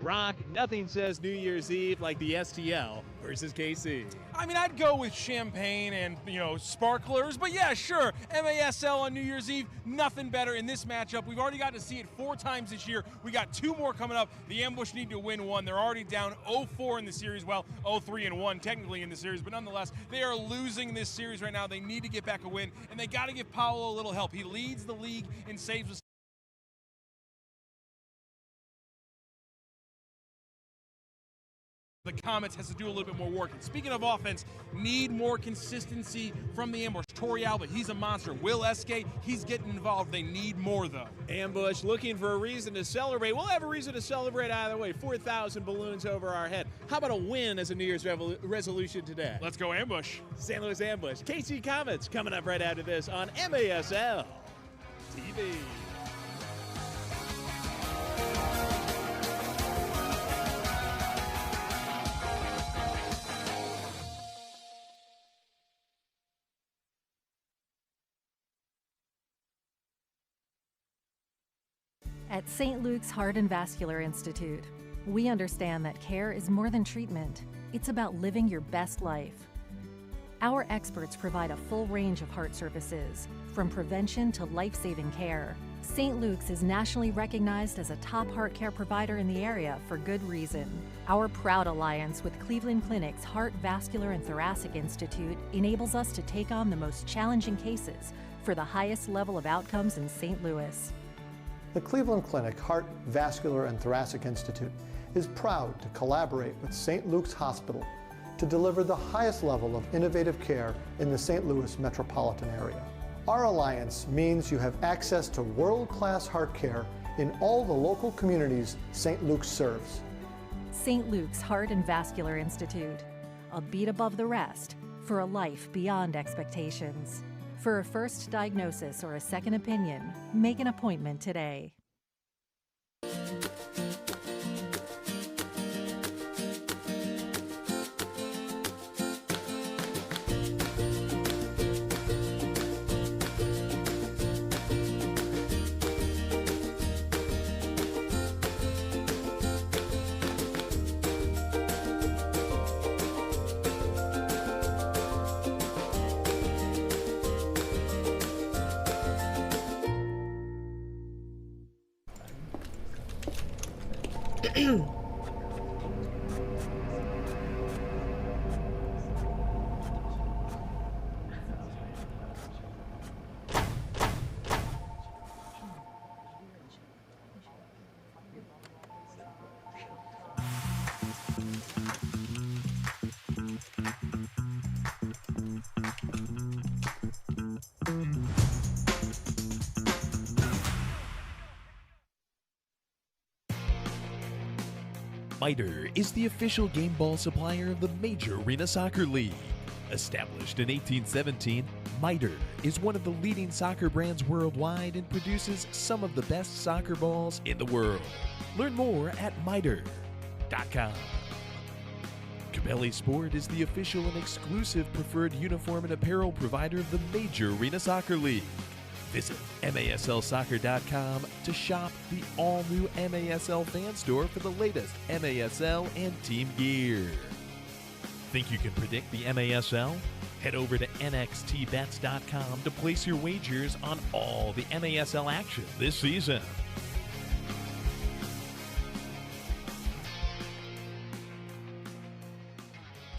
Rock, nothing says New Year's Eve like the STL versus KC. I mean, I'd go with champagne and, sparklers, but yeah, sure. MASL on New Year's Eve, nothing better in this matchup. We've already got to see it 4 times this year. We got 2 more coming up. The Ambush need to win 1. They're already down 0-4 in the series. Well, 0-3-1 technically in the series, but nonetheless, they are losing this series right now. They need to get back a win, and they got to give Paolo a little help. He leads the league in saves with the Comets has to do a little bit more work. And speaking of offense, need more consistency from the Ambush. Tori Alba, he's a monster. Will Eske, he's getting involved. They need more, though. Ambush looking for a reason to celebrate. We'll have a reason to celebrate either way. 4,000 balloons over our head. How about a win as a New Year's resolution today? Let's go Ambush. St. Louis Ambush. KC Comets coming up right after this on MASL TV. At St. Luke's Heart and Vascular Institute, we understand that care is more than treatment. It's about living your best life. Our experts provide a full range of heart services, from prevention to life-saving care. St. Luke's is nationally recognized as a top heart care provider in the area for good reason. Our proud alliance with Cleveland Clinic's Heart, Vascular, and Thoracic Institute enables us to take on the most challenging cases for the highest level of outcomes in St. Louis. The Cleveland Clinic Heart, Vascular, and Thoracic Institute is proud to collaborate with St. Luke's Hospital to deliver the highest level of innovative care in the St. Louis metropolitan area. Our alliance means you have access to world-class heart care in all the local communities St. Luke's serves. St. Luke's Heart and Vascular Institute, a beat above the rest for a life beyond expectations. For a first diagnosis or a second opinion, make an appointment today. Miter is the official game ball supplier of the Major Arena Soccer League. Established in 1817, Miter is one of the leading soccer brands worldwide and produces some of the best soccer balls in the world. Learn more at miter.com. Cabelli Sport is the official and exclusive preferred uniform and apparel provider of the Major Arena Soccer League. Visit MASLsoccer.com to shop the all-new MASL fan store for the latest MASL and team gear. Think you can predict the MASL? Head over to NXTbets.com to place your wagers on all the MASL action this season.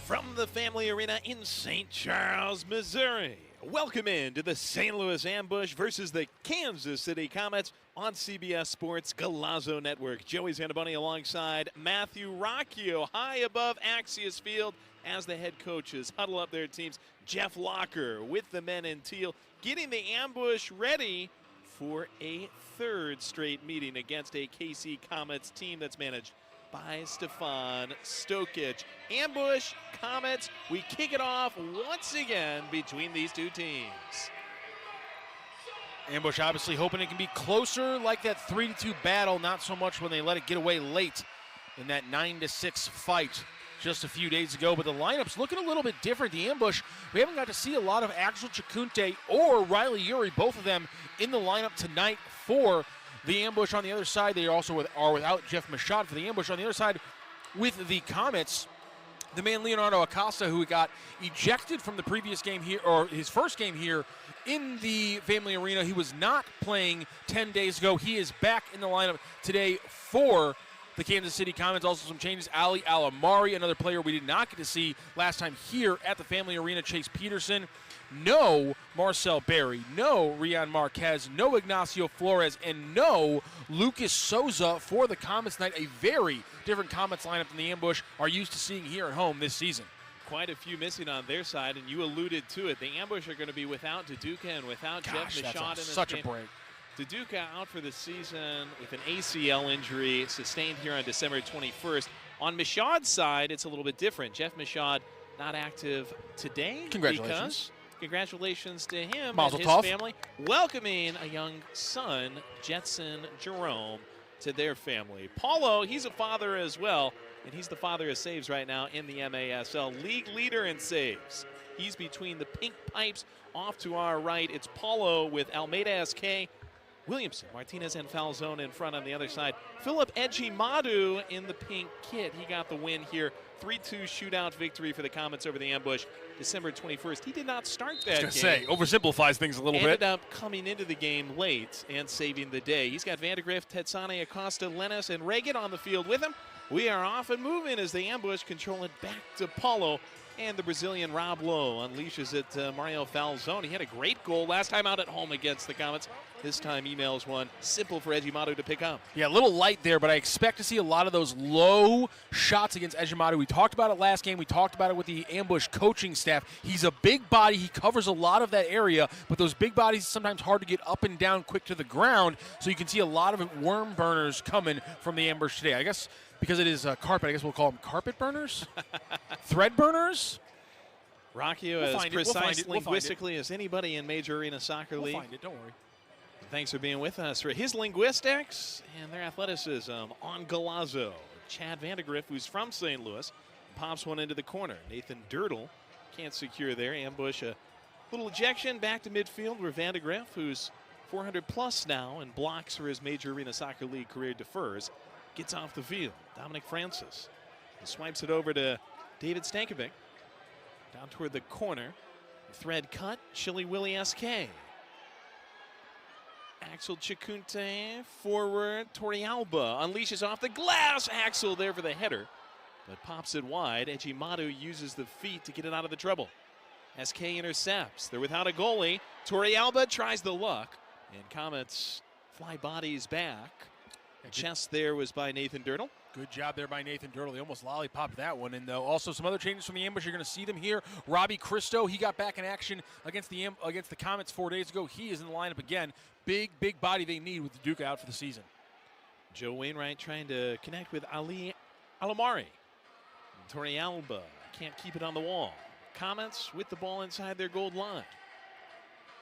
From the Family Arena in St. Charles, Missouri, welcome into the St. Louis Ambush versus the Kansas City Comets on CBS Sports Galazzo Network. Joey Zanaboni alongside Matthew Rocchio high above Axios Field as the head coaches huddle up their teams. Jeff Locker with the men in teal, getting the Ambush ready for a third straight meeting against a KC Comets team that's managed by Stefan Stokic. Ambush, Comets, we kick it off once again between these two teams. Ambush obviously hoping it can be closer, like that 3-2 battle, not so much when they let it get away late in that 9-6 fight just a few days ago. But the lineup's looking a little bit different. The Ambush, we haven't got to see a lot of Axel Chacunte or Riley Urey, both of them in the lineup tonight for the Ambush on the other side, they also are without Jeff Machad for the Ambush. On the other side, with the Comets, the man Leonardo Acosta, who got ejected from the previous game here, or his first game here in the Family Arena. He was not playing 10 days ago. He is back in the lineup today for the Kansas City Comets. Also some changes. Ali Alamari, another player we did not get to see last time here at the Family Arena. Chase Peterson. No Marcel Berry. No Rian Marquez. No Ignacio Flores. And no Lucas Souza for the Comets tonight. A very different Comets lineup than the Ambush are used to seeing here at home this season. Quite a few missing on their side, and you alluded to it. The Ambush are going to be without Duduka and without Jeff Machad in this such game. a break. Duduka out for the season with an ACL injury sustained here on December 21st. On Machad's side, it's a little bit different. Jeff Machad not active today. Congratulations. Congratulations to him Mazel and tov. his family, welcoming a young son, Jetson Jerome, to their family. Paulo, he's a father as well, and he's the father of saves right now in the MASL. League leader in saves. He's between the pink pipes off to our right. It's Paulo with Almeida SK, Williamson, Martinez, and Falzone in front on the other side. Philip Ejimadu in the pink kit. He got the win here. 3-2 shootout victory for the Comets over the Ambush December 21st. He did not start that game. Say, oversimplifies things a little Ended bit. up coming into the game late and saving the day. He's got Vandegrift, Tetsane, Acosta, Lennis, and Reagan on the field with him. We are off and moving as the Ambush control it back to Paulo. And the Brazilian Rob Lowe unleashes it to Mario Falzone. He had a great goal last time out at home against the Comets. This time emails one. Simple for Ejimadu to pick up. Yeah, a little light there, but I expect to see a lot of those low shots against Ejimadu. We talked about it last game. We talked about it with the Ambush coaching staff. He's a big body. He covers a lot of that area, but those big bodies sometimes hard to get up and down quick to the ground, so you can see a lot of worm burners coming from the Ambush today. I guess because it is carpet, I guess we'll call them carpet burners? Thread burners? Rocchio, We'll as find it. precise We'll find it. linguistically as anybody in Major Arena Soccer League. We'll find it, don't worry. Thanks for being with us for his linguistics and their athleticism on Galazzo. Chad Vandegrift, who's from St. Louis, pops one into the corner. Nathan Dirtle can't secure there. Ambush a little ejection back to midfield where Vandegrift, who's 400 plus now and blocks for his Major Arena Soccer League career defers, gets off the field. Dominic Francis swipes it over to David Stankovic. Down toward the corner. Thread cut. Chili Willie SK. Axel Chicunte forward. Torrealba unleashes off the glass. Axel there for the header, but pops it wide. Ejimadu uses the feet to get it out of the trouble. SK intercepts. They're without a goalie. Torrealba tries the luck, and Comets fly bodies back. Chest there was by Nathan Dirtle. Good job there by Nathan Dirtle. He almost lollipopped that one in, though. Also, some other changes from the Ambush. You're going to see them here. Robbie Cristo, he got back in action against the Comets 4 days ago. He is in the lineup again. Big body they need with Duduka out for the season. Joe Wainwright trying to connect with Ali Alamari. Torrealba can't keep it on the wall. Comets with the ball inside their gold line.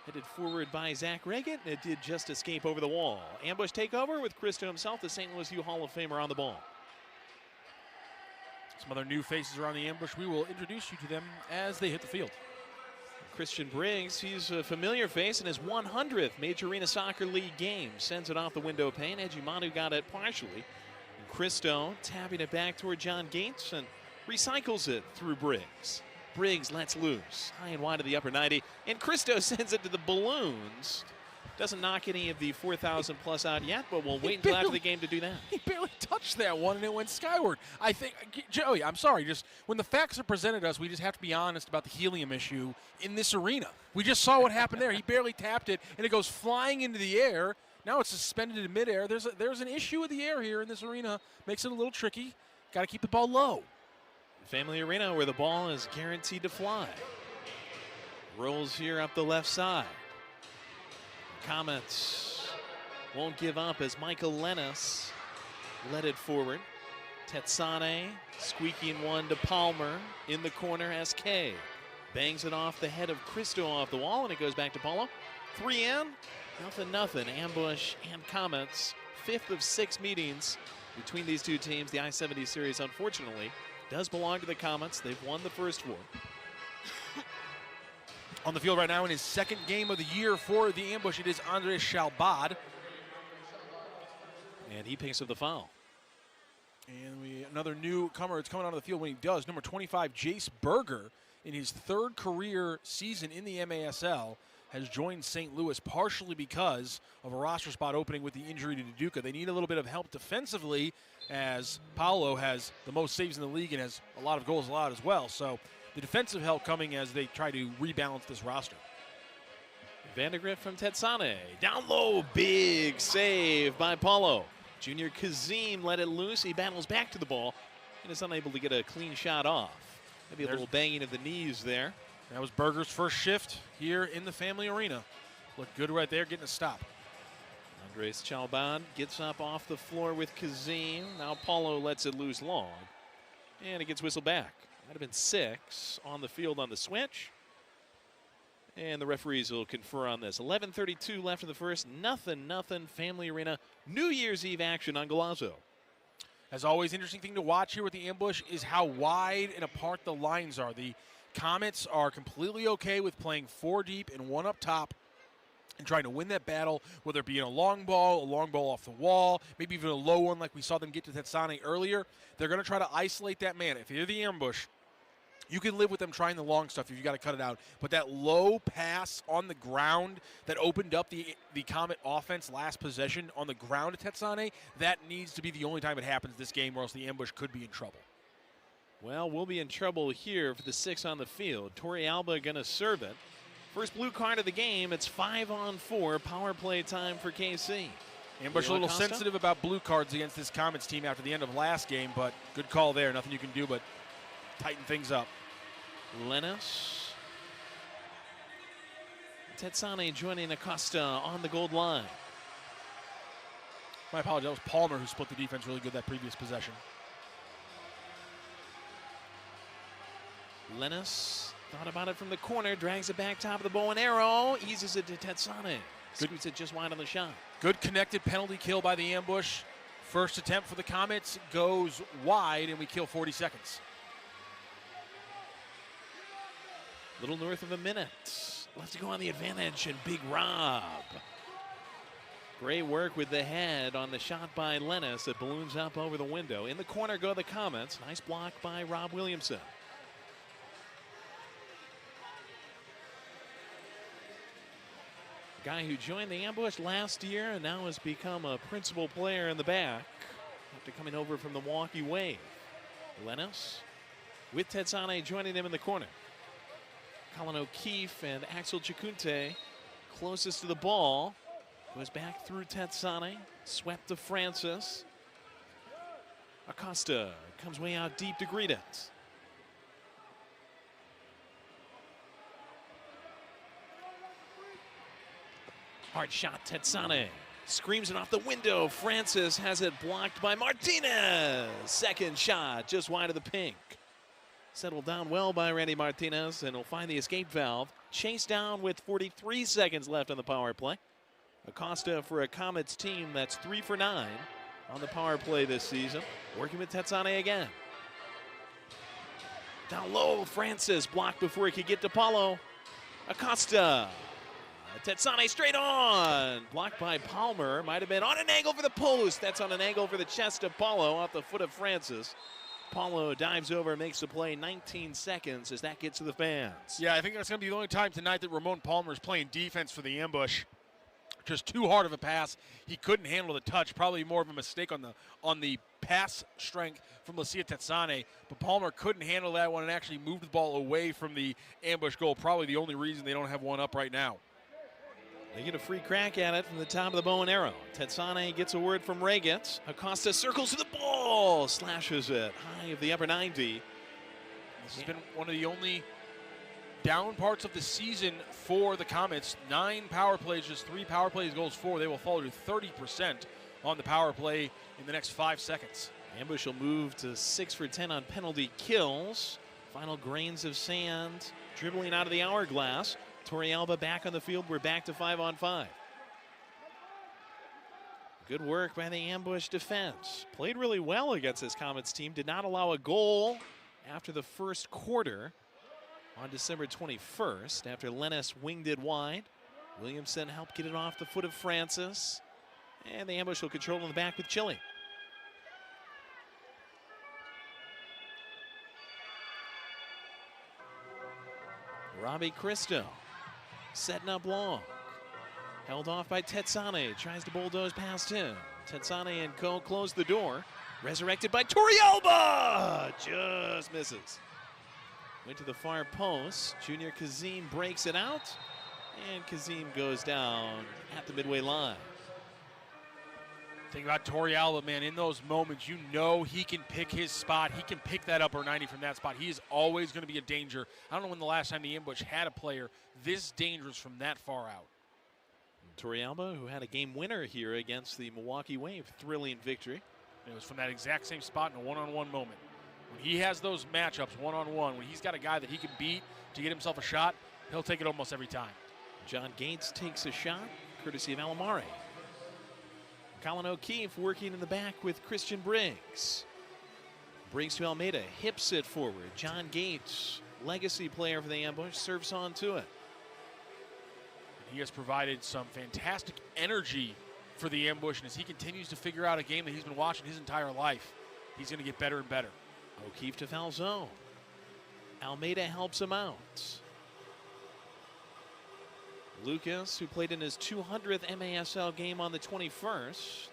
Headed forward by Zach Reagan. It did just escape over the wall. Ambush takeover with Cristo himself, the St. Louis U Hall of Famer, on the ball. Some other new faces around the Ambush. We will introduce you to them as they hit the field. Christian Briggs, he's a familiar face in his 100th Major Arena Soccer League game. Sends it off the window pane. Ejimadu got it partially. And Cristo tapping it back toward John Gates and recycles it through Briggs. Briggs lets loose, high and wide of the upper 90, and Cristo sends it to the balloons. Doesn't knock any of the 4,000 plus out yet, but we'll wait until after the game to do that. He barely touched that one, and it went skyward. I think, Joey, I'm sorry, just when the facts are presented to us, we just have to be honest about the helium issue in this arena. We just saw what happened there. He barely tapped it, and it goes flying into the air. Now it's suspended in midair. There's an issue with the air here in this arena. Makes it a little tricky. Got to keep the ball low. Family Arena where the ball is guaranteed to fly. Rolls here up the left side. Comets won't give up as Michael Lennis led it forward. Tetsane squeaking one to Palmer in the corner. SK bangs it off the head of Cristo off the wall, and it goes back to Paulo. 3 in, nothing. Ambush and Comets, 5th of 6 meetings between these two teams. The I-70 series, unfortunately, does belong to the Comets. They've won the first 4. On the field right now in his second game of the year for the Ambush, it is Andres Shalbad. And he picks up the foul. And another newcomer is coming onto the field when he does. Number 25, Jace Berger, in his third career season in the MASL, has joined St. Louis partially because of a roster spot opening with the injury to Duduka. They need a little bit of help defensively, as Paolo has the most saves in the league and has a lot of goals allowed as well. So the defensive help coming as they try to rebalance this roster. Vandergrift from Tetsane. Down low, big save by Paulo. Junior Kazim let it loose. He battles back to the ball and is unable to get a clean shot off. Maybe a little banging of the knees there. That was Berger's first shift here in the Family Arena. Looked good right there, getting a stop. Andres Chalban gets up off the floor with Kazim. Now Paulo lets it loose long. And it gets whistled back. Might have been 6 on the field on the switch. And the referees will confer on this. 11:32 left in the first. Nothing. Family Arena. New Year's Eve action on Galazzo. As always, interesting thing to watch here with the ambush is how wide and apart the lines are. The Comets are completely okay with playing 4 deep and 1 up top and trying to win that battle, whether it be in a long ball off the wall, maybe even a low one like we saw them get to Tetsane earlier. They're going to try to isolate that man. If you're the ambush, you can live with them trying the long stuff if you got to cut it out. But that low pass on the ground that opened up the Comet offense last possession on the ground at Tetsane, that needs to be the only time it happens this game, or else the ambush could be in trouble. Well, we'll be in trouble here for the 6 on the field. Torrey Alba going to serve it. First blue card of the game. It's 5-on-4 power play time for KC. Ambush a little sensitive about blue cards against this Comets team after the end of last game, but good call there. Nothing you can do but tighten things up. Lennis. Tetsane joining Acosta on the gold line. My apologies. That was Palmer who split the defense really good that previous possession. Lennis thought about it from the corner, drags it back top of the bow and arrow, eases it to Tetsane. Scoots it just wide on the shot. Good connected penalty kill by the ambush. First attempt for the Comets goes wide, and we kill 40 seconds. Little north of a minute left to go on the advantage, and Big Rob. Great work with the head on the shot by Lennis that balloons up over the window. In the corner go the Comets. Nice block by Rob Williamson. Guy who joined the ambush last year and now has become a principal player in the back after coming over from the Milwaukee Wave. Lennis with Tetsane joining him in the corner. Colin O'Keefe and Axel Chikунte closest to the ball. Goes back through Tetsane, swept to Francis. Acosta comes way out deep to greet it. Hard shot, Tetsane. Screams it off the window. Francis has it blocked by Martinez. Second shot, just wide of the pink. Settled down well by Randy Martinez, and will find the escape valve. Chased down with 43 seconds left on the power play. Acosta for a Comets team that's 3 for 9 on the power play this season. Working with Tetsane again. Down low, Francis blocked before he could get to Paulo. Acosta. Tetsane straight on. Blocked by Palmer. Might have been on an angle for the post. That's on an angle for the chest of Paulo off the foot of Francis. Paulo dives over and makes the play. 19 seconds as that gets to the fans. Yeah, I think that's going to be the only time tonight that Ramon Palmer is playing defense for the ambush. Just too hard of a pass. He couldn't handle the touch. Probably more of a mistake on the pass strength from Lucia Tetsane. But Palmer couldn't handle that one and actually moved the ball away from the ambush goal. Probably the only reason they don't have one up right now. They get a free crack at it from the top of the bow and arrow. Tetsane gets a word from Regitz. Acosta circles to the ball. Slashes it high of the upper 90. This has been one of the only down parts of the season for the Comets. 9 power plays, just 3 power plays goals for. They will fall to 30% on the power play in the next 5 seconds. Ambush will move to 6 for 10 on penalty kills. Final grains of sand dribbling out of the hourglass. Torrey Alba back on the field. We're back to 5-on-5. Good work by the ambush defense. Played really well against this Comets team. Did not allow a goal after the first quarter on December 21st after Lennis winged it wide. Williamson helped get it off the foot of Francis. And the ambush will control in the back with Chile. Robbie Cristo setting up long. Held off by Tetsane. Tries to bulldoze past him. Tetsane and co close the door. Resurrected by Torrealba. Just misses. Went to the far post. Junior Kazim breaks it out. And Kazim goes down at the midway line. Think about Torrealba, man. In those moments, you know he can pick his spot. He can pick that upper 90 from that spot. He is always going to be a danger. I don't know when the last time the ambush had a player this dangerous from that far out. Torrealba, who had a game winner here against the Milwaukee Wave. Thrilling victory. It was from that exact same spot in a one-on-one moment. When he has those matchups one-on-one, when he's got a guy that he can beat to get himself a shot, he'll take it almost every time. John Gates takes a shot, courtesy of Alamare. Colin O'Keefe working in the back with Christian Briggs. Briggs to Almeida, hips it forward. John Gates, legacy player for the ambush, serves on to it. He has provided some fantastic energy for the ambush, and as he continues to figure out a game that he's been watching his entire life, he's going to get better and better. O'Keefe to foul zone. Almeida helps him out. Lucas, who played in his 200th MASL game on the 21st.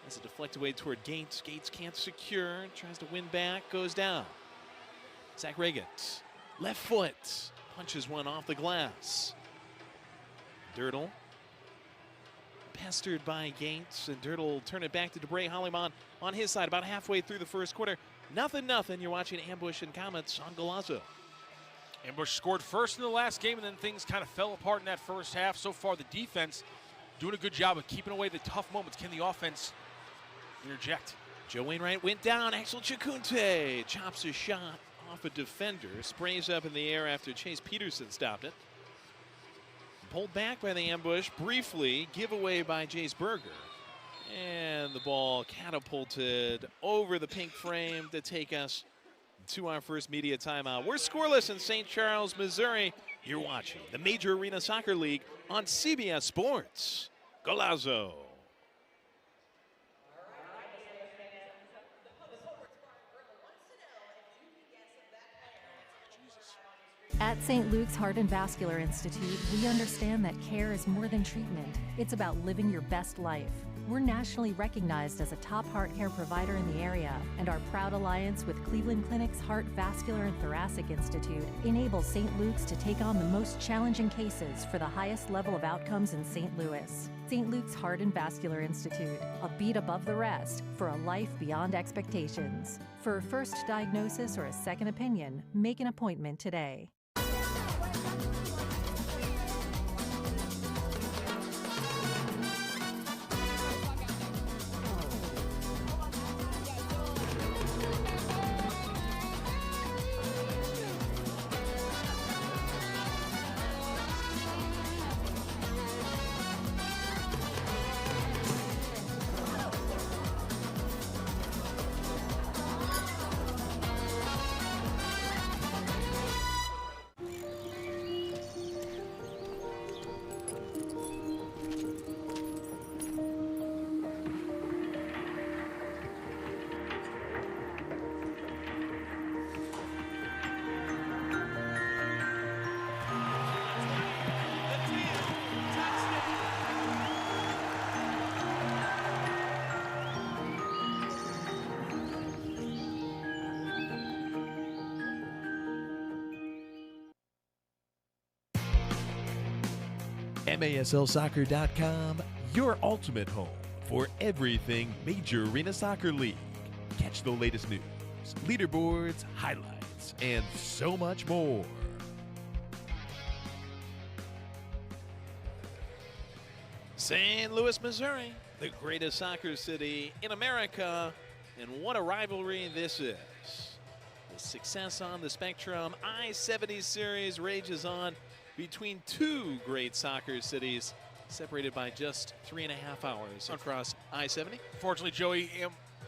As it deflected away toward Gates. Gates can't secure, tries to win back, goes down. Zach Riggins, left foot, punches one off the glass. Dirtle, pestered by Gates, and Dirtle will turn it back to DeBray Hollyman on his side about halfway through the first quarter. 0-0. You're watching Ambush and Comets on Golazo. Ambush scored first in the last game, and then things kind of fell apart in that first half. So far, the defense doing a good job of keeping away the tough moments. Can the offense interject? Joe Wainwright went down. Axel Chikунte chops a shot off a defender. Sprays up in the air after Chase Peterson stopped it. Pulled back by the ambush briefly. Giveaway by Jace Berger. And the ball catapulted over the pink frame to take us to our first media timeout. We're scoreless in St. Charles, Missouri. You're watching the Major Arena Soccer League on CBS Sports. Golazo. At St. Luke's Heart and Vascular Institute, we understand that care is more than treatment. It's about living your best life. We're nationally recognized as a top heart care provider in the area, and our proud alliance with Cleveland Clinic's Heart, Vascular, and Thoracic Institute enables St. Luke's to take on the most challenging cases for the highest level of outcomes in St. Louis. St. Luke's Heart and Vascular Institute, a beat above the rest for a life beyond expectations. For a first diagnosis or a second opinion, make an appointment today. MASLsoccer.com, your ultimate home for everything Major Arena Soccer League. Catch the latest news, leaderboards, highlights, and so much more. St. Louis, Missouri, the greatest soccer city in America. And what a rivalry this is. The success on the Spectrum I-70 series rages on between two great soccer cities, separated by just 3.5 hours across I-70. Unfortunately, Joey,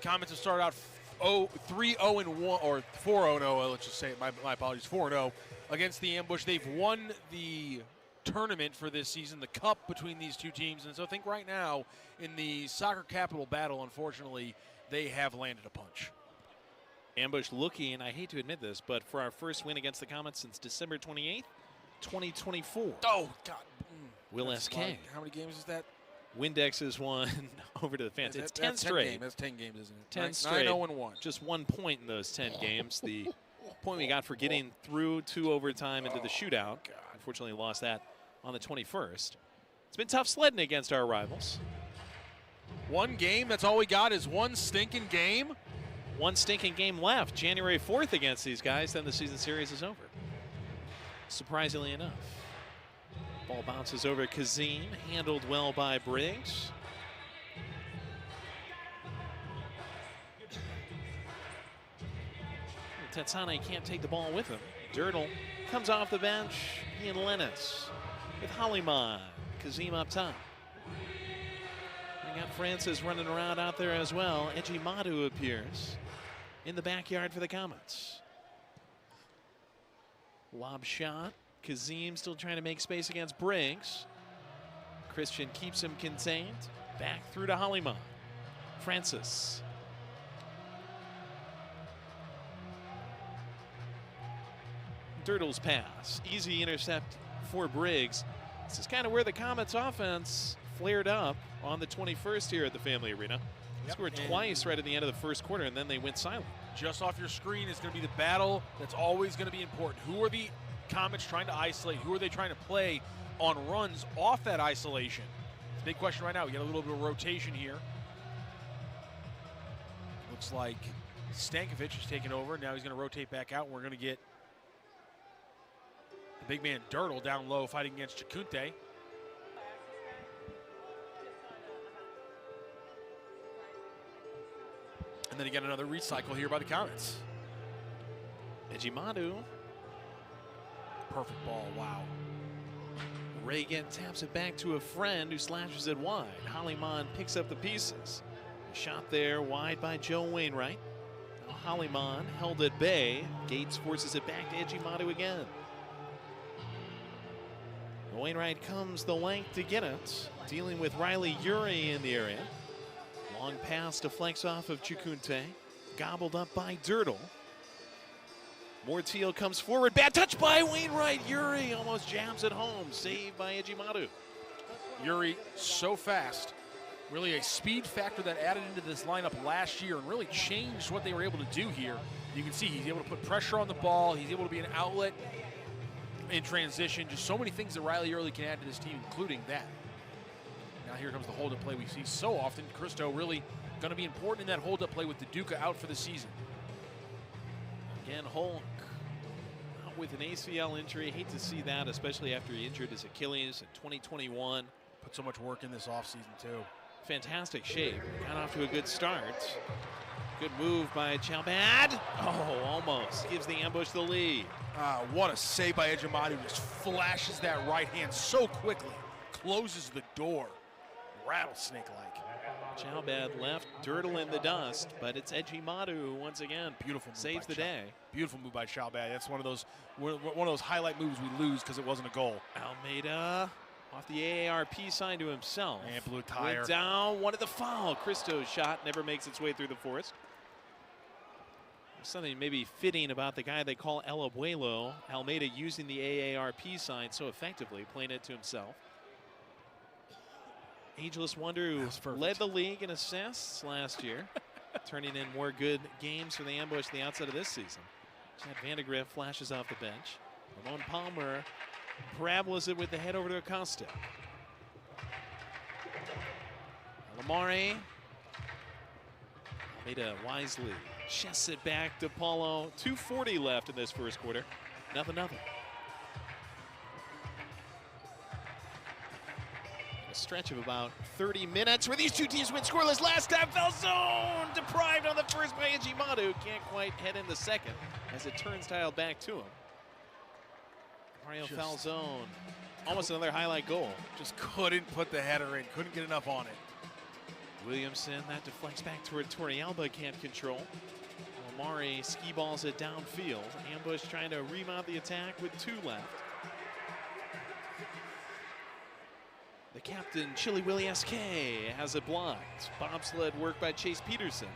Comets have started out 3-0-1, or 4-0-0, let's just say it, my apologies, 4-0 against the ambush. They've won the tournament for this season, the cup between these two teams. And so I think right now in the soccer capital battle, unfortunately, they have landed a punch. Ambush looking, I hate to admit this, but for our first win against the Comets since December 28th, 2024. Oh, God. Will S.K. How many games is that? Windex is one over to the fans. It's 10 straight. That's 10 games, isn't it? 10 straight. 9-0-1. Just 1 point in those 10 games. The point we got for getting through to overtime into the shootout. Unfortunately lost that on the 21st. It's been tough sledding against our rivals. One game, that's all we got is one stinking game. One stinking game left, January 4th against these guys, then the season series is over. Surprisingly enough. Ball bounces over Kazim, handled well by Briggs. Tetsane can't take the ball with him. Dirtle comes off the bench. Ian Lennis with Hollyman. Kazim up top. We got Francis running around out there as well. Ejimadu appears in the backyard for the Comets. Lob shot. Kazim still trying to make space against Briggs. Christian keeps him contained. Back through to Hollyman. Francis. Dirtle's pass. Easy intercept for Briggs. This is kind of where the Comets offense flared up on the 21st here at the Family Arena. They scored twice right at the end of the first quarter, and then they went silent. Just off your screen is going to be the battle that's always going to be important. Who are the Comets trying to isolate? Who are they trying to play on runs off that isolation? It's a big question right now. We got a little bit of rotation here. Looks like Stankovic is taking over. Now he's going to rotate back out, and we're going to get the big man Dirtle down low fighting against Chacunte. And then you got another recycle here by the Comets. Ejimadu. Perfect ball, wow. Reagan taps it back to a friend who slashes it wide. Hollyman picks up the pieces. A shot there wide by Joe Wainwright. Now Hollyman held at bay. Gates forces it back to Ejimadu again. Wainwright comes the length to get it. Dealing with Riley Urey in the area. Long pass deflects off of Chacunte. Gobbled up by Dirtle. Morteal comes forward. Bad touch by Wainwright. Urey almost jams it home. Saved by Ejimadu. Urey so fast. Really a speed factor that added into this lineup last year and really changed what they were able to do here. You can see he's able to put pressure on the ball. He's able to be an outlet in transition. Just so many things that Riley Urey can add to this team, including that. Now here comes the hold-up play we see so often. Christo really going to be important in that hold-up play with the Duca out for the season. Again, Hulk out with an ACL injury. Hate to see that, especially after he injured his Achilles in 2021. Put so much work in this offseason, too. Fantastic shape. Got off to a good start. Good move by Chalbad. Oh, almost. Gives the Ambush the lead. What a save by Ejimadu. Just flashes that right hand so quickly. Closes the door. Rattlesnake-like. Chalbad left, Dirtle in the dust, but it's Ejimadu once again. Beautiful move. Saves the day. Beautiful move by Chalbad. That's one of those highlight moves we lose because it wasn't a goal. Almeida off the AARP sign to himself. And blue tire. Went down, wanted the foul. Christo's shot never makes its way through the forest. There's something maybe fitting about the guy they call El Abuelo. Almeida using the AARP sign so effectively, playing it to himself. Ageless wonder who led the league in assists last year, turning in more good games for the Ambush the outside of this season. Chad Vandegrift flashes off the bench. Ramon Palmer parabolas it with the head over to Acosta. Lamare. Almeida wisely chests it back to Paulo. 2:40 left in this first quarter. Nothing. A stretch of about 30 minutes where these two teams went scoreless last time. Falzone deprived on the first by Ejimadu. Can't quite head in the second as it turns dialed back to him. Mario Falzone, almost another highlight goal. Just couldn't put the header in. Couldn't get enough on it. Williamson, that deflects back toward Torrealba, can't control. Omari ski balls it downfield. Ambush trying to remount the attack with 2 left. captain Chili Willie SK has it blocked. Bobsled work by Chase Peterson.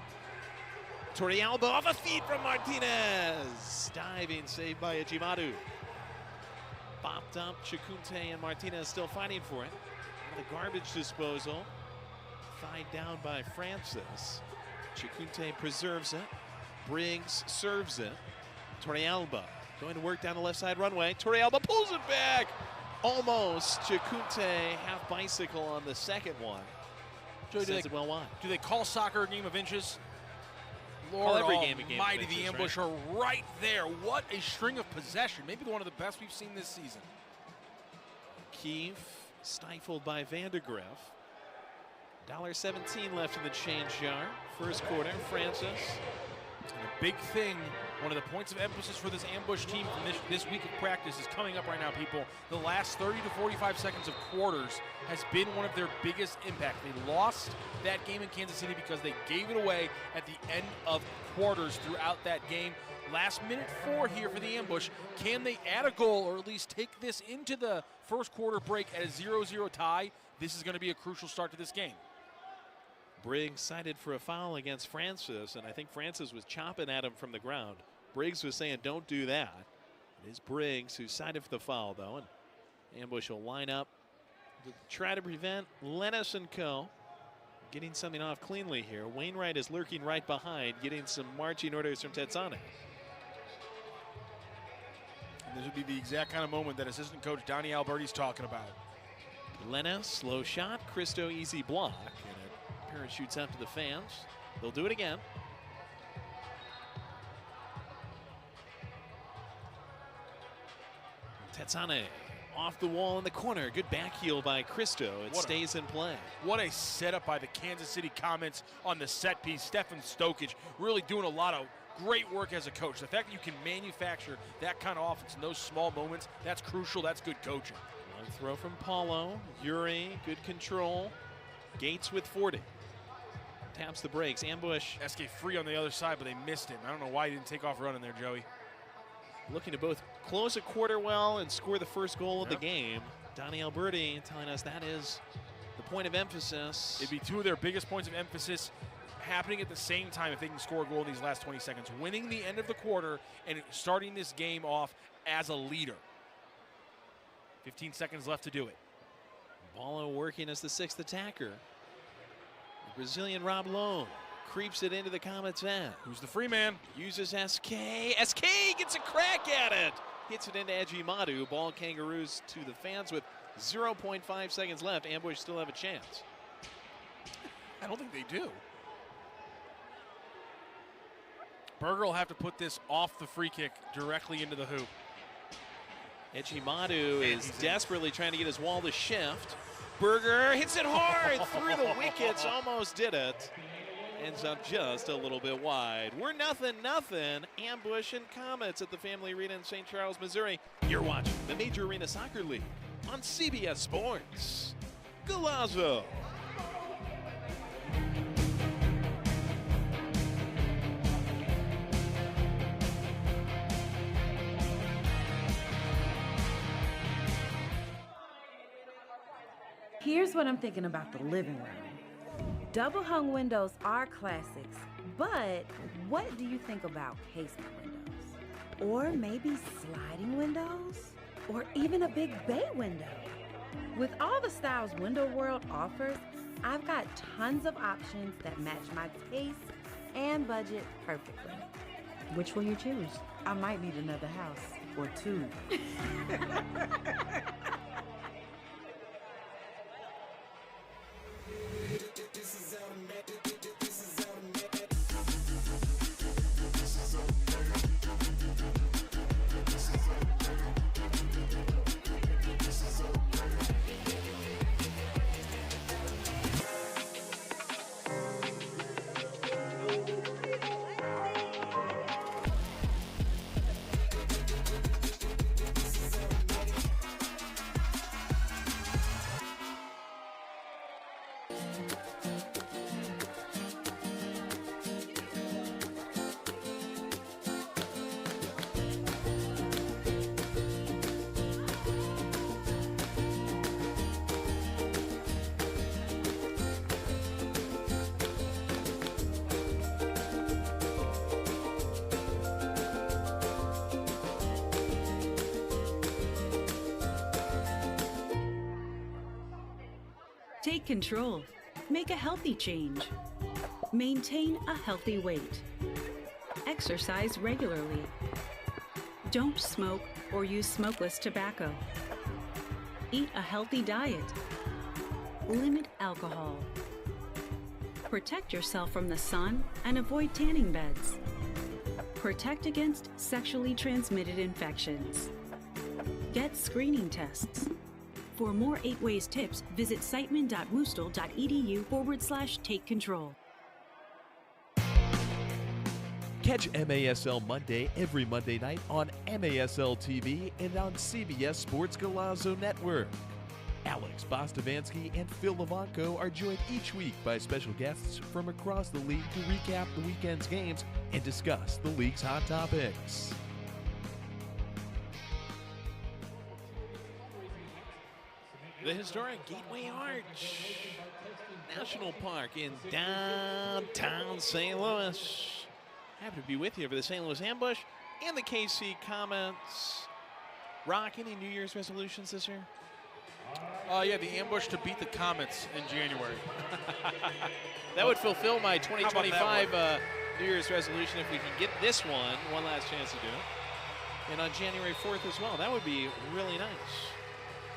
Torrealba off a feed from Martinez. Diving save by Ejimadu. Bopped up, Chacunte and Martinez still fighting for it. The garbage disposal. Fied down by Francis. Chacunte preserves it. Briggs serves it. Torrealba going to work down the left side runway. Torrealba pulls it back. Almost. Chacunte half bicycle on the second one. Joey, Sends it well wide. Do they call soccer a game of inches? Call Lord every game a game of almighty, inches, the ambush are right there. What a string of possession. Maybe one of the best we've seen this season. Keefe stifled by Vandergriff. $1.17 left in the change jar. First quarter, Francis. And a big thing, one of the points of emphasis for this ambush team from this week of practice is coming up right now, people. The last 30 to 45 seconds of quarters has been one of their biggest impact. They lost that game in Kansas City because they gave it away at the end of quarters throughout that game. Last minute 4 here for the ambush. Can they add a goal or at least take this into the first quarter break at a 0-0 tie? This is going to be a crucial start to this game. Briggs cited for a foul against Francis, and I think Francis was chopping at him from the ground. Briggs was saying, don't do that. It is Briggs who cited for the foul, though, and ambush will line up to try to prevent Lennis and co. getting something off cleanly here. Wainwright is lurking right behind, getting some marching orders from Tetsane. And this would be the exact kind of moment that assistant coach Donnie Alberti's talking about. Lennis, low shot. Cristo, easy block. And it parachutes out to the fans. They'll do it again. Tetsane off the wall in the corner. Good back heel by Cristo. It stays in play. What a setup by the Kansas City Comets on the set piece. Stefan Stokic really doing a lot of great work as a coach. The fact that you can manufacture that kind of offense in those small moments, that's crucial. That's good coaching. One throw from Paulo. Yuri, good control. Gates with 40. Taps the brakes. Ambush. SK free on the other side, but they missed him. I don't know why he didn't take off running there, Joey. Looking to both close a quarter well and score the first goal of the game. Donnie Alberti telling us that is the point of emphasis. It'd be two of their biggest points of emphasis happening at the same time if they can score a goal in these last 20 seconds. Winning the end of the quarter and starting this game off as a leader. 15 seconds left to do it. Paulo working as the sixth attacker. The Brazilian Rob Lowe creeps it into the Comets' end. Who's the free man? Uses SK. SK gets a crack at it. Hits it into Ejimadu. Ball Kangaroos to the fans with 0.5 seconds left. Ambush still have a chance. I don't think they do. Berger will have to put this off the free kick directly into the hoop. Ejimadu is desperately trying to get his wall to shift. Berger hits it hard through the wickets. Almost did it. Ends up just a little bit wide. We're 0-0. Ambush and Comets at the Family Arena in St. Charles, Missouri. You're watching the Major Arena Soccer League on CBS Sports. Golazo. Here's what I'm thinking about the living room. Double hung windows are classics, but what do you think about casement windows? Or maybe sliding windows? Or even a big bay window? With all the styles Window World offers, I've got tons of options that match my taste and budget perfectly. Which will you choose? I might need another house or two. Take control. Make a healthy change. Maintain a healthy weight. Exercise regularly. Don't smoke or use smokeless tobacco. Eat a healthy diet. Limit alcohol. Protect yourself from the sun and avoid tanning beds. Protect against sexually transmitted infections. Get screening tests. For more 8 Ways tips, visit siteman.woostel.edu/take control. Catch MASL Monday every Monday night on MASL TV and on CBS Sports Golazo Network. Alex Bostavansky and Phil Levanko are joined each week by special guests from across the league to recap the weekend's games and discuss the league's hot topics. The historic Gateway Arch National Park in downtown St. Louis. Happy to be with you for the St. Louis Ambush and the KC Comets. Rock, any New Year's resolutions this year? Yeah, the Ambush to beat the Comets in January. That would fulfill my 2025 New Year's resolution if we can get this one last chance to do it. And on January 4th as well. That would be really nice.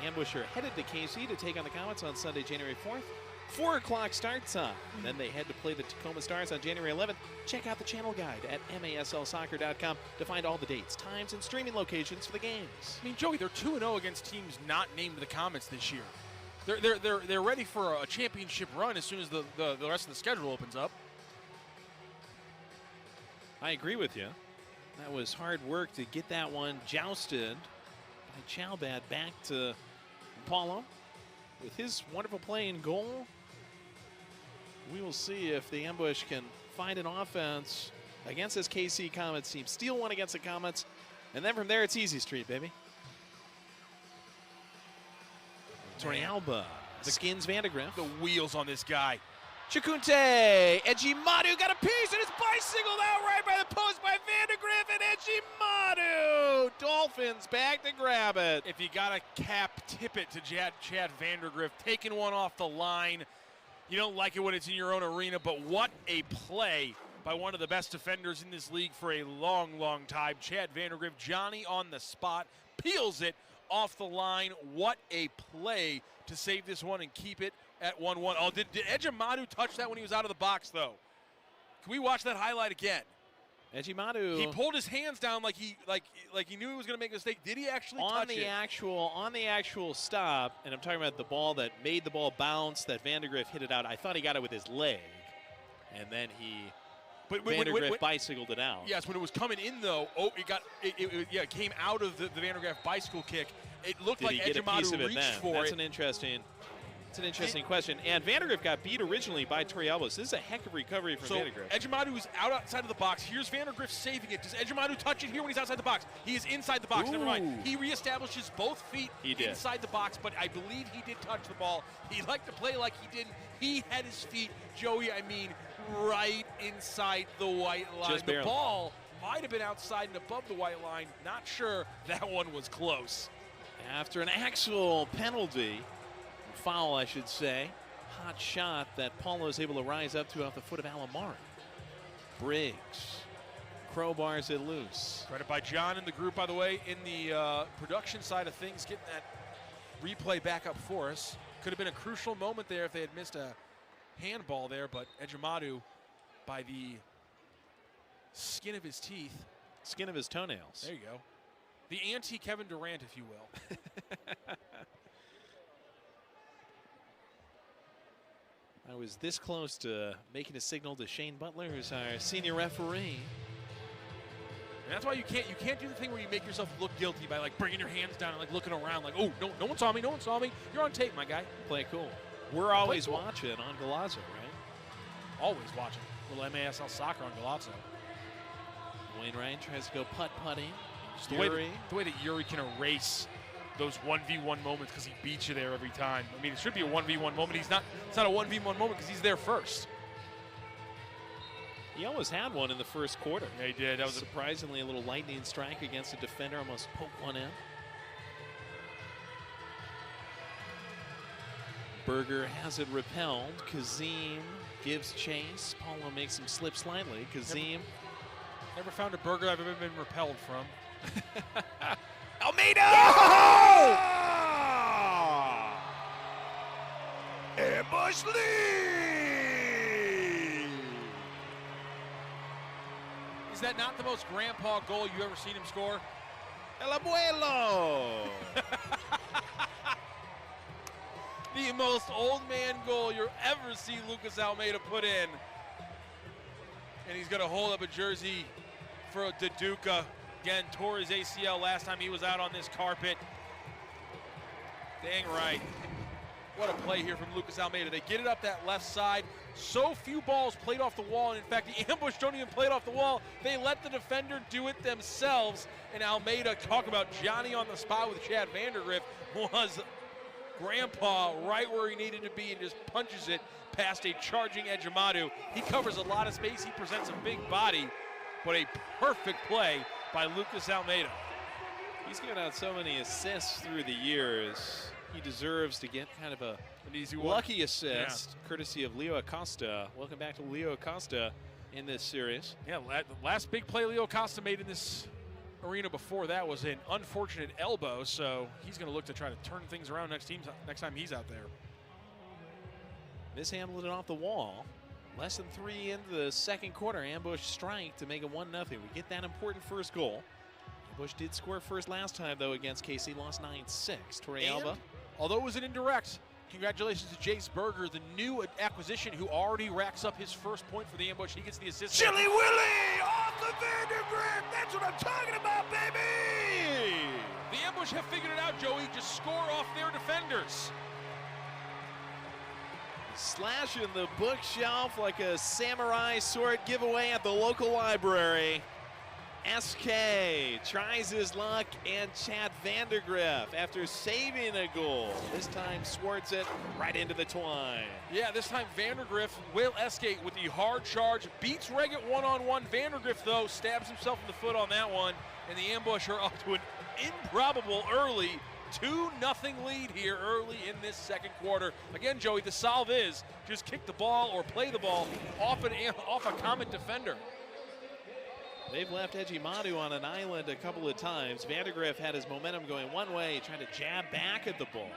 Ambusher headed to KC to take on the Comets on Sunday, January 4th. 4 o'clock start time. Then they head to play the Tacoma Stars on January 11th. Check out the channel guide at maslsoccer.com to find all the dates, times, and streaming locations for the games. I mean, Joey, they're 2-0 against teams not named the Comets this year. They're ready for a championship run as soon as the rest of the schedule opens up. I agree with you. That was hard work to get that one jousted by Chalbad back to Paulo. With his wonderful play in goal, we will see if the Ambush can find an offense against this KC Comets team. Steal one against the Comets, and then from there it's easy street, baby. Torrealba skins Vandegrift. The wheels on this guy. Chikunte, Ejimadu got a piece and it's bicycled out right by the post by Vandegrift and Ejimadu. Dolphins back to grab it. If you got a cap, tip it to Chad Vandegrift, taking one off the line. You don't like it when it's in your own arena, but what a play by one of the best defenders in this league for a long, long time. Chad Vandegrift, Johnny on the spot, peels it off the line. What a play to save this one and keep it at 1-1. Oh, did Ejimadu touch that when he was out of the box, though? Can we watch that highlight again? Ejimadu. He pulled his hands down like he knew he was going to make a mistake. Did he actually touch it? On the actual stop, and I'm talking about the ball that made the ball bounce, that Vandegrift hit it out. I thought he got it with his leg, and then Vandegrift bicycled it out. Yes, when it was coming in, though, it came out of the Vandegrift bicycle kick. It looked like Ejimadu reached for That's it. It's an interesting question. And Vandegrift got beat originally by Torrealba. So this is a heck of a recovery from Vandegrift. Ejimadu is outside of the box. Here's Vandegrift saving it. Does Ejimadu touch it here when he's outside the box? He is inside the box. Ooh. Never mind. He reestablishes both feet inside the box, but I believe he did touch the ball. He liked to play like he didn't. He had his feet, Joey, right inside the white line. Just the ball might have been outside and above the white line. Not sure. That one was close. After an actual penalty, foul I should say, hot shot that Paulo is able to rise up to off the foot of Alamari. Briggs crowbars it loose. Credit by John and the group, by the way, in the production side of things, getting that replay back up for us. Could have been a crucial moment there if they had missed a handball there, but Ejimadu, by the skin of his teeth. Skin of his toenails. There you go. The anti-Kevin Durant, if you will. I was this close to making a signal to Shane Butler, who's our senior referee. And that's why you can't do the thing where you make yourself look guilty by like bringing your hands down and like looking around like, oh, no one saw me, no one saw me. You're on tape, my guy. Play it cool. We're always watching on Golazo, right? Always watching. Little MASL soccer on Golazo. Wainwright tries to go putt-putting. The way that Yuri can erase those 1v1 moments because he beats you there every time. I mean, it should be a 1v1 moment. It's not a 1v1 moment because he's there first. He almost had one in the first quarter. Yeah, he did. That was surprisingly a little lightning strike against a defender. Almost poked one in. Berger has it repelled. Kazim gives chase. Paulo makes him slip slightly. Kazim. Never found a Berger I've ever been repelled from. Almeida! Ambush lead! Is that not the most grandpa goal you ever seen him score? El abuelo! The most old man goal you'll ever see Lucas Almeida put in. And he's going to hold up a jersey for Daduka. Again, tore his ACL last time he was out on this carpet. Dang right. What a play here from Lucas Almeida. They get it up that left side. So few balls played off the wall. And in fact, the ambush don't even play it off the wall. They let the defender do it themselves. And Almeida, talk about Johnny on the spot with Chad Vandergriff, was grandpa right where he needed to be and just punches it past a charging Ejimadu. He covers a lot of space. He presents a big body, but a perfect play by Lucas Almeida. He's given out so many assists through the years. He deserves to get kind of an easy one. Lucky assist, courtesy of Leo Acosta. Welcome back to Leo Acosta in this series. Yeah, the last big play Leo Acosta made in this arena before that was an unfortunate elbow, so he's going to look to try to turn things around next time he's out there. Mishandled it off the wall. Less than 3 into the second quarter. Ambush strike to make it 1-0. We get that important first goal. Ambush did score first last time, though, against KC. Lost 9-6. Torrealba. Although it was an indirect, congratulations to Jace Berger, the new acquisition who already racks up his first point for the ambush. He gets the assist. Chili Willy off the Vandergriff. That's what I'm talking about, baby. The ambush have figured it out, Joey. Just score off their defenders. Slashing the bookshelf like a samurai sword giveaway at the local library. SK tries his luck, and Chad Vandergriff, after saving a goal, this time squirts it right into the twine. Yeah, this time Vandergriff will escape with the hard charge, beats Reggett one-on-one. Vandergriff, though, stabs himself in the foot on that one, and the ambush are up to an improbable early 2-0 lead here early in this second quarter. Again, Joey, the solve is just kick the ball or play the ball off a Comet defender. They've left Ejimadu on an island a couple of times. Vandergriff had his momentum going one way, trying to jab back at the ball.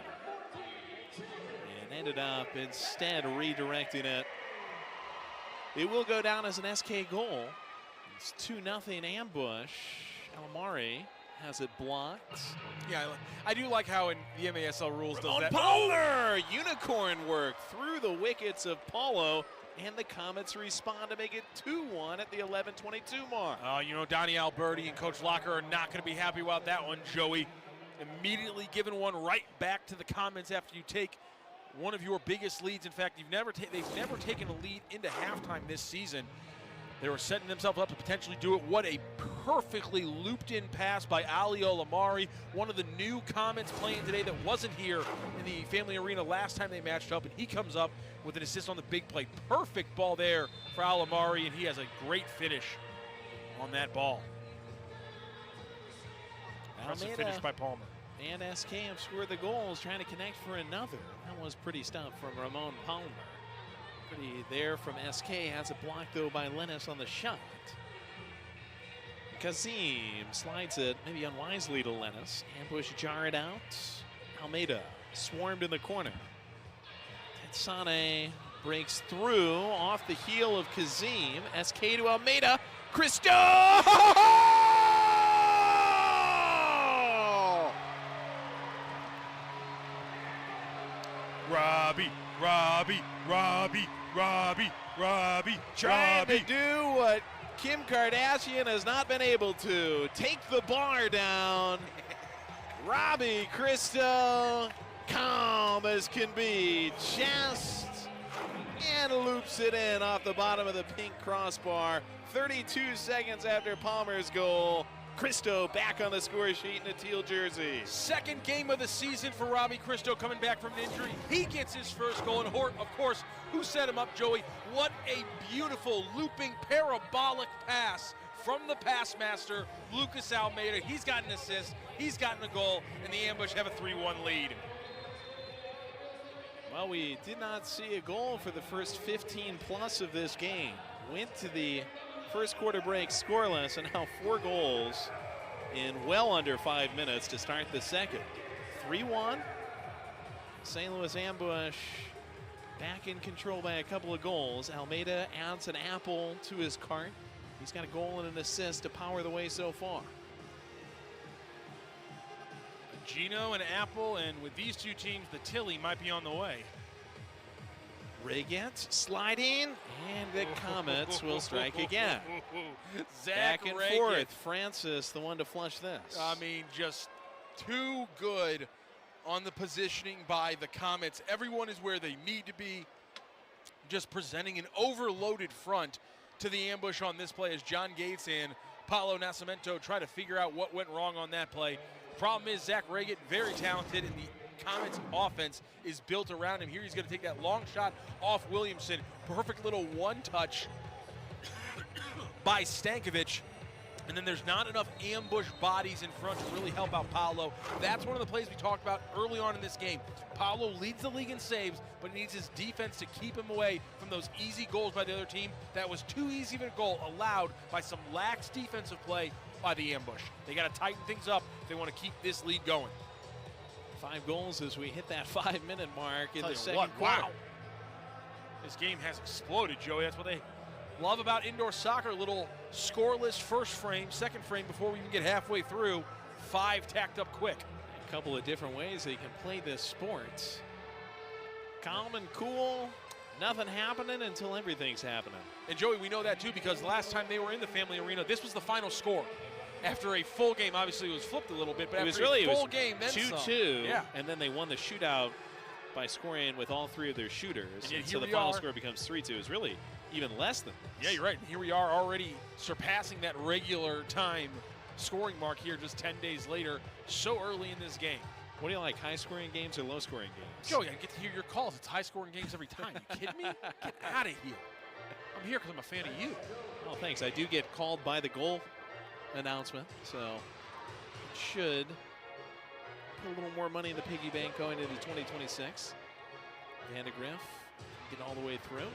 And ended up instead redirecting it. It will go down as an SK goal. It's 2-0 ambush. Alamari has it blocked. Yeah, I do like how in the MASL rules does that. Palmer! Unicorn work through the wickets of Paulo, and the Comets respond to make it 2-1 at the 11:22 mark. You know, Donnie Alberti and Coach Locker are not going to be happy about that one, Joey. Immediately giving one right back to the Comets after you take one of your biggest leads. In fact, they've never taken a lead into halftime this season. They were setting themselves up to potentially do it. What a perfectly looped-in pass by Ali Olamari, one of the new Comets playing today that wasn't here in the Family Arena last time they matched up, and he comes up with an assist on the big play. Perfect ball there for Olamari, and he has a great finish on that ball. That's a finish by Palmer. And SK have scored the goals, trying to connect for another. That was pretty stuff from Ramon Palmer. Pretty there from SK, has it blocked though by Lennis on the shot. Kazim slides it, maybe unwisely, to Lennis. Ambush jarred out. Almeida swarmed in the corner. Tetsane breaks through off the heel of Kazim. SK to Almeida. Cristo! Robbie. Trying to do what Kim Kardashian has not been able to. Take the bar down. Robbie Cristo, calm as can be, just and loops it in off the bottom of the pink crossbar. 32 seconds after Palmer's goal. Cristo back on the score sheet in a teal jersey. Second game of the season for Robbie Cristo coming back from an injury. He gets his first goal, and Hort, of course, who set him up, Joey? What a beautiful looping parabolic pass from the pass master, Lucas Almeida. He's got an assist, he's gotten a goal, and the ambush have a 3-1 lead. Well, we did not see a goal for the first 15 plus of this game. Went to the first quarter break scoreless, and now 4 goals in well under 5 minutes to start the second. 3-1. St. Louis Ambush back in control by a couple of goals. Almeida adds an apple to his cart. He's got a goal and an assist to power the way so far. Gino and Apple, and with these two teams, the Tilly might be on the way. Riggett sliding, and the Comets will strike again. Zach Back and Riggett. forth. Francis, the one to flush this. I mean, just too good on the positioning by the Comets. Everyone is where they need to be. Just presenting an overloaded front to the Ambush on this play as John Gates and Paulo Nascimento try to figure out what went wrong on that play. Problem is, Zach Riggett, very talented, and the Comets offense is built around him. Here he's going to take that long shot off Williamson. Perfect little one-touch by Stankovic. And then there's not enough ambush bodies in front to really help out Paulo. That's one of the plays we talked about early on in this game. Paulo leads the league in saves, but he needs his defense to keep him away from those easy goals by the other team. That was too easy of a goal allowed by some lax defensive play by the Ambush. They got to tighten things up if they want to keep this lead going. 5 goals as we hit that 5-minute mark in the second what, quarter. wow. This game has exploded, Joey. That's what they love about indoor soccer. Little scoreless first frame, second frame before we even get halfway through. 5 tacked up quick. A couple of different ways they can play this sport. Calm and cool, nothing happening until everything's happening. And Joey, we know that too because the last time they were in the Family Arena, this was the final score. After a full game, obviously it was flipped a little bit, but after a full game, then 2-2, yeah. And then they won the shootout by scoring with all 3 of their shooters. And so the final score becomes 3-2. It's really even less than this. Yeah, you're right. Here we are already surpassing that regular time scoring mark here just 10 days later, so early in this game. What do you like, high-scoring games or low-scoring games? Joey, I get to hear your calls. It's high-scoring games every time. You kidding me? Get out of here. I'm here because I'm a fan of you. Well, thanks. I do get called by the goal announcement, so it should put a little more money in the piggy bank going into 2026. Vandegrift get all the way through.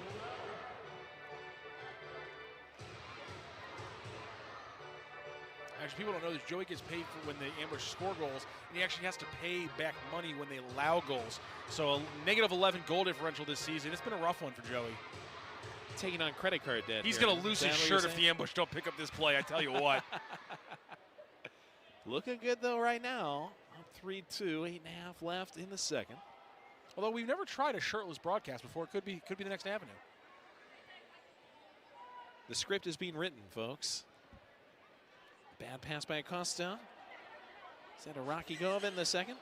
Actually, people don't know this. Joey gets paid for when the Ambush score goals, and he actually has to pay back money when they allow goals. So a negative 11 goal differential this season. It's been a rough one for Joey. Taking on credit card debt. He's here. going to lose his shirt if the Ambush don't pick up this play, I tell you what. Looking good, though, right now. Up 3-2, 8.5 left in the second. Although we've never tried a shirtless broadcast before. It could be the next avenue. The script is being written, folks. Bad pass by Acosta. Is that a rocky go of it in the second?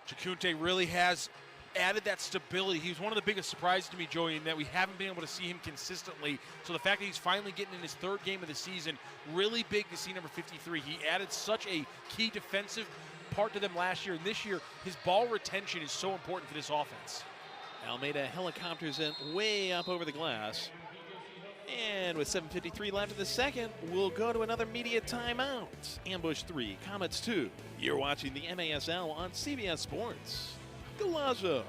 Chacunte really has added that stability. He was one of the biggest surprises to me, Joey, in that we haven't been able to see him consistently. So the fact that he's finally getting in his 3rd game of the season, really big to see number 53. He added such a key defensive part to them last year. And this year, his ball retention is so important for this offense. Almeida helicopters it way up over the glass. And with 7:53 left in the second, we'll go to another media timeout. Ambush 3, Comets 2. You're watching the MASL on CBS Sports. Galazzo.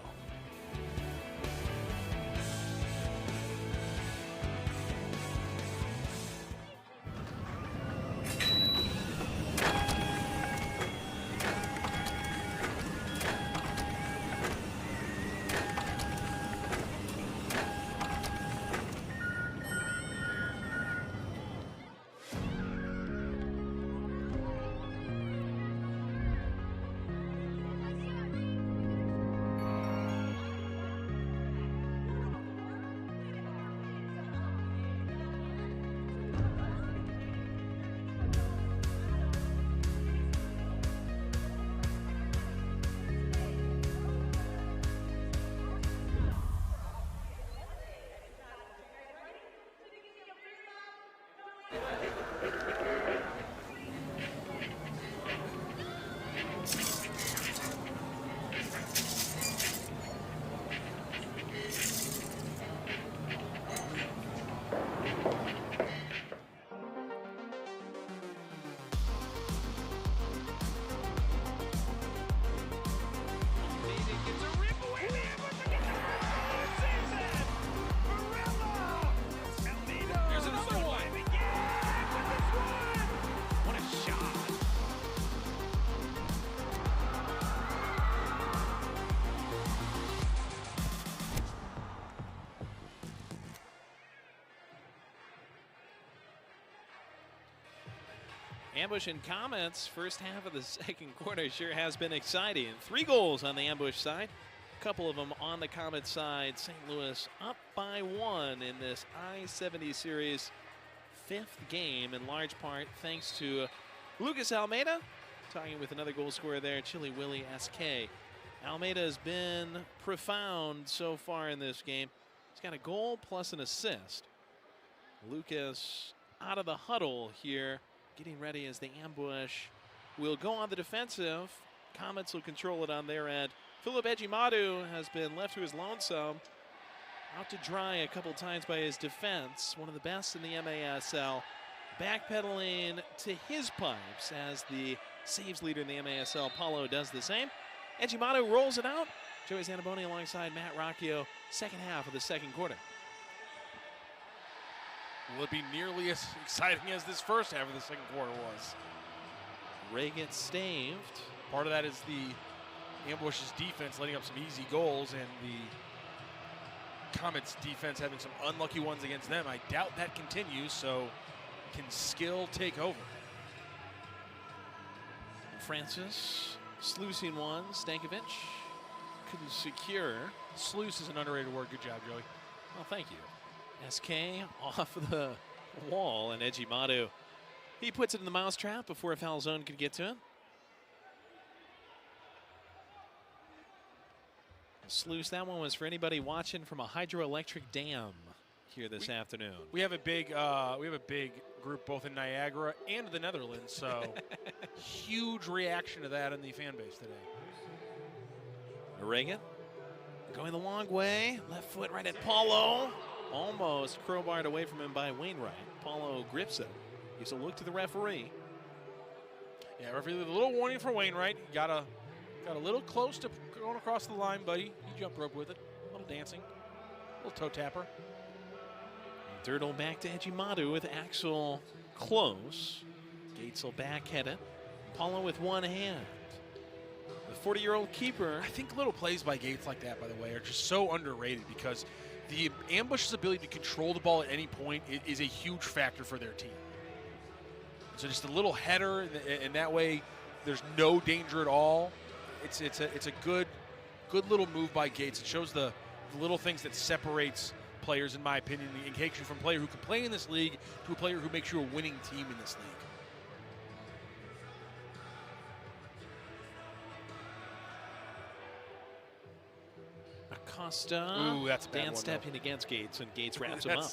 Ambush and Comets, first half of the second quarter sure has been exciting. 3 goals on the Ambush side, a couple of them on the Comet side. St. Louis up by 1 in this I-70 series 5th game, in large part thanks to Lucas Almeida, talking with another goal scorer there, Chili Willie SK. Almeida has been profound so far in this game. He's got a goal plus an assist. Lucas out of the huddle here, getting ready as the Ambush will go on the defensive. Comets will control it on their end. Philip Ejimadu has been left to his lonesome, out to dry a couple times by his defense. One of the best in the MASL. Backpedaling to his pipes as the saves leader in the MASL, Paulo, does the same. Ejimadu rolls it out. Joey Zanaboni alongside Matt Rocchio, second half of the second quarter. Will it be nearly as exciting as this first half of the second quarter was? Ray gets staved. Part of that is the Ambush's defense letting up some easy goals and the Comets defense having some unlucky ones against them. I doubt that continues, so can skill take over? Francis sluicing one. Stankovic couldn't secure. Sluice is an underrated word. Good job, Joey. Well, thank you. SK off the wall, and Ejimadu, he puts it in the mousetrap before a foul zone could get to it. Sluice, that one was for anybody watching from a hydroelectric dam here this afternoon. We have a big group both in Niagara and the Netherlands, so huge reaction to that in the fan base today. Reagan going the long way, left foot right at Paulo. Almost crowbarred away from him by Wainwright. Paulo grips it. Gives a look to the referee. Yeah, referee, a little warning for Wainwright. Got a little close to going across the line, buddy. He jumped rope with it. A little dancing. A little toe tapper. Dirtle back to Ejimadu with Axel close. Gates will backhead it. Paulo with one hand. The 40-year-old keeper. I think little plays by Gates like that, by the way, are just so underrated because the Ambush's ability to control the ball at any point is a huge factor for their team. So just a little header, and that way there's no danger at all. It's a good little move by Gates. It shows the little things that separates players, in my opinion, and takes you from a player who can play in this league to a player who makes you a winning team in this league. Acosta. Ooh, that's a bad Dan one, stepping against Gates, and Gates wraps him up.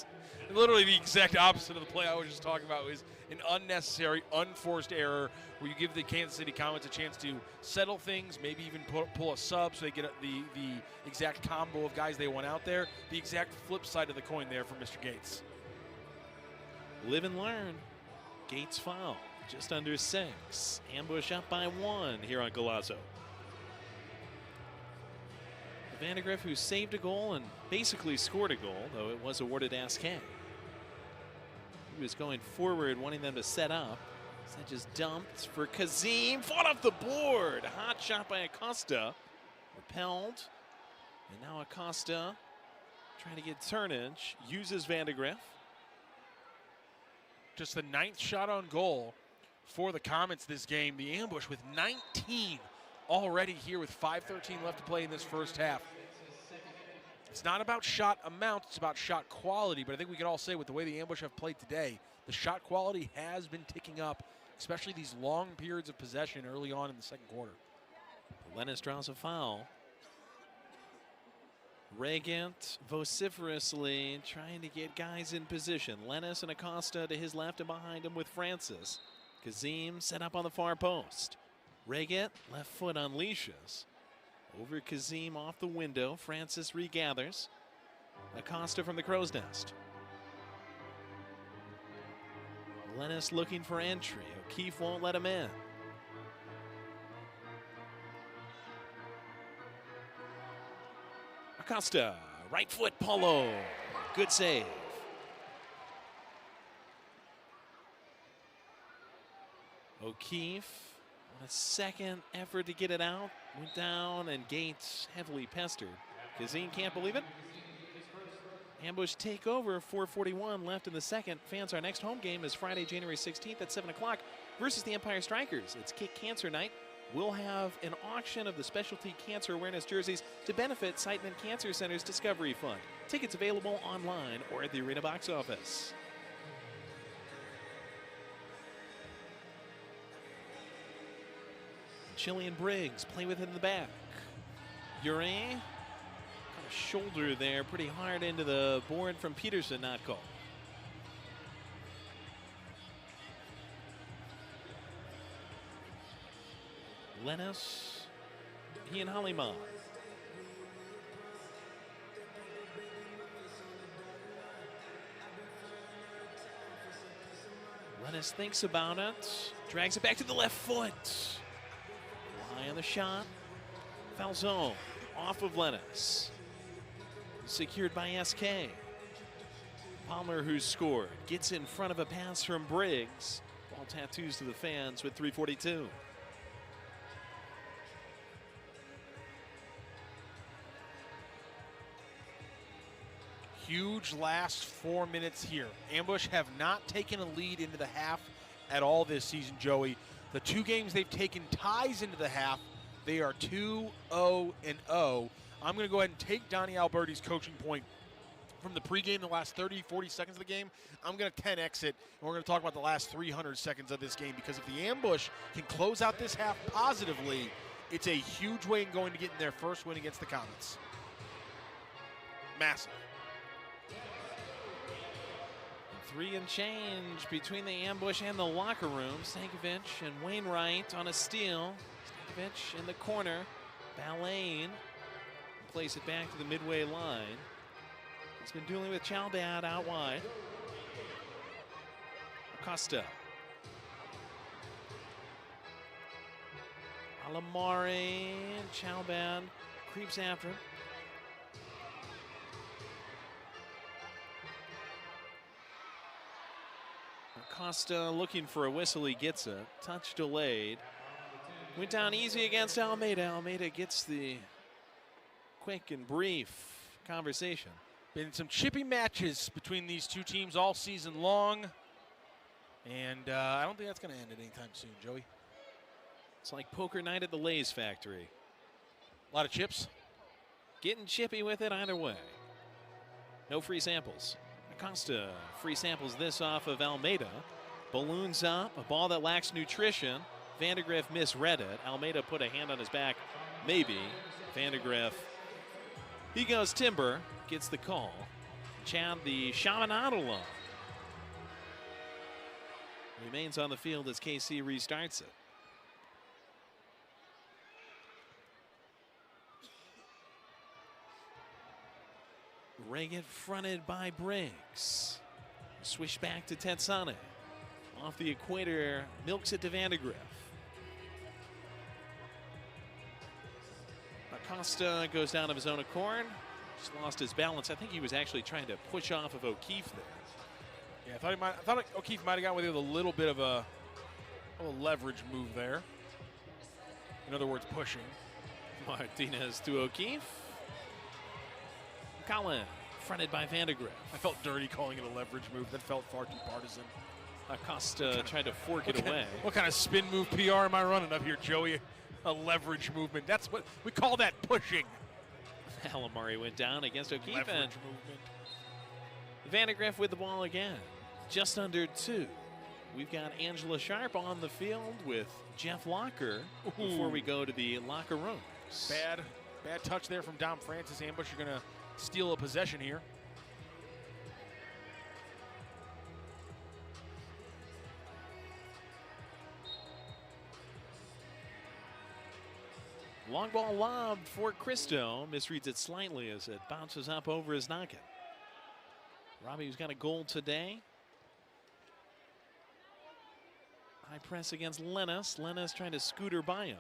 Literally the exact opposite of the play I was just talking about. Is an unnecessary, unforced error where you give the Kansas City Comets a chance to settle things, maybe even pull a sub so they get the exact combo of guys they want out there. The exact flip side of the coin there for Mr. Gates. Live and learn. Gates foul. Just under 6. Ambush up by 1 here on Golazo. Vandegrift, who saved a goal and basically scored a goal, though it was awarded SK. He was going forward, wanting them to set up. That just dumped for Kazim. Fought off the board. Hot shot by Acosta. Repelled. And now Acosta trying to get turnage. Uses Vandegrift. Just the 9th shot on goal for the Comets this game. The Ambush with 19 already here with 5:13 left to play in this first half. It's not about shot amount, it's about shot quality, but I think we can all say with the way the Ambush have played today, the shot quality has been ticking up, especially these long periods of possession early on in the second quarter. Lennis draws a foul. Regant vociferously trying to get guys in position. Lennis and Acosta to his left and behind him with Francis. Kazim set up on the far post. Regant, left foot unleashes. Over Kazim off the window. Francis regathers. Acosta from the crow's nest. Lennis looking for entry. O'Keefe won't let him in. Acosta, right foot, Paulo. Good save. O'Keefe, on a second effort to get it out, went down, and Gates heavily pestered. Kazim can't believe it. Ambush take over, 4:41 left in the second. Fans, our next home game is Friday, January 16th at 7 o'clock versus the Empire Strikers. It's Kick Cancer Night. We'll have an auction of the specialty cancer awareness jerseys to benefit Siteman Cancer Center's Discovery Fund. Tickets available online or at the arena box office. Chillian Briggs play with it in the back. Uri, got a shoulder there pretty hard into the board from Peterson, not called. Lennis, he and Hollyman. Lennis thinks about it, drags it back to the left foot. High on the shot, foul zone, off of Lennis. Secured by SK. Palmer, who's scored, gets in front of a pass from Briggs. Ball tattoos to the fans with 3:42. Huge last 4 minutes here. Ambush have not taken a lead into the half at all this season, Joey. The 2 games they've taken ties into the half, they are 2-0-0. I'm going to go ahead and take Donnie Alberti's coaching point from the pregame, the last 30, 40 seconds of the game. I'm going to 10X it, and we're going to talk about the last 300 seconds of this game, because if the Ambush can close out this half positively, it's a huge way in going to getting their first win against the Comets. Massive. 3 and change between the Ambush and the locker room. Stankovic and Wainwright on a steal. Stankovic in the corner. Balain place it back to the midway line. He's been dueling with Chalbad out wide. Acosta. Alamari. Chalbad creeps after him. Acosta looking for a whistle, he gets it. Touch delayed. Went down easy against Almeida. Almeida gets the quick and brief conversation. Been some chippy matches between these two teams all season long. And I don't think that's going to end at any time soon, Joey. It's like poker night at the Lay's factory. A lot of chips. Getting chippy with it either way. No free samples. Acosta free samples this off of Almeida. Balloons up, a ball that lacks nutrition. Vandegrift misread it. Almeida put a hand on his back, maybe. Vandegrift, he goes timber, gets the call. Chad, the shaman out alone. Remains on the field as KC restarts it. Reagan fronted by Briggs. Swish back to Tetsane. Off the equator, milks it to Vandegrift. Acosta goes down of his own accord. Just lost his balance. I think he was actually trying to push off of O'Keefe there. Yeah, I thought O'Keefe might have got with a little bit of a leverage move there. In other words, pushing. Martinez to O'Keefe. Collin, fronted by Vandegrift. I felt dirty calling it a leverage move. That felt far too partisan. Acosta tried to fork it away. What kind of spin move PR am I running up here, Joey? A leverage movement. That's what we call that, pushing. Alamari went down against O'Keefe. Leverage movement. Vandegrift with the ball again. Just under 2. We've got Angela Sharp on the field with Jeff Locker before we go to the locker rooms. Bad touch there from Dom Francis. Ambush are going to steal a possession here. Long ball lobbed for Cristo. Misreads it slightly as it bounces up over his noggin. Robbie, who's got a goal today. High press against Lennis. Lennis trying to scooter by him.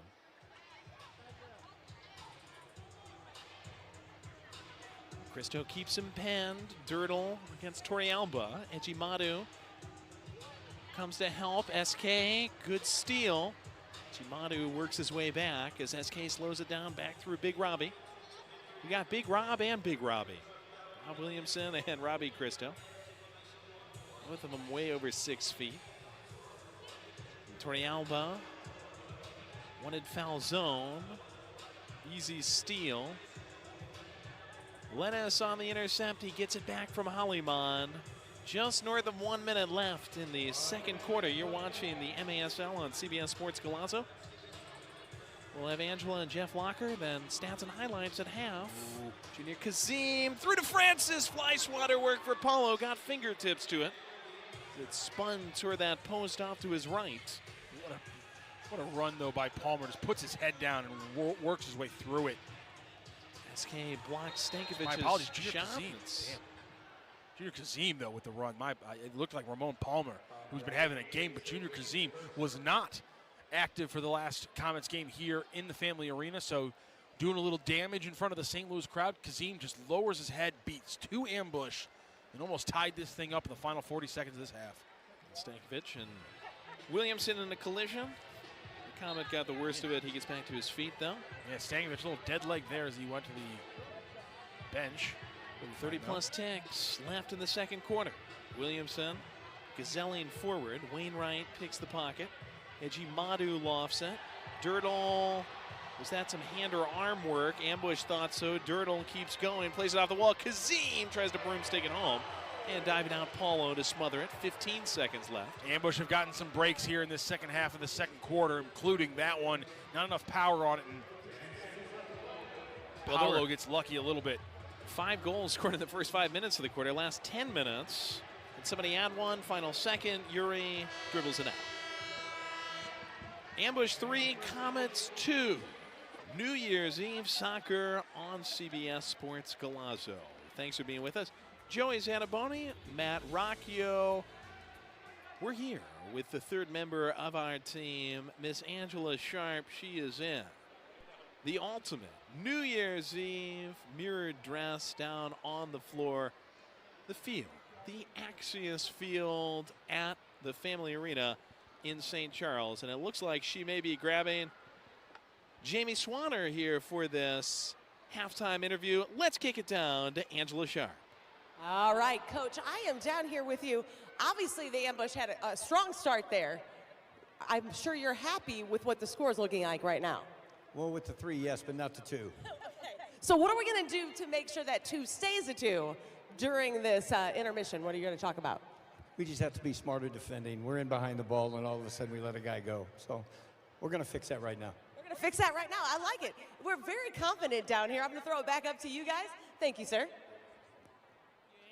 Cristo keeps him penned. Dirtle against Torrealba. Ejimadu comes to help. SK, good steal. Ejimadu works his way back as SK slows it down back through Big Robbie. We got Big Rob and Big Robbie. Rob Williamson and Robbie Cristo. Both of them way over 6 feet. Torrealba wanted foul zone. Easy steal. Lennis on the intercept. He gets it back from Hollyman. Just north of 1 minute left in the second quarter. You're watching the MASL on CBS Sports Golazo. We'll have Angela and Jeff Locker, then stats and highlights at half. Junior Kazim through to Francis. Fly swatter work for Paulo. Got fingertips to it. It spun toward that post off to his right. What a run, though, by Palmer. Just puts his head down and works his way through it. SK blocks Stankovic's My apologies, Junior shot. Kazim. Junior Kazim, though, with the run. It looked like Ramon Palmer, who's been having a game, but Junior Kazim was not active for the last Comets game here in the Family Arena, so doing a little damage in front of the St. Louis crowd. Kazim just lowers his head, beats 2 ambush, and almost tied this thing up in the final 40 seconds of this half. Stankovic and Williamson in a collision. The Comet got the worst of it. He gets back to his feet, though. Yeah, Stankovic, a little dead leg there as he went to the bench. 30-plus ticks left in the second quarter. Williamson gazelling forward. Wainwright picks the pocket. Ejimadu lofts it. Dirtle, was that some hand or arm work? Ambush thought so. Dirtle keeps going, plays it off the wall. Kazim tries to broomstick it home. And diving out Paulo to smother it. 15 seconds left. Ambush have gotten some breaks here in the second half of the second quarter, including that one. Not enough power on it, and Paulo gets lucky a little bit. 5 goals scored in the first 5 minutes of the quarter. Last 10 minutes. And somebody add one. Final second. Yuri dribbles it out. Ambush 3, Comets 2. New Year's Eve soccer on CBS Sports Golazo. Thanks for being with us. Joey Zanaboni, Matt Rocchio. We're here with the third member of our team, Miss Angela Sharp. She is in the ultimate New Year's Eve mirrored dress down on the floor. The field, the Axios Field at the Family Arena in St. Charles, and it looks like she may be grabbing Jamie Swanner here for this halftime interview. Let's kick it down to Angela Sharp. All right, Coach, I am down here with you. Obviously, the Ambush had a strong start there. I'm sure you're happy with what the score is looking like right now. Well, with the 3, yes, but not the 2. So what are we going to do to make sure that 2 stays a 2 during this intermission? What are you going to talk about? We just have to be smarter defending. We're in behind the ball, and all of a sudden we let a guy go. So we're going to fix that right now. We're going to fix that right now. I like it. We're very confident down here. I'm going to throw it back up to you guys. Thank you, sir.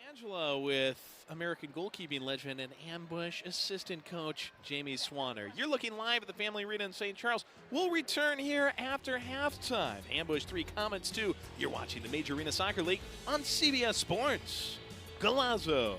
Angela with American goalkeeping legend and Ambush assistant coach Jamie Swanner. You're looking live at the Family Arena in St. Charles. We'll return here after halftime. Ambush 3, Comets 2. You're watching the Major Arena Soccer League on CBS Sports Golazo.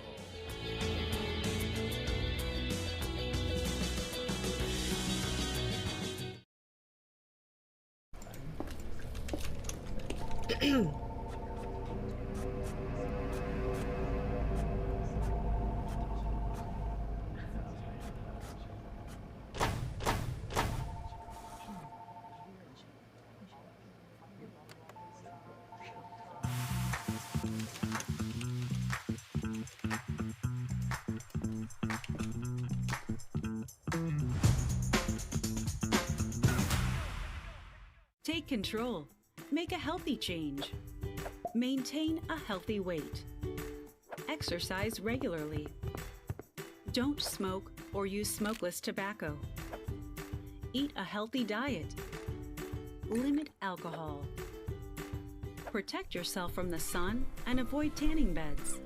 Take control. Make a healthy change. Maintain a healthy weight. Exercise regularly. Don't smoke or use smokeless tobacco. Eat a healthy diet. Limit alcohol. Protect yourself from the sun and avoid tanning beds.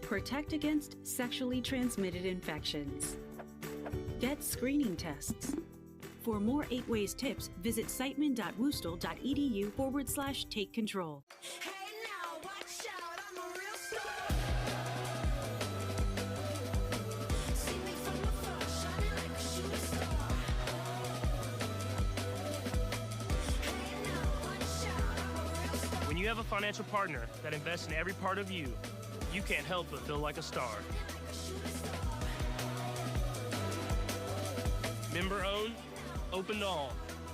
Protect against sexually transmitted infections. Get screening tests. For more 8 Ways tips, visit siteman.woostel.edu/take control. When you have a financial partner that invests in every part of you, you can't help but feel like a star. Member owned, open to all.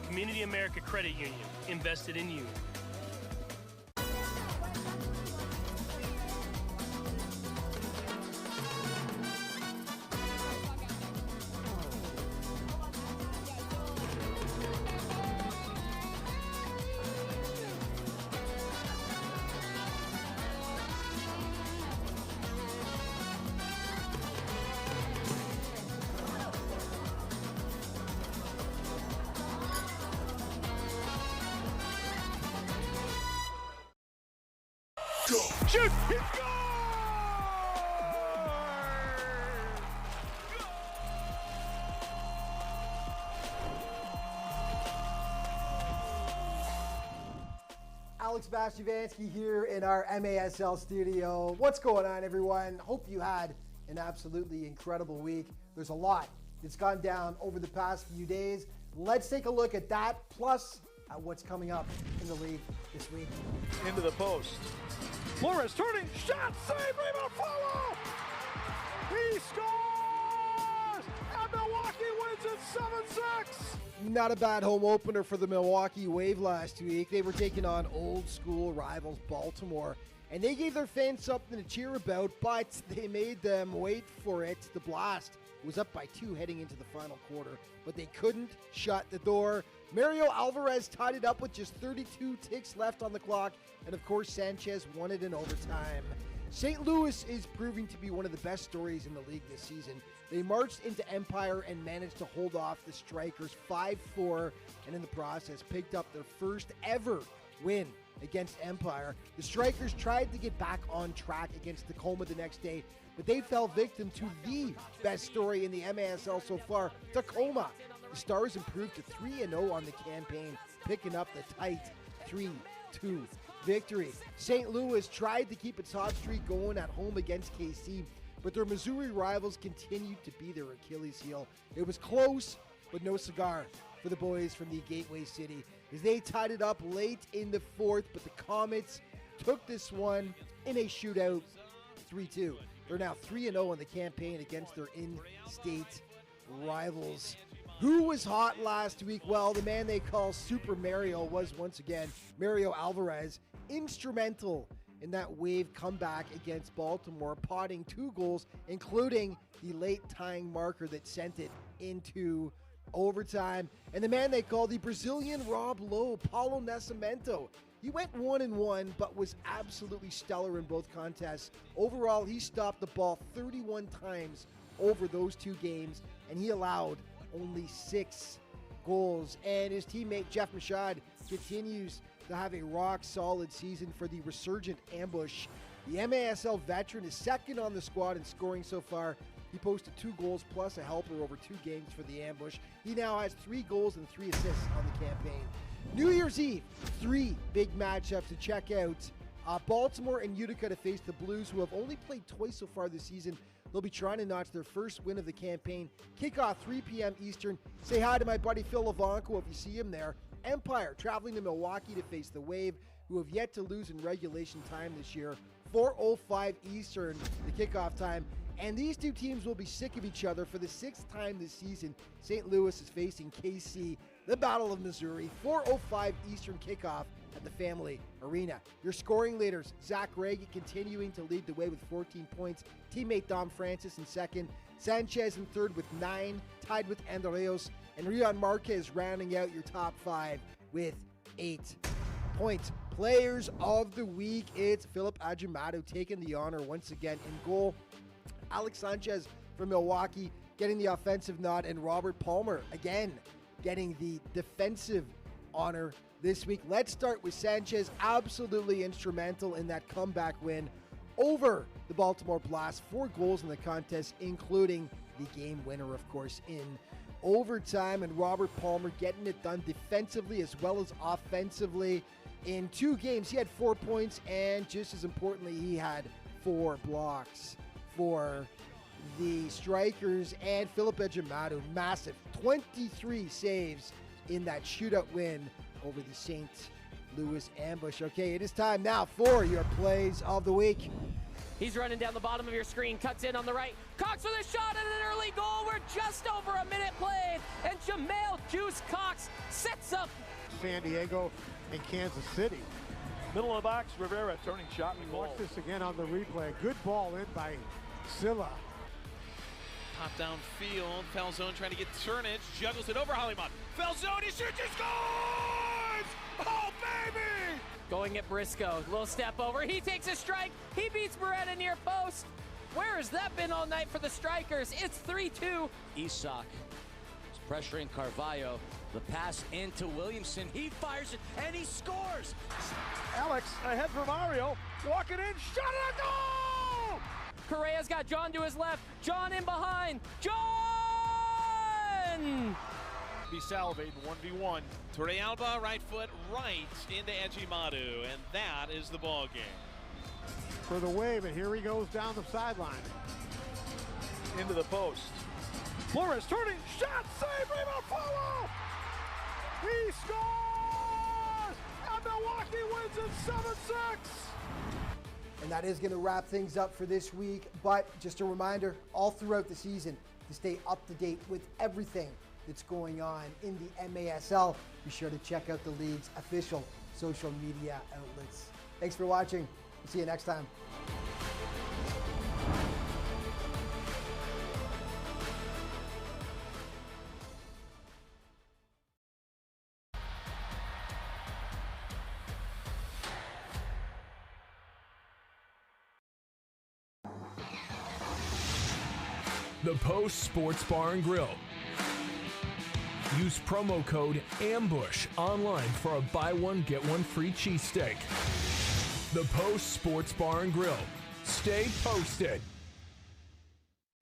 Community America Credit Union, invested in you. Shoot! He scores! Alex Bastivansky here in our MASL studio. What's going on, everyone? Hope you had an absolutely incredible week. There's a lot that's gone down over the past few days. Let's take a look at that, plus at what's coming up in the league this week. Into the post. Flores turning, shot, save, rebound, follow! He scores! And Milwaukee wins it 7-6! Not a bad home opener for the Milwaukee Wave last week. They were taking on old school rivals Baltimore, and they gave their fans something to cheer about, but they made them wait for it. The Blast was up by 2 heading into the final quarter, but they couldn't shut the door. Mario Alvarez tied it up with just 32 ticks left on the clock, and of course Sanchez won it in overtime. St. Louis is proving to be one of the best stories in the league this season. They marched into Empire and managed to hold off the Strikers 5-4, and in the process picked up their first ever win against Empire. The Strikers tried to get back on track against Tacoma the next day, but they fell victim to the best story in the MASL so far, Tacoma. The Stars improved to 3-0 on the campaign, picking up the tight 3-2 victory. St. Louis tried to keep its hot streak going at home against KC, but their Missouri rivals continued to be their Achilles heel. It was close, but no cigar for the boys from the Gateway City, as they tied it up late in the fourth, but the Comets took this one in a shootout 3-2. They're now 3-0 in the campaign against their in-state rivals. Who was hot last week? Well, the man they call Super Mario was once again Mario Alvarez, instrumental in that Wave comeback against Baltimore, potting 2 goals, including the late tying marker that sent it into overtime. And the man they call the Brazilian Rob Lowe, Paulo Nascimento. He went 1-1, but was absolutely stellar in both contests. Overall, he stopped the ball 31 times over those 2 games, and he allowed only 6 goals. And his teammate Jeff Machad continues to have a rock-solid season for the resurgent Ambush. The MASL veteran is second on the squad in scoring so far. He posted 2 goals plus a helper over 2 games for the Ambush. He now has 3 goals and 3 assists on the campaign. New Year's Eve, 3 big matchups to check out. Baltimore and Utica to face the Blues, who have only played twice so far this season. They'll be trying to notch their first win of the campaign. Kickoff 3 p.m. Eastern. Say hi to my buddy Phil Lavanco if you see him there. Empire traveling to Milwaukee to face the Wave, who have yet to lose in regulation time this year. 4:05 Eastern, the kickoff time. And these 2 teams will be sick of each other for the 6th time this season. St. Louis is facing KC, the Battle of Missouri. 4:05 Eastern kickoff at the Family Arena. Your scoring leaders, Zach Reagan continuing to lead the way with 14 points. Teammate Dom Francis in second. Sanchez in third with 9, tied with Andreos. And Rion Marquez rounding out your top 5 with 8 points. Players of the week, it's Philip Agimato taking the honor once again in goal. Alex Sanchez from Milwaukee getting the offensive nod, and Robert Palmer again getting the defensive honor this week. Let's start with Sanchez, absolutely instrumental in that comeback win over the Baltimore Blast. 4 goals in the contest, including the game winner, of course, in overtime. And Robert Palmer getting it done defensively as well as offensively. In 2 games, he had 4 points, and just as importantly, he had 4 blocks for the Strikers. And Philip Agimato, massive 23 saves in that shootout win over the St. Louis Ambush. Okay, it is time now for your plays of the week. He's running down the bottom of your screen, cuts in on the right. Cox with a shot and an early goal. We're just over a minute played, and Jamel Juice Cox sets up San Diego and Kansas City. Middle of the box, Rivera turning shot and Watch this again on the replay. Good ball in by Silla. Top downfield, Falzone trying to get Turnage, juggles it over Hollywood. Falzone, he shoots, he scores! Oh, baby! going at Briscoe. Little step over. He takes a strike. He beats Beretta near post. Where has that been all night for the Strikers? It's 3-2. Isak is pressuring Carvalho. The pass into Williamson. He fires it, and he scores. Alex ahead for Mario. Walking in, shot and a goal! Correa's got John to his left. John in behind. John! Be salivating 1v1. Torrealba, right foot, right into Ejimadu, and that is the ball game. For the wave, and here he goes down the sideline. Into the post. Flores turning, shot, save, rebound, follow! He scores! And Milwaukee wins it 7-6! And that is going to wrap things up for this week. But just a reminder, all throughout the season, to stay up to date with everything that's going on in the MASL, be sure to check out the league's official social media outlets. Thanks for watching. We'll see you next time. The Post Sports Bar and Grill. Use promo code AMBUSH online for a buy one, get one free cheesesteak. The Post Sports Bar and Grill. Stay posted.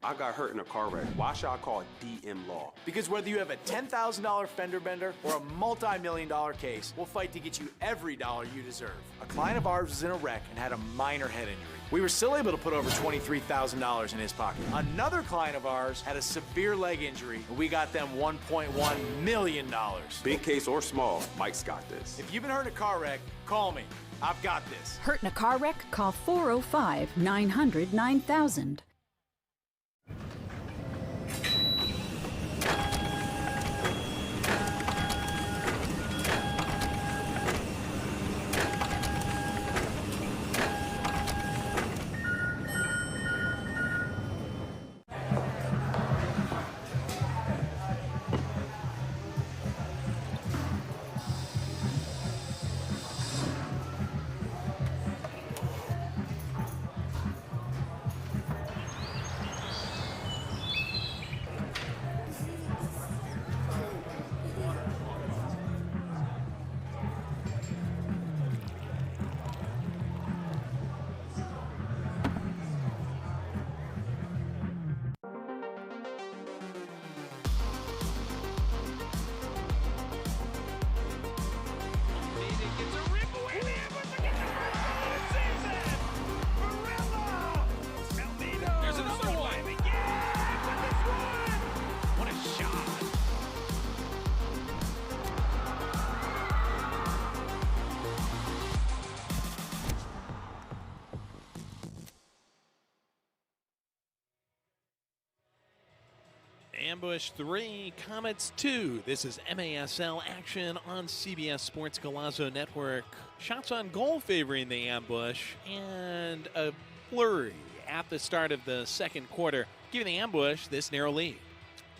I got hurt in a car wreck. Why should I call DM Law? Because whether you have a $10,000 fender bender or a multi-million-dollar case, we'll fight to get you every dollar you deserve. A client of ours was in a wreck and had a minor head injury. We were still able to put over $23,000 in his pocket. Another client of ours had a severe leg injury, and we got them $1.1 million. Big case or small, Mike's got this. If you've been hurt in a car wreck, call me. I've got this. Hurt in a car wreck? Call 405-900-9000. Ambush 3, Comets 2. This is MASL action on CBS Sports Golazo Network. Shots on goal favoring the Ambush, and a flurry at the start of the second quarter, giving the Ambush this narrow lead.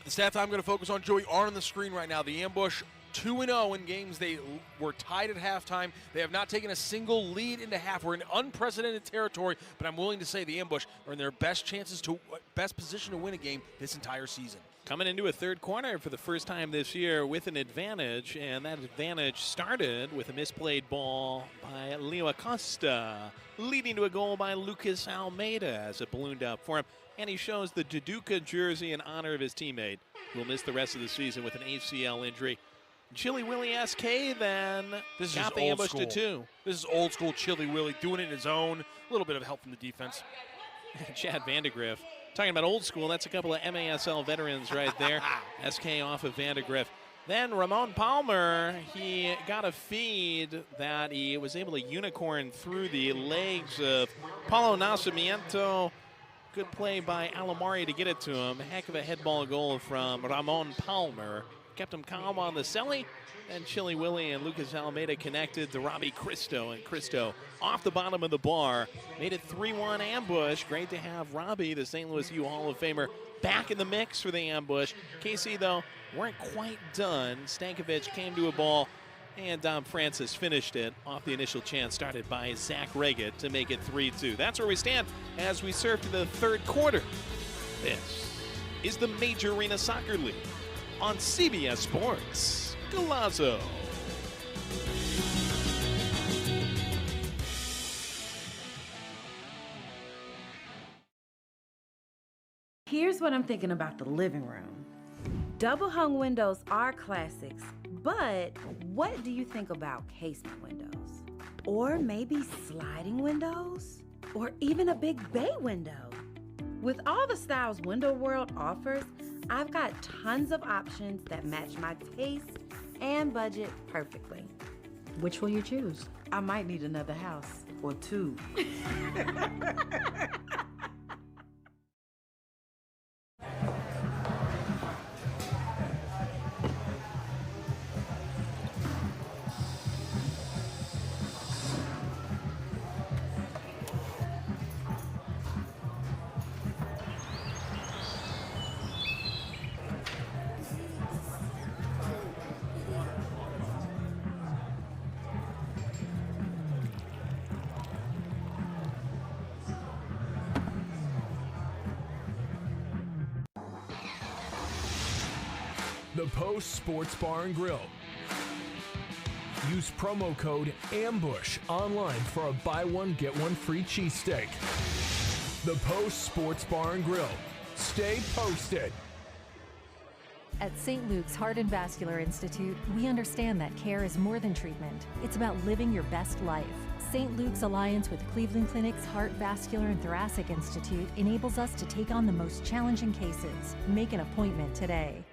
The stats I'm going to focus on, Joey, are on the screen right now. The Ambush 2-0 in games they were tied at halftime. They have not taken a single lead into half. We're in unprecedented territory, but I'm willing to say the Ambush are in their best position to win a game this entire season. Coming into a third quarter for the first time this year with an advantage, and that advantage started with a misplayed ball by Leo Acosta, leading to a goal by Lucas Almeida as it ballooned up for him. And he shows the Duduca jersey in honor of his teammate, who will miss the rest of the season with an ACL injury. Chili Willie SK then got the Ambush to 2. This is old school Chili Willie, doing it in his own. A little bit of help from the defense. Chad Vandegrift. Talking about old school, that's a couple of MASL veterans right there. SK off of Vandegrift. Then Ramon Palmer, he got a feed that he was able to unicorn through the legs of Paulo Nascimento. Good play by Alamari to get it to him. Heck of a head ball goal from Ramon Palmer. Kept him calm on the celly. And Chili Willie and Lucas Almeida connected to Robbie Cristo. And Cristo off the bottom of the bar made it 3-1 Ambush. Great to have Robbie, the St. Louis U Hall of Famer, back in the mix for the Ambush. KC, though, weren't quite done. Stankovic came to a ball, and Dom Francis finished it off the initial chance started by Zach Reggett to make it 3-2. That's where we stand as we serve to the third quarter. This is the Major Arena Soccer League on CBS Sports. Galazzo. Here's what I'm thinking about the living room. Double hung windows are classics, but what do you think about casement windows? Or maybe sliding windows? Or even a big bay window? With all the styles Window World offers, I've got tons of options that match my taste and budget perfectly. Which will you choose? I might need another house or two. The Post Sports Bar and Grill. Use promo code AMBUSH online for a buy one, get one free cheesesteak. The Post Sports Bar and Grill. Stay posted. At St. Luke's Heart and Vascular Institute, we understand that care is more than treatment. It's about living your best life. St. Luke's alliance with Cleveland Clinic's Heart, Vascular, and Thoracic Institute enables us to take on the most challenging cases. Make an appointment today.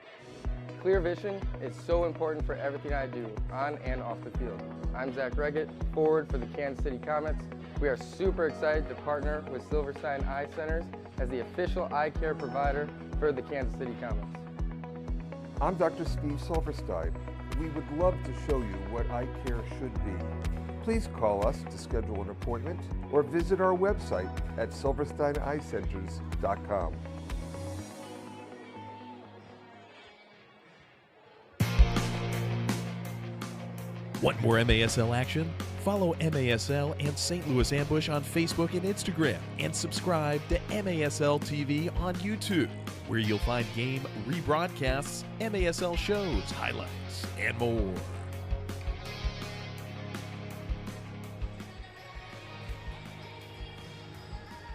Clear vision is so important for everything I do, on and off the field. I'm Zach Reggett, forward for the Kansas City Comets. We are super excited to partner with Silverstein Eye Centers as the official eye care provider for the Kansas City Comets. I'm Dr. Steve Silverstein. We would love to show you what eye care should be. Please call us to schedule an appointment or visit our website at silversteineyecenters.com. Want more MASL action? Follow MASL and St. Louis Ambush on Facebook and Instagram, and subscribe to MASL TV on YouTube, where you'll find game rebroadcasts, MASL shows, highlights, and more.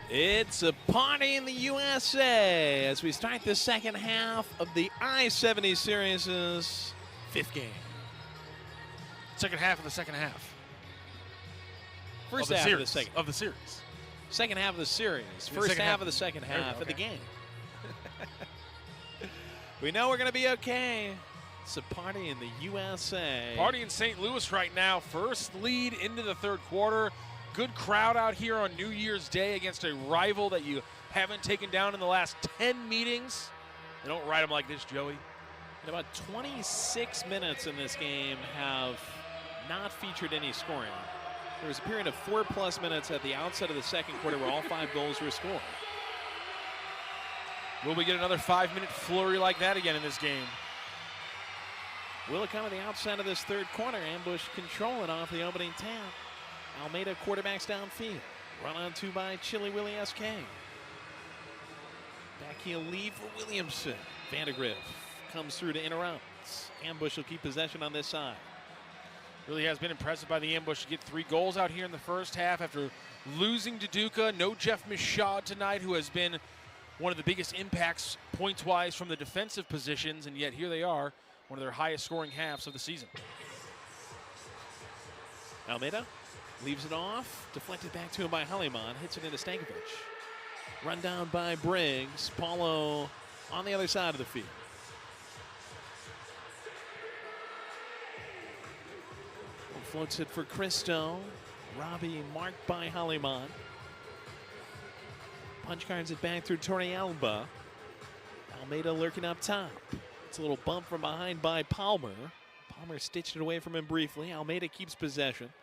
It's a party in the USA as we start the second half of the I-70 Series' fifth game. Second half of the second half. First half of the second. Of the series. Second half of the series. First half of the second half of the game. We know we're going to be okay. It's a party in the USA. Party in St. Louis right now. First lead into the third quarter. Good crowd out here on New Year's Day against a rival that you haven't taken down in the last 10 meetings. They don't ride them like this, Joey. And about 26 minutes in this game have not featured any scoring. There was a period of 4+ minutes at the outset of the second quarter where all 5 goals were scored. Will we get another 5-minute flurry like that again in this game? Will it come at the outset of this third quarter? Ambush controlling off the opening tap. Almeida quarterbacks downfield. Run on 2 by Chili Willie SK. Backheel lead for Williamson. Vandegrift comes through to interrupt. Ambush will keep possession on this side. Really has been impressive by the Ambush to get 3 goals out here in the first half after losing to Duca. No Jeff Michaud tonight, who has been one of the biggest impacts points-wise from the defensive positions, and yet here they are, one of their highest scoring halves of the season. Almeida leaves it off, deflected back to him by Haliman, hits it into Stankovic. Run down by Briggs. Paulo on the other side of the field. Floats it for Cristo. Robbie marked by Haliman. Punch cards it back through Torrealba. Almeida lurking up top. It's a little bump from behind by Palmer. Palmer stitched it away from him briefly. Almeida keeps possession.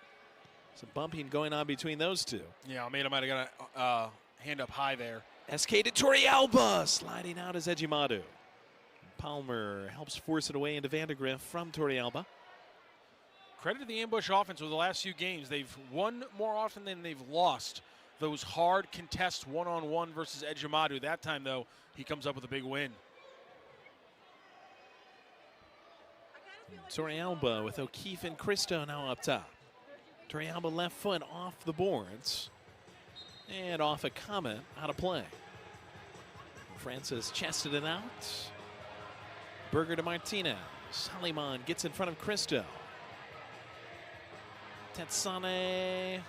Some bumping going on between those two. Yeah, Almeida might have got a hand up high there. SK to Torrealba. Sliding out is Ejimadu. Palmer helps force it away into Vandegrift from Torrealba. Credit to the Ambush offense over the last few games. They've won more often than they've lost those hard contests one-on-one versus Ejimadu. That time, though, he comes up with a big win. Torrealba with O'Keefe and Cristo now up top. Torrealba left foot off the boards and off a Comet, out of play. Francis chested it out. Berger to Martinez. Haliman gets in front of Cristo. Tetsane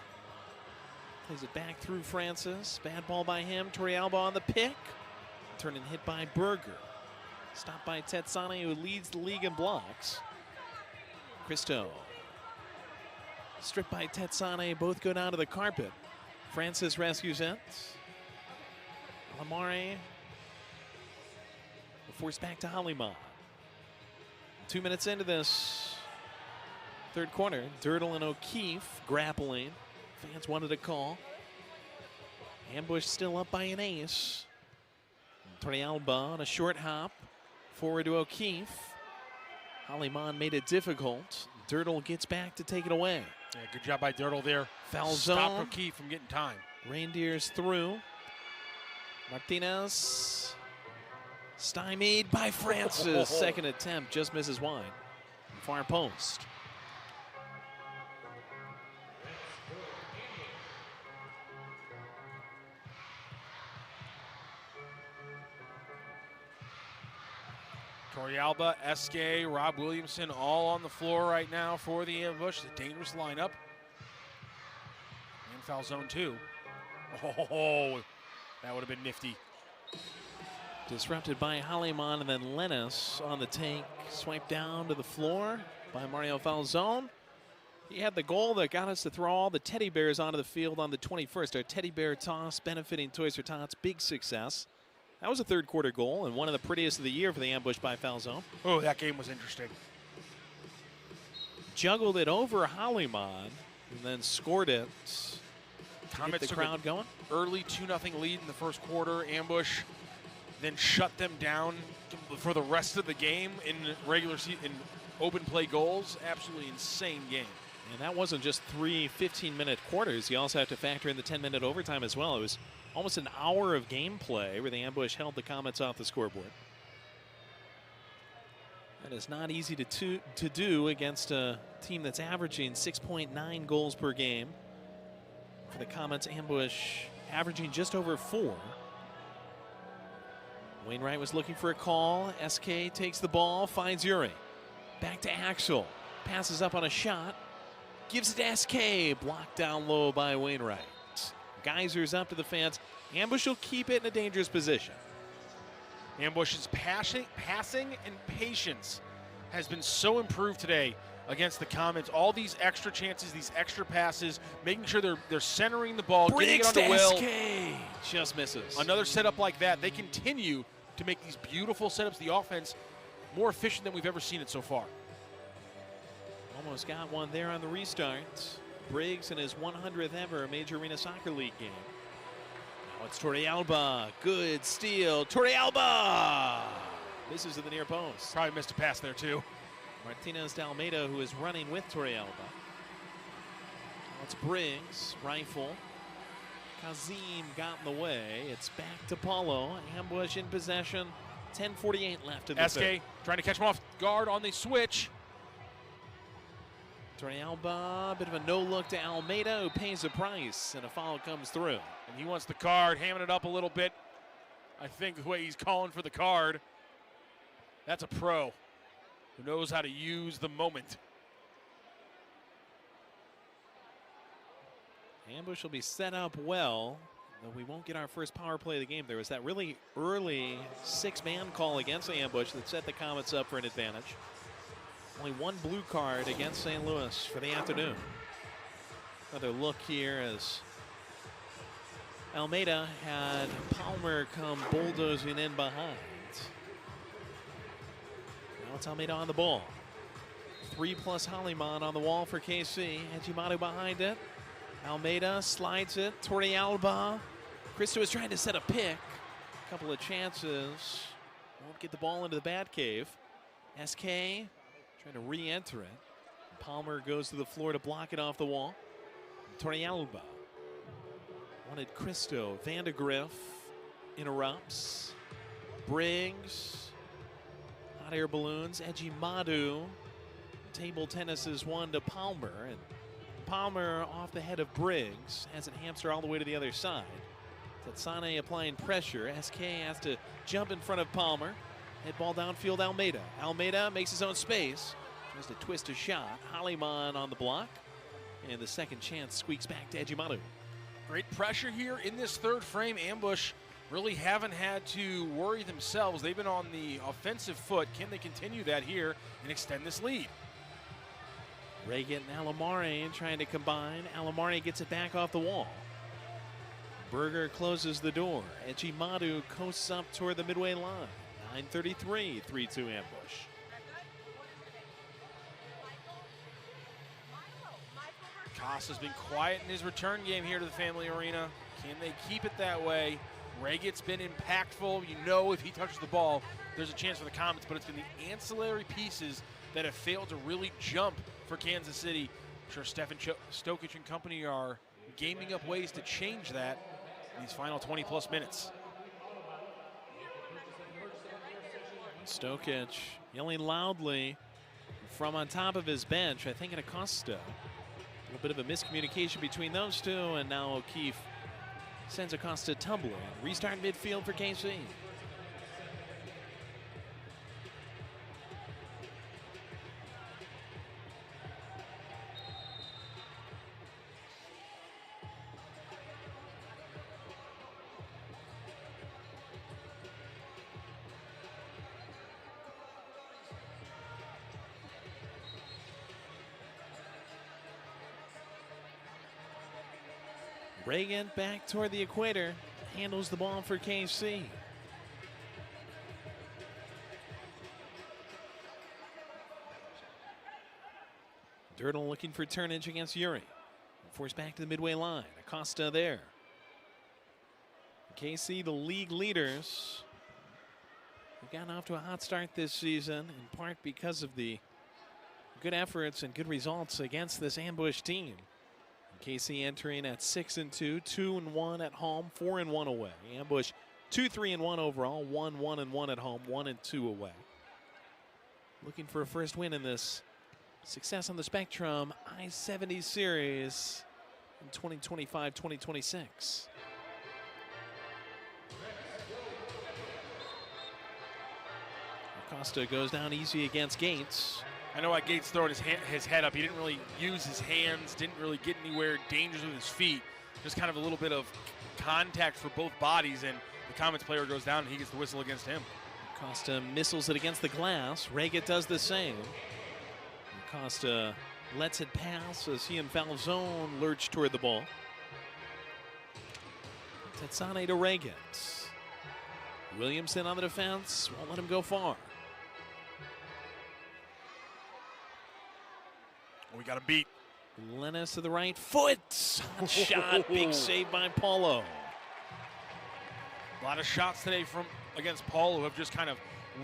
plays it back through Francis. Bad ball by him. Torrealba on the pick. Turn and hit by Berger. Stopped by Tetsane, who leads the league in blocks. Cristo. Stripped by Tetsane. Both go down to the carpet. Francis rescues it. Lamare forced back to Haliman. 2 minutes into this third quarter, Dirtle and O'Keefe grappling. Fans wanted a call. Ambush still up by an ace. Torrealba on a short hop. Forward to O'Keefe. Haliman made it difficult. Dirtle gets back to take it away. Yeah, good job by Dirtle there. Foul Stop zone. O'Keefe from getting time. Reindeers through. Martinez. Stymied by Francis. Second attempt, just misses wide. Far post. Torrealba, Esque, Rob Williamson all on the floor right now for the ambush. It's a dangerous lineup. And foul zone 2. Oh, that would have been nifty. Disrupted by Haliman, and then Lennis on the take. Swiped down to the floor by Mario Falzone. He had the goal that got us to throw all the teddy bears onto the field on the 21st. Our teddy bear toss benefiting Toys for Tots. Big success. That was a third quarter goal and one of the prettiest of the year for the ambush by Falzone. Oh, that game was interesting. Juggled it over Haliman and then scored it. Comets Get the crowd going. Early 2-0 lead in the first quarter. Ambush then shut them down for the rest of the game in regular season, in open play goals. Absolutely insane game. And that wasn't just 3 15-minute quarters. You also have to factor in the 10-minute overtime as well. It was almost an hour of gameplay where the ambush held the Comets off the scoreboard. That is not easy to do against a team that's averaging 6.9 goals per game. For the Comets, ambush averaging just over 4. Wainwright was looking for a call. SK takes the ball, finds Uri. Back to Axel. Passes up on a shot. Gives it to SK. Blocked down low by Wainwright. Geysers up to the fence. Ambush will keep it in a dangerous position. Ambush's passing and patience has been so improved today against the Comets. All these extra chances, these extra passes, making sure they're centering the ball, getting it onto Will. SK just misses. Another setup like that. They continue to make these beautiful setups. The offense more efficient than we've ever seen it so far. Almost got one there on the restart. Briggs in his 100th ever Major Arena Soccer League game. Now it's Torrealba. Good steal. Torrealba! Misses at the near post. Probably missed a pass there too. Martinez de Almeida, who is running with Torrealba. Now it's Briggs. Rifle. Kazim got in the way. It's back to Paulo. Ambush in possession. 10:48 left in the third. SK trying to catch him off guard on the switch. Torrealba, a bit of a no-look to Almeida, who pays the price, and a foul comes through. And he wants the card, hamming it up a little bit. I think the way he's calling for the card. That's a pro who knows how to use the moment. Ambush will be set up well, though we won't get our first power play of the game. There was that really early 6-man call against the ambush that set the Comets up for an advantage. Only one blue card against St. Louis for the afternoon. Another look here as Almeida had Palmer come bulldozing in behind. Now it's Almeida on the ball. 3+ Haliman on the wall for KC. Ejimadu behind it. Almeida slides it. Torrealba. Cristo is trying to set a pick. A couple of chances. Won't get the ball into the bat cave. SK trying to re-enter it. Palmer goes to the floor to block it off the wall. Torrealba wanted Cristo. Vandegrift interrupts. Briggs. Hot air balloons. Ejimadu Table tennis is 1 to Palmer, and Palmer off the head of Briggs, has it hamster all the way to the other side. Tatsane applying pressure. SK has to jump in front of Palmer. Head ball downfield, Almeida. Almeida makes his own space. Tries to twist a shot. Haliman on the block. And the second chance squeaks back to Ejimadu. Great pressure here in this third frame. Ambush really haven't had to worry themselves. They've been on the offensive foot. Can they continue that here and extend this lead? Reagan and Alamare trying to combine. Alamare gets it back off the wall. Berger closes the door. Ejimadu coasts up toward the midway line. 9:33, 3-2 ambush. Costa's been quiet in his return game here to the Family Arena. Can they keep it that way? Reagan's been impactful. You know, if he touches the ball, there's a chance for the Comets, but it's been the ancillary pieces that have failed to really jump for Kansas City. I'm sure Stefan Stokic and company are gaming up ways to change that in these final 20-plus minutes. Stokic yelling loudly from on top of his bench, I think at Acosta. A little bit of a miscommunication between those two, and now O'Keefe sends Acosta tumbling. Restart midfield for KC. Reagan back toward the equator, handles the ball for KC. Dirtle looking for turnage against Uri. Forced back to the midway line. Acosta there. KC, the league leaders, have gotten off to a hot start this season, in part because of the good efforts and good results against this ambush team. KC entering at 6-2, 2-1 at home, 4-1 away. Ambush 2-3-1 overall, 1-1-1 at home, 1-2 away. Looking for a first win in this Success on the Spectrum I-70 series in 2025-2026. Acosta goes down easy against Gates. I know why Gates throwing his head up. He didn't really use his hands, didn't really get anywhere dangerous with his feet. Just kind of a little bit of contact for both bodies, and the Comets player goes down and he gets the whistle against him. Acosta missiles it against the glass. Reagan does the same. Acosta lets it pass as he and Falzone lurch toward the ball. Tatsane to Reagan. Williamson on the defense, won't let him go far. We got him beat. Lennis to the right foot. Hot shot. Big save by Paulo. A lot of shots today from against Paulo who have just kind of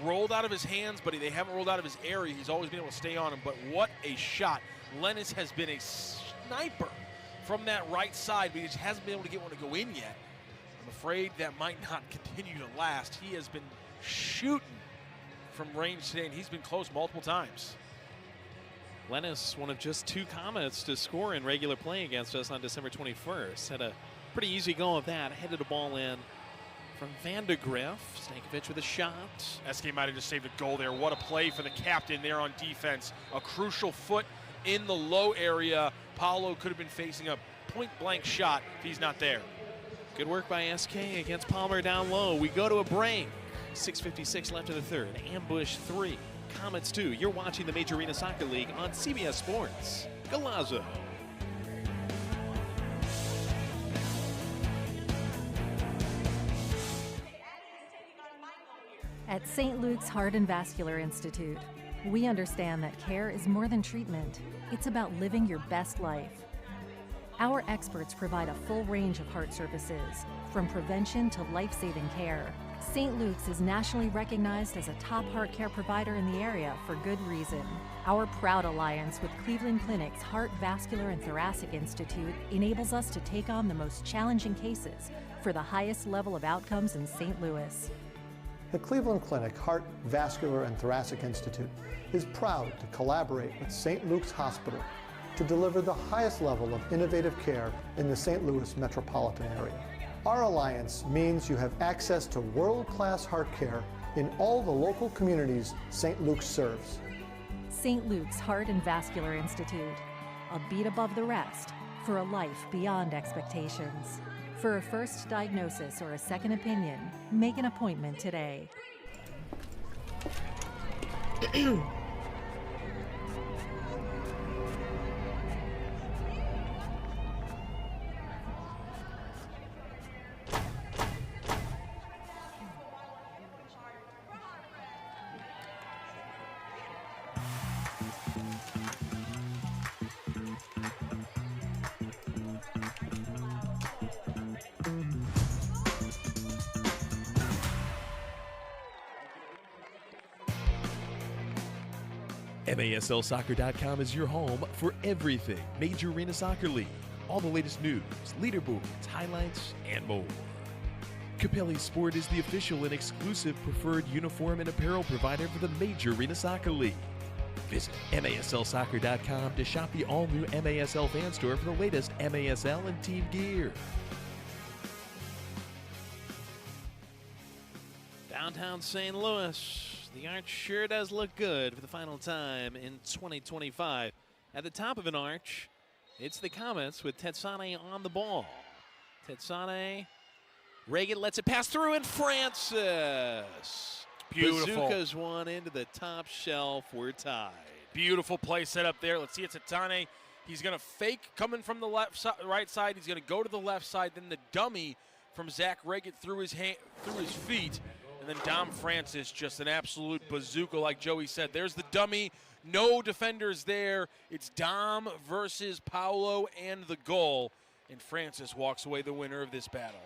rolled out of his hands, but they haven't rolled out of his area. He's always been able to stay on him, but what a shot. Lennis has been a sniper from that right side, but he just hasn't been able to get one to go in yet. I'm afraid that might not continue to last. He has been shooting from range today, and he's been close multiple times. Lennis, one of just 2 Comets to score in regular play against us on December 21st. Had a pretty easy go of that. Headed a ball in from Van de Griff. Stankovic with a shot. SK might have just saved a goal there. What a play for the captain there on defense. A crucial foot in the low area. Paulo could have been facing a point-blank shot if he's not there. Good work by SK against Palmer down low. We go to a break. 6:56 left in the third. Ambush 3. Comets 2. You're watching the Major Arena Soccer League on CBS Sports. Galazzo. At St. Luke's Heart and Vascular Institute, we understand that care is more than treatment. It's about living your best life. Our experts provide a full range of heart services, from prevention to life-saving care. St. Luke's is nationally recognized as a top heart care provider in the area for good reason. Our proud alliance with Cleveland Clinic's Heart, Vascular, and Thoracic Institute enables us to take on the most challenging cases for the highest level of outcomes in St. Louis. The Cleveland Clinic Heart, Vascular, and Thoracic Institute is proud to collaborate with St. Luke's Hospital to deliver the highest level of innovative care in the St. Louis metropolitan area. Our alliance means you have access to world-class heart care in all the local communities St. Luke's serves. St. Luke's Heart and Vascular Institute, a beat above the rest for a life beyond expectations. For a first diagnosis or a second opinion, make an appointment today. MASLsoccer.com is your home for everything Major Arena Soccer League. All the latest news, leaderboards, highlights, and more. Capelli Sport is the official and exclusive preferred uniform and apparel provider for the Major Arena Soccer League. Visit MASLsoccer.com to shop the all-new MASL fan store for the latest MASL and team gear. Downtown St. Louis. The arch sure does look good for the final time in 2025. At the top of an arch, it's the Comets with Tetsane on the ball. Tetsane, Reagan lets it pass through, and Francis. Beautiful. Bazookas one into the top shelf. We're tied. Beautiful play set up there. Let's see, it's Tetsane. He's going to fake coming from the right side. He's going to go to the left side. Then the dummy from Zach Reagan through his feet. And then Dom Francis, just an absolute bazooka, like Joey said. There's the dummy. No defenders there. It's Dom versus Paolo and the goal. And Francis walks away the winner of this battle.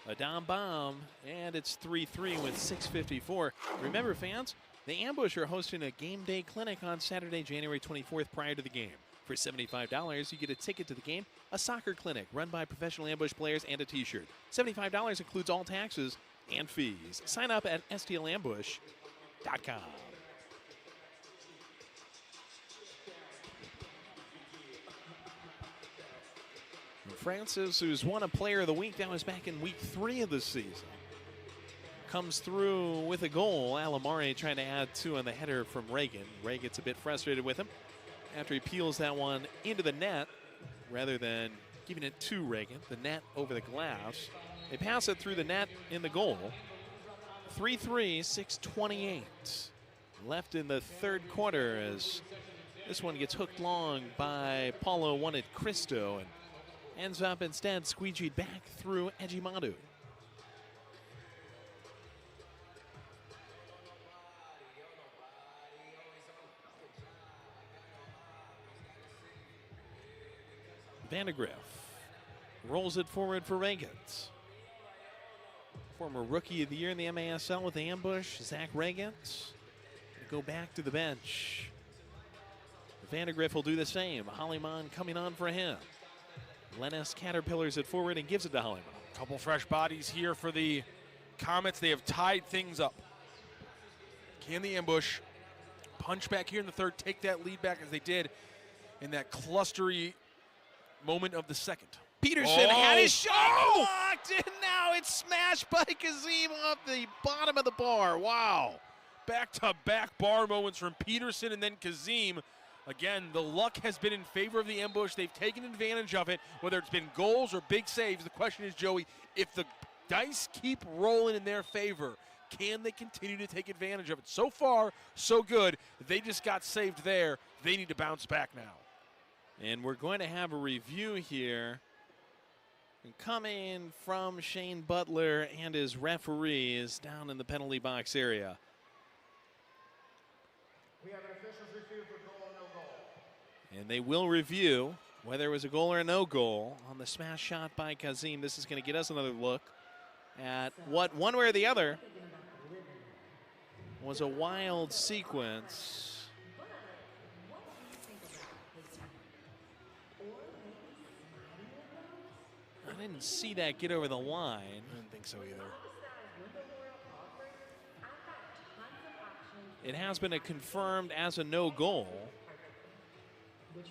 A Dom bomb, and it's 3-3 with 6:54. Remember, fans, the Ambush are hosting a game day clinic on Saturday, January 24th prior to the game. For $75, you get a ticket to the game, a soccer clinic run by professional Ambush players, and a T-shirt. $75 includes all taxes and fees. Sign up at stlambush.com. Francis, who's won a Player of the Week, now is back in week 3 of the season. Comes through with a goal. Alamare trying to add 2 on the header from Reagan. Ray gets a bit frustrated with him after he peels that one into the net rather than giving it to Reagan. The net over the glass. They pass it through the net in the goal. 3-3, 6:28 left in the third quarter as this one gets hooked long by Paulo wanted Cristo and ends up instead squeegeed back through Ejimadu. Vandegrift rolls it forward for Regans. Former Rookie of the Year in the MASL with the Ambush, Zach Regans. Go back to the bench. Vandegrift will do the same. Hollyman coming on for him. Lennis caterpillars it forward and gives it to Hollyman. Couple fresh bodies here for the Comets. They have tied things up. Can the Ambush punch back here in the third, take that lead back as they did in that clustery moment of the second? Peterson had his shot blocked, and now it's smashed by Kazim off the bottom of the bar. Wow. Back-to-back bar moments from Peterson and then Kazim. Again, the luck has been in favor of the Ambush. They've taken advantage of it, whether it's been goals or big saves. The question is, Joey, if the dice keep rolling in their favor, can they continue to take advantage of it? So far, so good. They just got saved there. They need to bounce back now. And we're going to have a review here coming from Shane Butler and his referees down in the penalty box area. We have an official's review for goal or no goal. And they will review whether it was a goal or no goal on the smash shot by Kazim. This is going to get us another look at what, one way or the other, was a wild sequence. I didn't see that get over the line. I didn't think so either. It has been confirmed as a no goal. I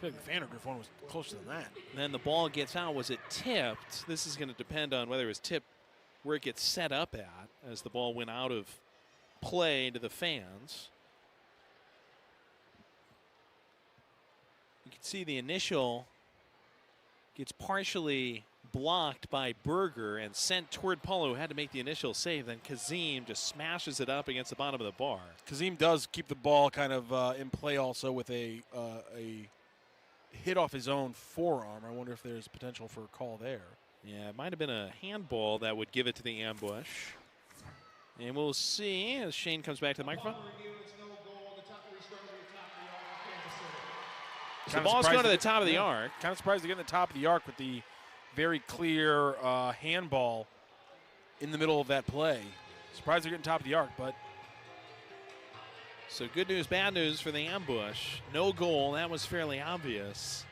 feel like the Vandergriff one was closer than that. Then the ball gets out. Was it tipped? This is going to depend on whether it was tipped where it gets set up at as the ball went out of play to the fans. You can see the initial gets partially blocked by Berger and sent toward Paulo, who had to make the initial save. Then Kazim just smashes it up against the bottom of the bar. Kazim does keep the ball kind of in play also with a hit off his own forearm. I wonder if there's potential for a call there. Yeah, it might have been a handball that would give it to the ambush. And we'll see as Shane comes back to the microphone. So the ball's going to the top of the arc. Kind of surprised to get in the top of the arc with the very clear handball in the middle of that play. Surprised they're getting top of the arc, but. So good news, bad news for the ambush. No goal, that was fairly obvious.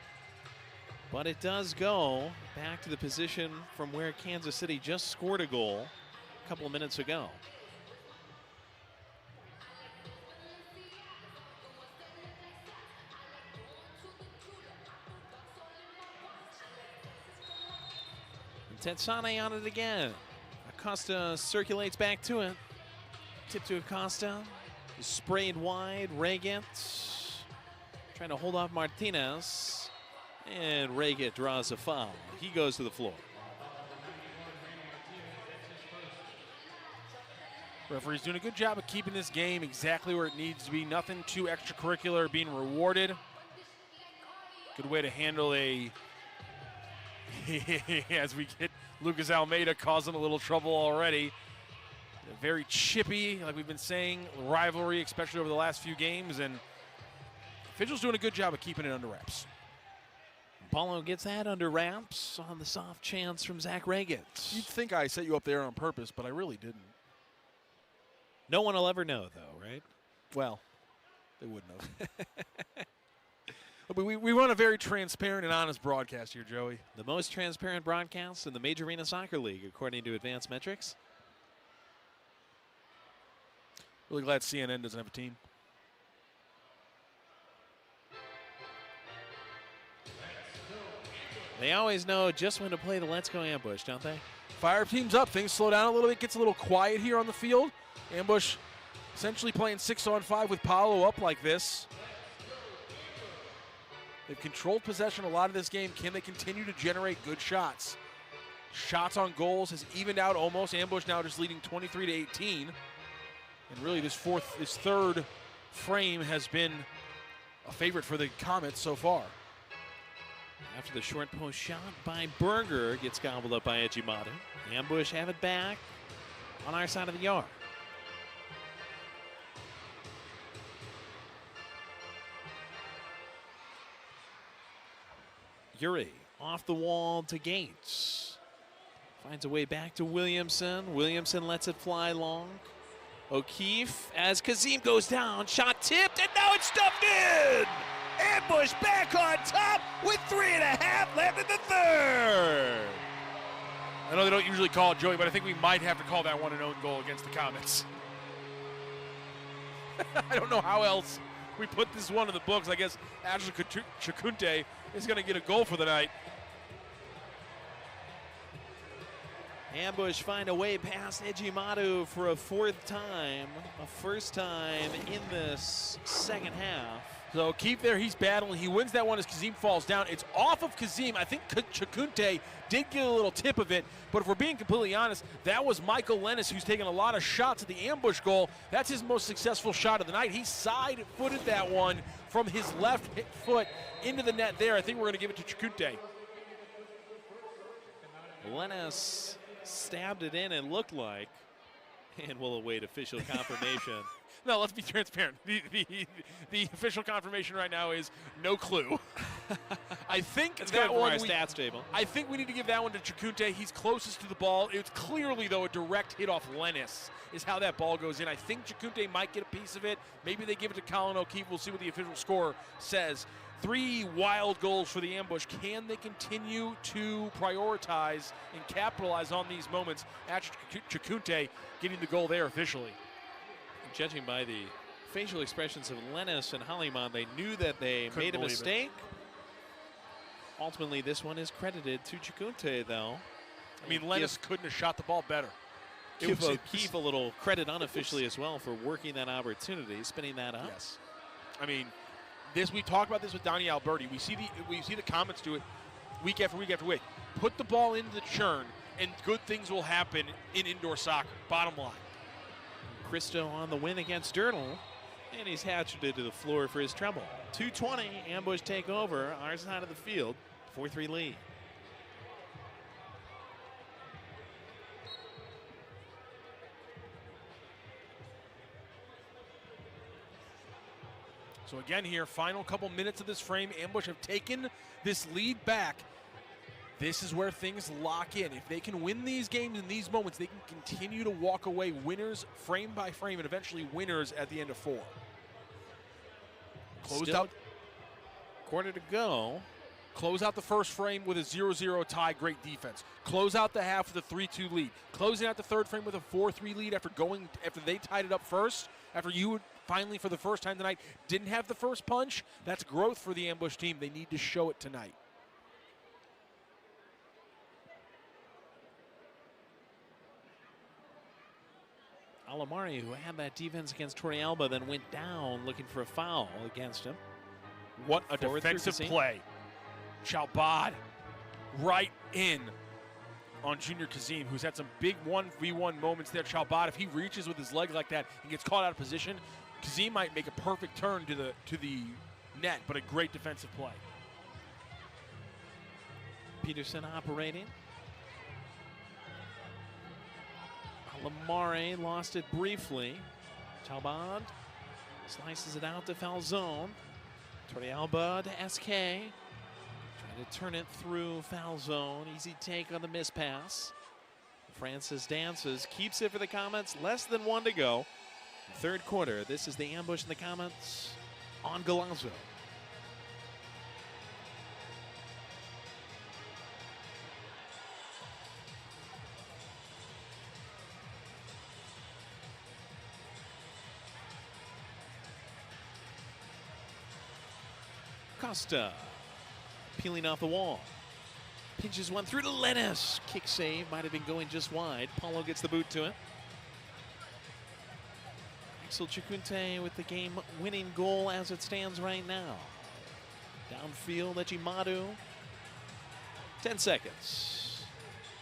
But it does go back to the position from where Kansas City just scored a goal a couple of minutes ago. Tetsane on it again. Acosta circulates back to it. Tip to Acosta. Sprayed wide. Reget trying to hold off Martinez. And Reget draws a foul. He goes to the floor. Referee's doing a good job of keeping this game exactly where it needs to be. Nothing too extracurricular being rewarded. Good way to handle a as we get Lucas Almeida causing a little trouble already. Very chippy, like we've been saying, rivalry, especially over the last few games, and officials doing a good job of keeping it under wraps. Paulo gets that under wraps on the soft chance from Zach Reget. You'd think I set you up there on purpose, but I really didn't. No one will ever know, though, right? Well, they wouldn't have. We run a very transparent and honest broadcast here, Joey. The most transparent broadcast in the Major Arena Soccer League, according to advanced metrics. Really glad CNN doesn't have a team. They always know just when to play the Let's Go ambush, don't they? Fire teams up. Things slow down a little bit. Gets a little quiet here on the field. Ambush essentially playing 6-on-5 with Paulo up like this. They've controlled possession a lot of this game. Can they continue to generate good shots? Shots on goals has evened out almost. Ambush now just leading 23-18. And really this third frame has been a favorite for the Comets so far. After the short post shot by Berger gets gobbled up by Ejimata. Ambush have it back on our side of the yard. Yuri off the wall to Gates. Finds a way back to Williamson. Williamson lets it fly long. O'Keefe as Kazim goes down. Shot tipped, and now it's stuffed in! Ambush back on top with 3.5 left in the third. I know they don't usually call it, Joey, but I think we might have to call that one an own goal against the Comets. I don't know how else we put this one in the books. I guess Ashley Chakunte is going to get a goal for the night. Ambush find a way past Ejimata for a fourth time, a first time in this second half. So keep there, he's battling. He wins that one as Kazim falls down. It's off of Kazim. I think Chakunte did get a little tip of it, but if we're being completely honest, that was Michael Lennis, who's taken a lot of shots at the ambush goal. That's his most successful shot of the night. He side-footed that one from his left foot into the net there. I think we're going to give it to Chakunte. Lennis stabbed it in and looked like, and we'll await official confirmation. No, let's be transparent. The official confirmation right now is no clue. I think it's that one. Our stats table. I think we need to give that one to Chakunte. He's closest to the ball. It's clearly, though, a direct hit off Lennis is how that ball goes in. I think Chakunte might get a piece of it. Maybe they give it to Colin O'Keefe. We'll see what the official score says. 3 wild goals for the ambush. Can they continue to prioritize and capitalize on these moments? Chakunte getting the goal there officially. Judging by the facial expressions of Lennis and Hollyman, they knew that they made a mistake. Ultimately, this one is credited to Chikute, though. I mean, Lennis couldn't have shot the ball better. Give O'Keefe a little credit unofficially as well for working that opportunity, spinning that up. Yes. I mean, we talk about this with Donnie Alberti. We see the Comets do it week after week after week. Put the ball into the churn, and good things will happen in indoor soccer. Bottom line. Cristo on the win against Dirtle, and he's hatcheted to the floor for his treble. 2:20, Ambush take over our side of the field, 4-3 lead. So again here, final couple minutes of this frame, Ambush have taken this lead back. This is where things lock in. If they can win these games in these moments, they can continue to walk away winners frame by frame and eventually winners at the end of 4. Closed out. Quarter to go. Close out the first frame with a 0-0 tie, great defense. Close out the half with a 3-2 lead. Closing out the third frame with a 4-3 lead after they tied it up first, after you finally for the first time tonight didn't have the first punch. That's growth for the Ambush team. They need to show it tonight. Alamari, who had that defense against Torrealba, then went down looking for a foul against him. What a defensive play. Chalbad right in on Junior Kazim, who's had some big 1v1 moments there. Chalbad, if he reaches with his leg like that and gets caught out of position, Kazim might make a perfect turn to the net, but a great defensive play. Peterson operating. Alamari lost it briefly. Chalbad slices it out to Falzone. Torrealba to SK. Trying to turn it through foul zone. Easy take on the miss pass. Francis dances, keeps it for the Comets. Less than 1 to go. Third quarter. This is the Ambush in the Comets on Galazzo. Costa peeling off the wall. Pinches one through to Lennis. Kick save, might have been going just wide. Paulo gets the boot to it. Axel Chikunte with the game-winning goal as it stands right now. Downfield, Echimadu. 10 seconds.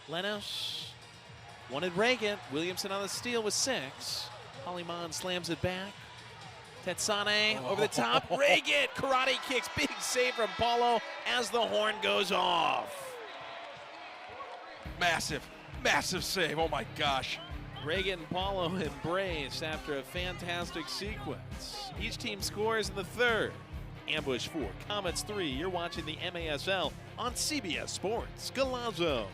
Lennis wanted Reagan. Williamson on the steal with 6. Hollyman slams it back. Tetsane over the top. Reagan, karate kicks. Big save from Paulo as the horn goes off. Massive, massive save. Oh my gosh. Reagan and Paulo embrace after a fantastic sequence. Each team scores in the third. Ambush 4, Comets 3. You're watching the MASL on CBS Sports. Galazzo.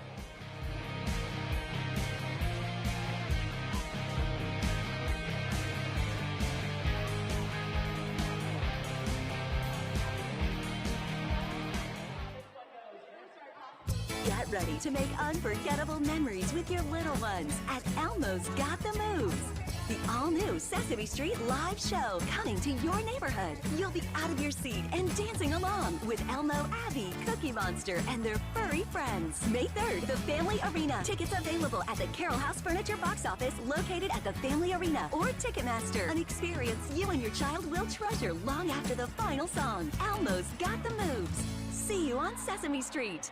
Get ready to make unforgettable memories with your little ones at Elmo's Got the Moves. The all-new Sesame Street live show coming to your neighborhood. You'll be out of your seat and dancing along with Elmo, Abby, Cookie Monster, and their furry friends. May 3rd, the Family Arena. Tickets available at the Carroll House Furniture box office located at the Family Arena or Ticketmaster. An experience you and your child will treasure long after the final song. Elmo's Got the Moves. See you on Sesame Street.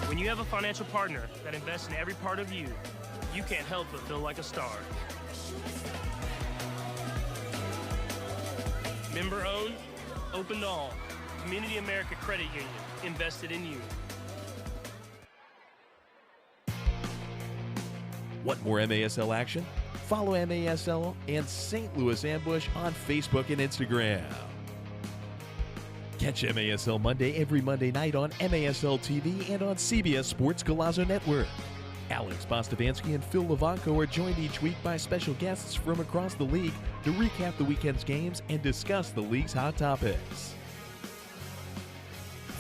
When you have a financial partner that invests in every part of you, you can't help but feel like a star. Member owned, open to all. Community America Credit Union, invested in you. Want more MASL action? Follow MASL and St. Louis Ambush on Facebook and Instagram. Catch MASL Monday every Monday night on MASL TV and on CBS Sports Golazo Network. Alex Bostavansky and Phil Levanko are joined each week by special guests from across the league to recap the weekend's games and discuss the league's hot topics.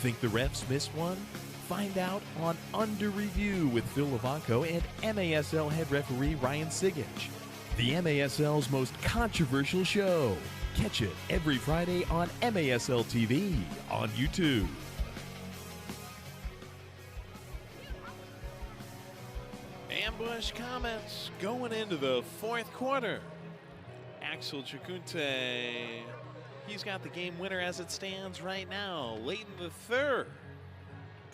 Think the refs missed one? Find out on Under Review with Phil Levanko and MASL head referee Ryan Sigich, the MASL's most controversial show. Catch it every Friday on MASL TV on YouTube. Ambush Comets going into the fourth quarter. Axel Chacunte, he's got the game winner as it stands right now. Late in the third,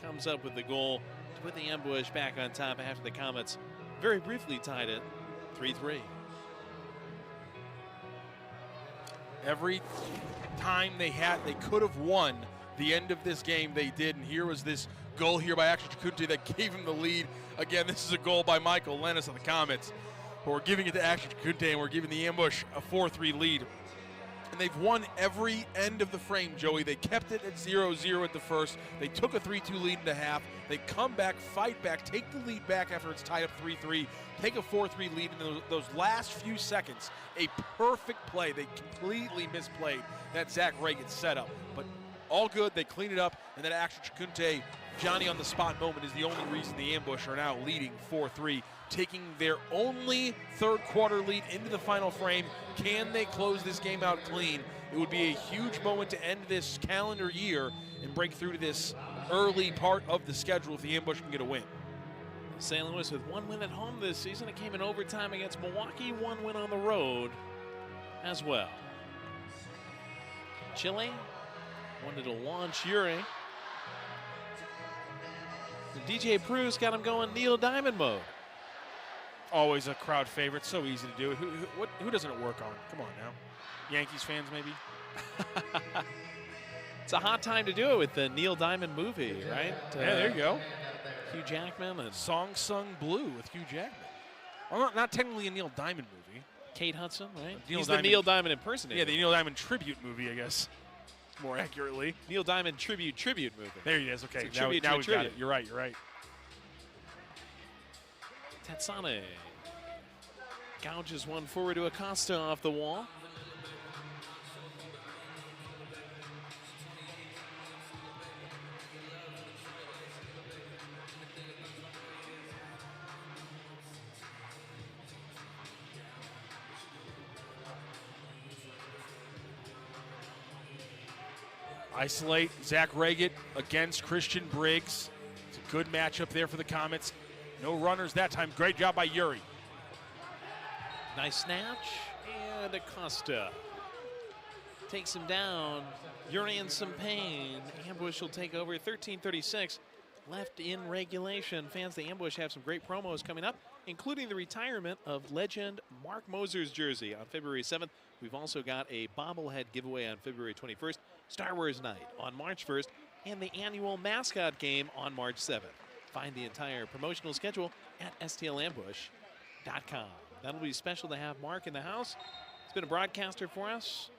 comes up with the goal to put the Ambush back on top after the Comets very briefly tied it 3-3. Every time they could have won the end of this game, they did. And here was this goal here by Axel Chacunte that gave him the lead. Again, this is a goal by Michael Lennis of the Comets. But we're giving it to Axel Chacunte, and we're giving the Ambush a 4-3 lead. And they've won every end of the frame, Joey. They kept it at 0-0 at the first. They took a 3-2 lead in the half. They come back, fight back, take the lead back after it's tied up 3-3, take a 4-3 lead in those last few seconds. A perfect play. They completely misplayed that Zach Reagan setup. But all good. They clean it up. And then Axel Chacunte, Johnny on the spot moment is the only reason the Ambush are now leading 4-3, taking their only third quarter lead into the final frame. Can they close this game out clean? It would be a huge moment to end this calendar year and break through to this early part of the schedule if the Ambush can get a win. St. Louis with one win at home this season. It came in overtime against Milwaukee, one win on the road as well. Chile wanted to launch Uri. DJ Prus got him going Neil Diamond mode. Always a crowd favorite, so easy to do. Who doesn't it work on? Come on now. Yankees fans, maybe? It's a hot time to do it with the Neil Diamond movie, right? Yeah, there you go. Hugh Jackman. And Song Sung Blue with Hugh Jackman. Well, not technically a Neil Diamond movie. Kate Hudson, right? He's the Neil Diamond impersonator. Yeah, the Neil Diamond tribute movie, I guess, more accurately. Neil Diamond tribute movie. There he is. Okay, now we got it. You're right. Tatsane gouges one forward to Acosta off the wall. Isolate Zach Reagan against Christian Briggs. It's a good matchup there for the Comets. No runners that time. Great job by Uri. Nice snatch, and Acosta takes him down. Uri in some pain. Ambush will take over. 13:36 left in regulation. Fans, the Ambush have some great promos coming up, including the retirement of legend Mark Moser's jersey on February 7th. We've also got a bobblehead giveaway on February 21st, Star Wars Night on March 1st, and the annual mascot game on March 7th. Find the entire promotional schedule at stlambush.com. That'll be special to have Mark in the house. He's been a broadcaster for us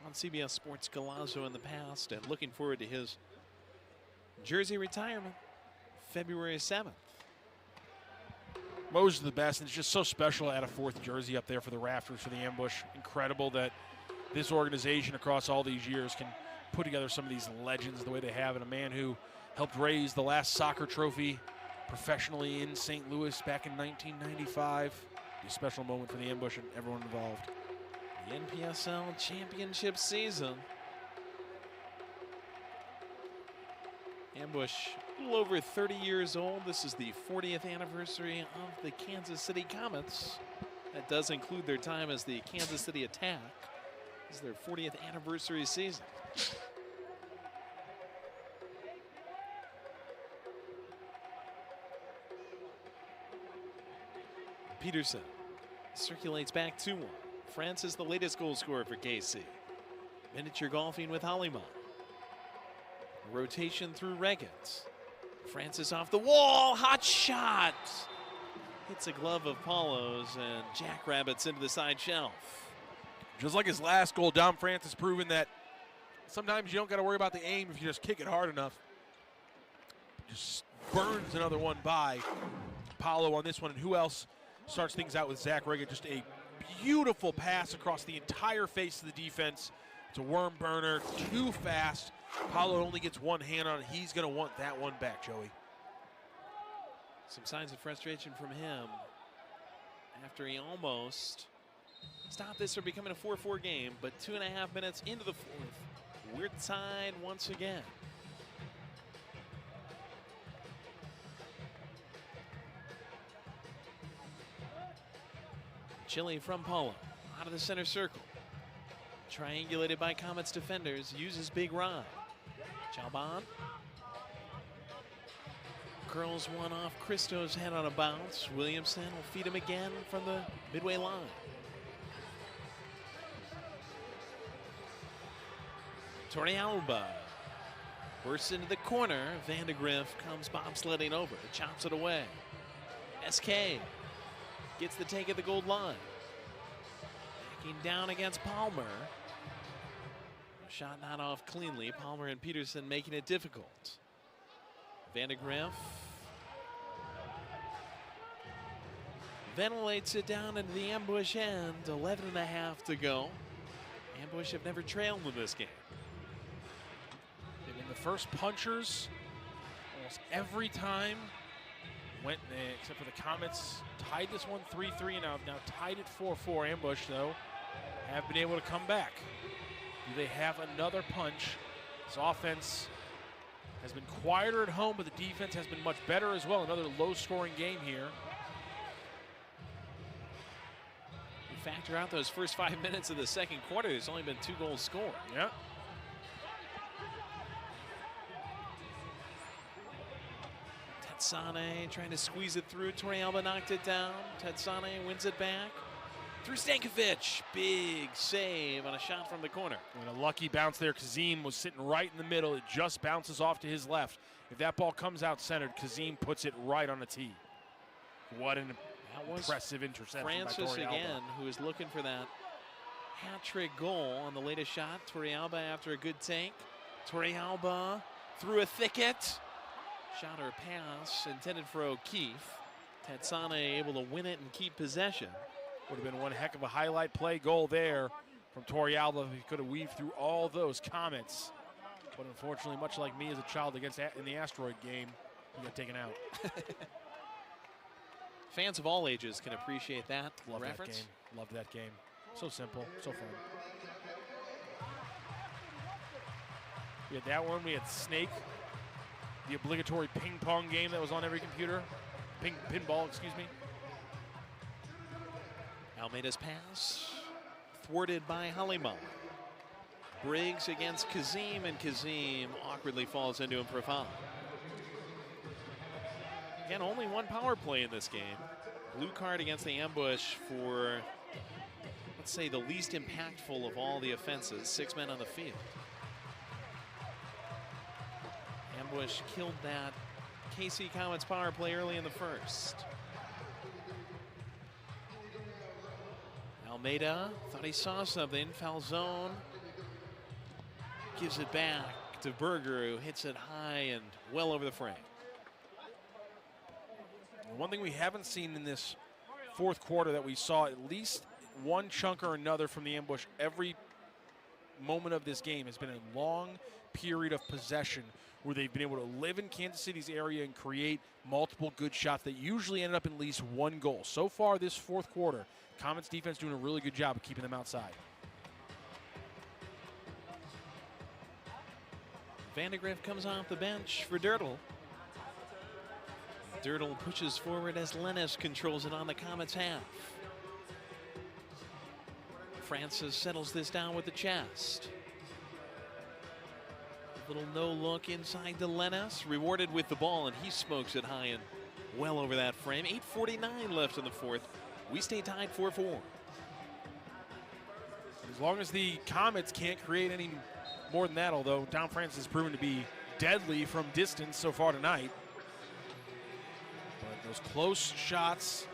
on CBS Sports Golazo in the past, and looking forward to his jersey retirement February 7th. Mo's the best, and it's just so special to add a fourth jersey up there for the rafters for the Ambush. Incredible that this organization across all these years can put together some of these legends the way they have, and a man who helped raise the last soccer trophy professionally in St. Louis back in 1995. A special moment for the Ambush and everyone involved. The NPSL championship season. Ambush a little over 30 years old. This is the 40th anniversary of the Kansas City Comets. That does include their time as the Kansas City Attack. This is their 40th anniversary season. Peterson circulates back 2-1. Francis, the latest goal scorer for KC. Miniature golfing with Hollyman. Rotation through Reggins. Francis off the wall, hot shot. hits a glove of Paulo's and jackrabbits into the side shelf. Just like his last goal, Dom France has proven that sometimes you don't got to worry about the aim if you just kick it hard enough. Just burns another one by Paulo on this one. And who else starts things out with Zach Reagan? Just a beautiful pass across the entire face of the defense. It's a worm burner, too fast. Paulo only gets one hand on it. He's going to want that one back, Joey. Some signs of frustration from him after he almost stopped this from becoming a 4-4 game, but 2.5 minutes into the fourth, we're tied once again. Chile from Paulo, out of the center circle. Triangulated by Comets defenders, uses big rod. Chalban curls one off Christo's head on a bounce. Williamson will feed him again from the midway line. Torrealba bursts into the corner. Vandegrift comes bobsledding over, chops it away. SK gets the take at the gold line. Backing down against Palmer. Shot not off cleanly. Palmer and Peterson making it difficult. Vandegrift ventilates it down into the ambush end. 11.5 to go. Ambush have never trailed in this game. They've been the first punchers almost every time. Went except for the Comets. Tied this one 3-3 and now tied it 4-4. Ambush, though, have been able to come back. Do they have another punch? This offense has been quieter at home, but the defense has been much better as well. Another low-scoring game here. You factor out those first 5 minutes of the second quarter, there's only been 2 goals scored. Yeah. Tetsane trying to squeeze it through. Torrealba knocked it down. Tetsane wins it back. Through Stankovic. Big save on a shot from the corner. And a lucky bounce there. Kazim was sitting right in the middle. It just bounces off to his left. If that ball comes out centered, Kazim puts it right on the tee. What an impressive interception Francis by Torrealba. again, who is looking for that hat-trick goal on the latest shot. Torrealba after a good take. Torrealba through a thicket. Shot or pass intended for O'Keefe. Tetsane able to win it and keep possession. Would have been one heck of a highlight play goal there from Torrealba. He could have weaved through all those Comets. But unfortunately, much like me as a child in the Asteroid game, he got taken out. Fans of all ages can appreciate that Love reference. that game. Loved that game. So simple, so fun. We had that one. We had Snake, the obligatory ping pong game that was on every computer. Pinball, excuse me. Almeida's pass thwarted by Halima. Briggs against Kazim, and Kazim awkwardly falls into him for a foul. Again, only one power play in this game. Blue card against the ambush for, let's say, the least impactful of all the offenses. 6 men on the field. Ambush killed that KC Comets power play early in the first. Almeida thought he saw something. Falzone gives it back to Berger, who hits it high and well over the frame. One thing we haven't seen in this fourth quarter that we saw at least one chunk or another from the ambush every moment of this game has been a long period of possession where they've been able to live in Kansas City's area and create multiple good shots that usually ended up in at least one goal. So far this fourth quarter, Comets defense doing a really good job of keeping them outside. Vandegrift comes off the bench for Dirtle. Dirtle pushes forward as Lennis controls it on the Comets' half. Francis settles this down with the chest. Little no look inside to Lennis, rewarded with the ball, and he smokes it high and well over that frame. 8:49 left in the fourth. We stay tied 4-4. As long as the Comets can't create any more than that, although Dom Francis has proven to be deadly from distance so far tonight. But those close shots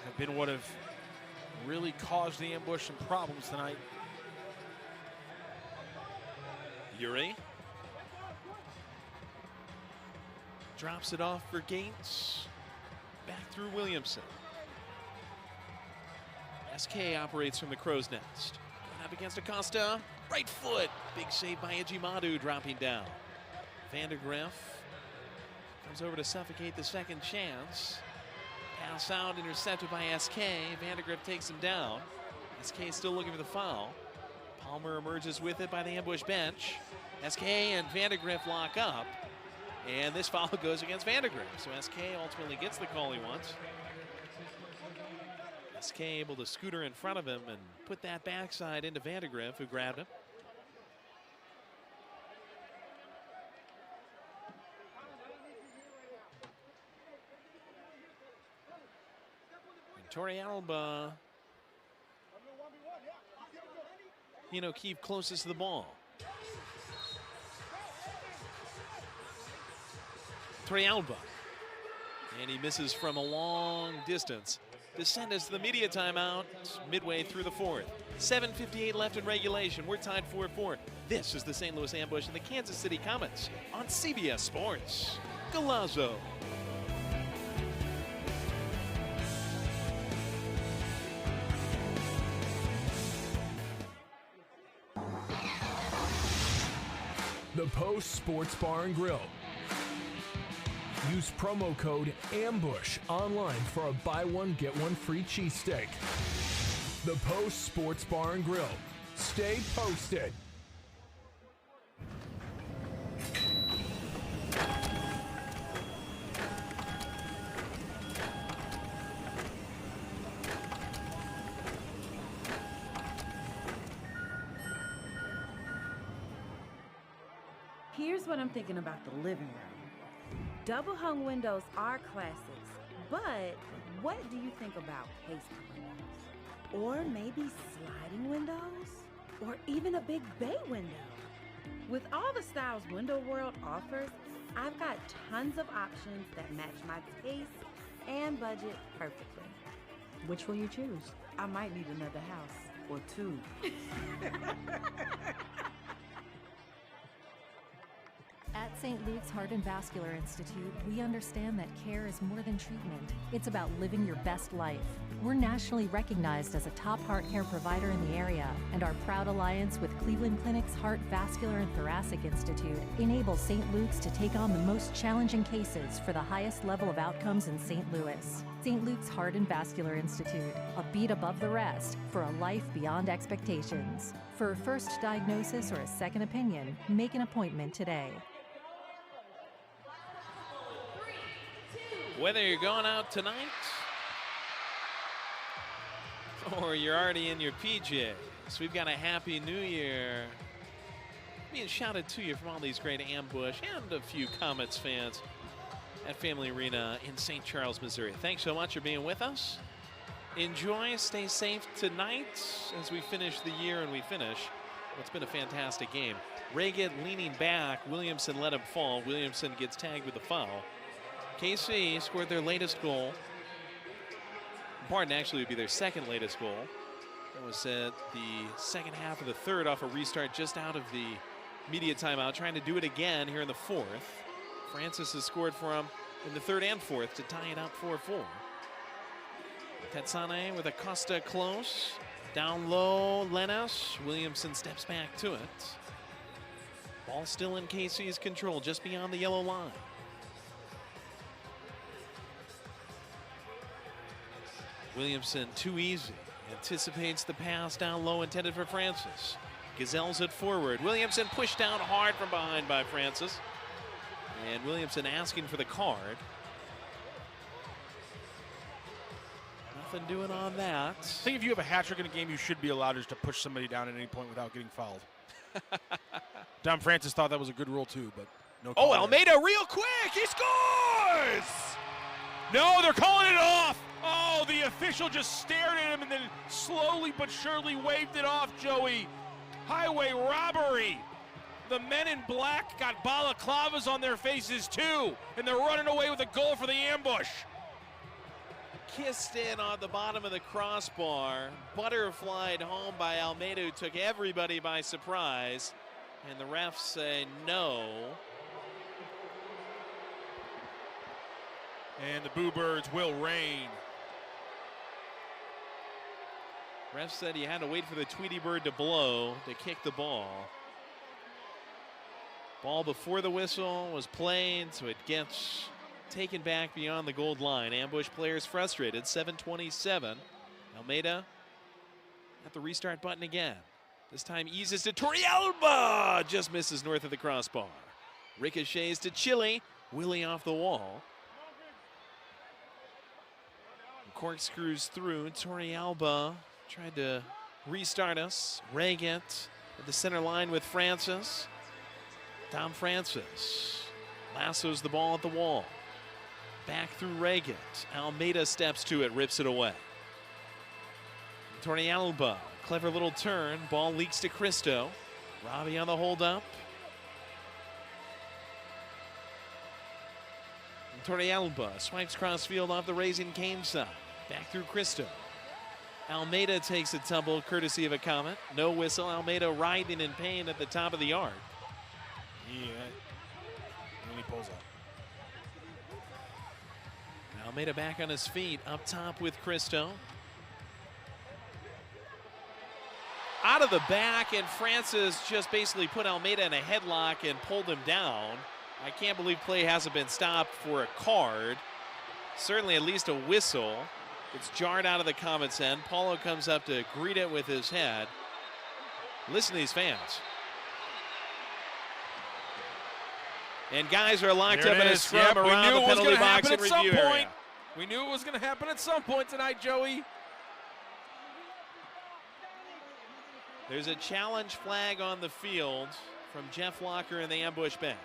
have been what have really caused the ambush some problems tonight. Yuri drops it off for Gates. Back through Williamson. SK operates from the crow's nest. Going up against Acosta. Right foot. Big save by Ejimadu dropping down. Vandergriff comes over to suffocate the second chance. Pass out, intercepted by SK. Vandergriff takes him down. SK still looking for the foul. Palmer emerges with it by the ambush bench. SK and Vandergriff lock up. And this foul goes against Vandergriff. So SK ultimately gets the call he wants. SK able to scooter in front of him and put that backside into Vandergriff, who grabbed him. Torrealba. Keep closest to the ball. Torrealba. And he misses from a long distance to send us to the media timeout midway through the fourth. 7:58 left in regulation. We're tied 4-4. This is the St. Louis Ambush and the Kansas City Comets on CBS Sports. Galazzo. The Post Sports Bar and Grill. Use promo code AMBUSH online for a buy one, get one free cheesesteak. The Post Sports Bar and Grill. Stay posted. Here's what I'm thinking about the living room. Double hung windows are classics, but what do you think about casement windows? Or maybe sliding windows? Or even a big bay window? With all the styles Window World offers, I've got tons of options that match my taste and budget perfectly. Which will you choose? I might need another house or two. At St. Luke's Heart and Vascular Institute, we understand that care is more than treatment. It's about living your best life. We're nationally recognized as a top heart care provider in the area, and our proud alliance with Cleveland Clinic's Heart, Vascular, and Thoracic Institute enables St. Luke's to take on the most challenging cases for the highest level of outcomes in St. Louis. St. Luke's Heart and Vascular Institute, a beat above the rest for a life beyond expectations. For a first diagnosis or a second opinion, make an appointment today. Whether you're going out tonight or you're already in your PJs, we've got a Happy New Year being shouted to you from all these great Ambush and a few Comets fans at Family Arena in St. Charles, Missouri. Thanks so much for being with us. Enjoy, stay safe tonight as we finish the year and we finish what's been a fantastic game. Reagan leaning back, Williamson let him fall. Williamson gets tagged with a foul. KC scored their latest goal. Pardon, actually would be their second latest goal. That was at the second half of the third off a restart just out of the media timeout, trying to do it again here in the fourth. Francis has scored for him in the third and fourth to tie it up 4-4. Tetsane with Acosta close. Down low, Lenas. Williamson steps back to it. Ball still in KC's control, just beyond the yellow line. Williamson too easy. Anticipates the pass down low intended for Francis. Gazelle's it forward. Williamson pushed down hard from behind by Francis. And Williamson asking for the card. Nothing doing on that. I think if you have a hat trick in a game, you should be allowed just to push somebody down at any point without getting fouled. Dom Francis thought that was a good rule too, but no. Oh, Almeida real quick. He scores! No, they're calling it off. Oh, the official just stared at him and then slowly but surely waved it off, Joey. Highway robbery. The men in black got balaclavas on their faces too, and they're running away with a goal for the Ambush. kissed in on the bottom of the crossbar. Butterflied home by Almeida, who took everybody by surprise. And the refs say no. And the Boo Birds will reign. Ref said he had to wait for the Tweety Bird to blow to kick the ball. Ball before the whistle was played, so it gets taken back beyond the gold line. Ambush players frustrated. 7:27. Almeida at the restart button again. This time eases to Torrealba. Just misses north of the crossbar. Ricochets to Chile. Willie off the wall. Corkscrews through. Torrealba tried to restart us. Reget at the center line with Francis. Dom Francis lassos the ball at the wall. Back through Reget. Almeida steps to it, rips it away. Torrealba, clever little turn. Ball leaks to Cristo. Robbie on the hold-up. Torrealba swipes crossfield off the Raising Cane side. Back through Cristo. Almeida takes a tumble courtesy of a Comet. No whistle. Almeida writhing in pain at the top of the yard. Yeah. And he pulls up. Almeida back on his feet, up top with Cristo. Out of the back, and Francis just basically put Almeida in a headlock and pulled him down. I can't believe play hasn't been stopped for a card. Certainly at least a whistle. It's jarred out of the Comets' end. Paulo comes up to greet it with his head. Listen to these fans. And guys are locked up in a scrum around the penalty box and review area. We knew it was going to happen at some point tonight, Joey. There's a challenge flag on the field from Jeff Locker and the ambush bench.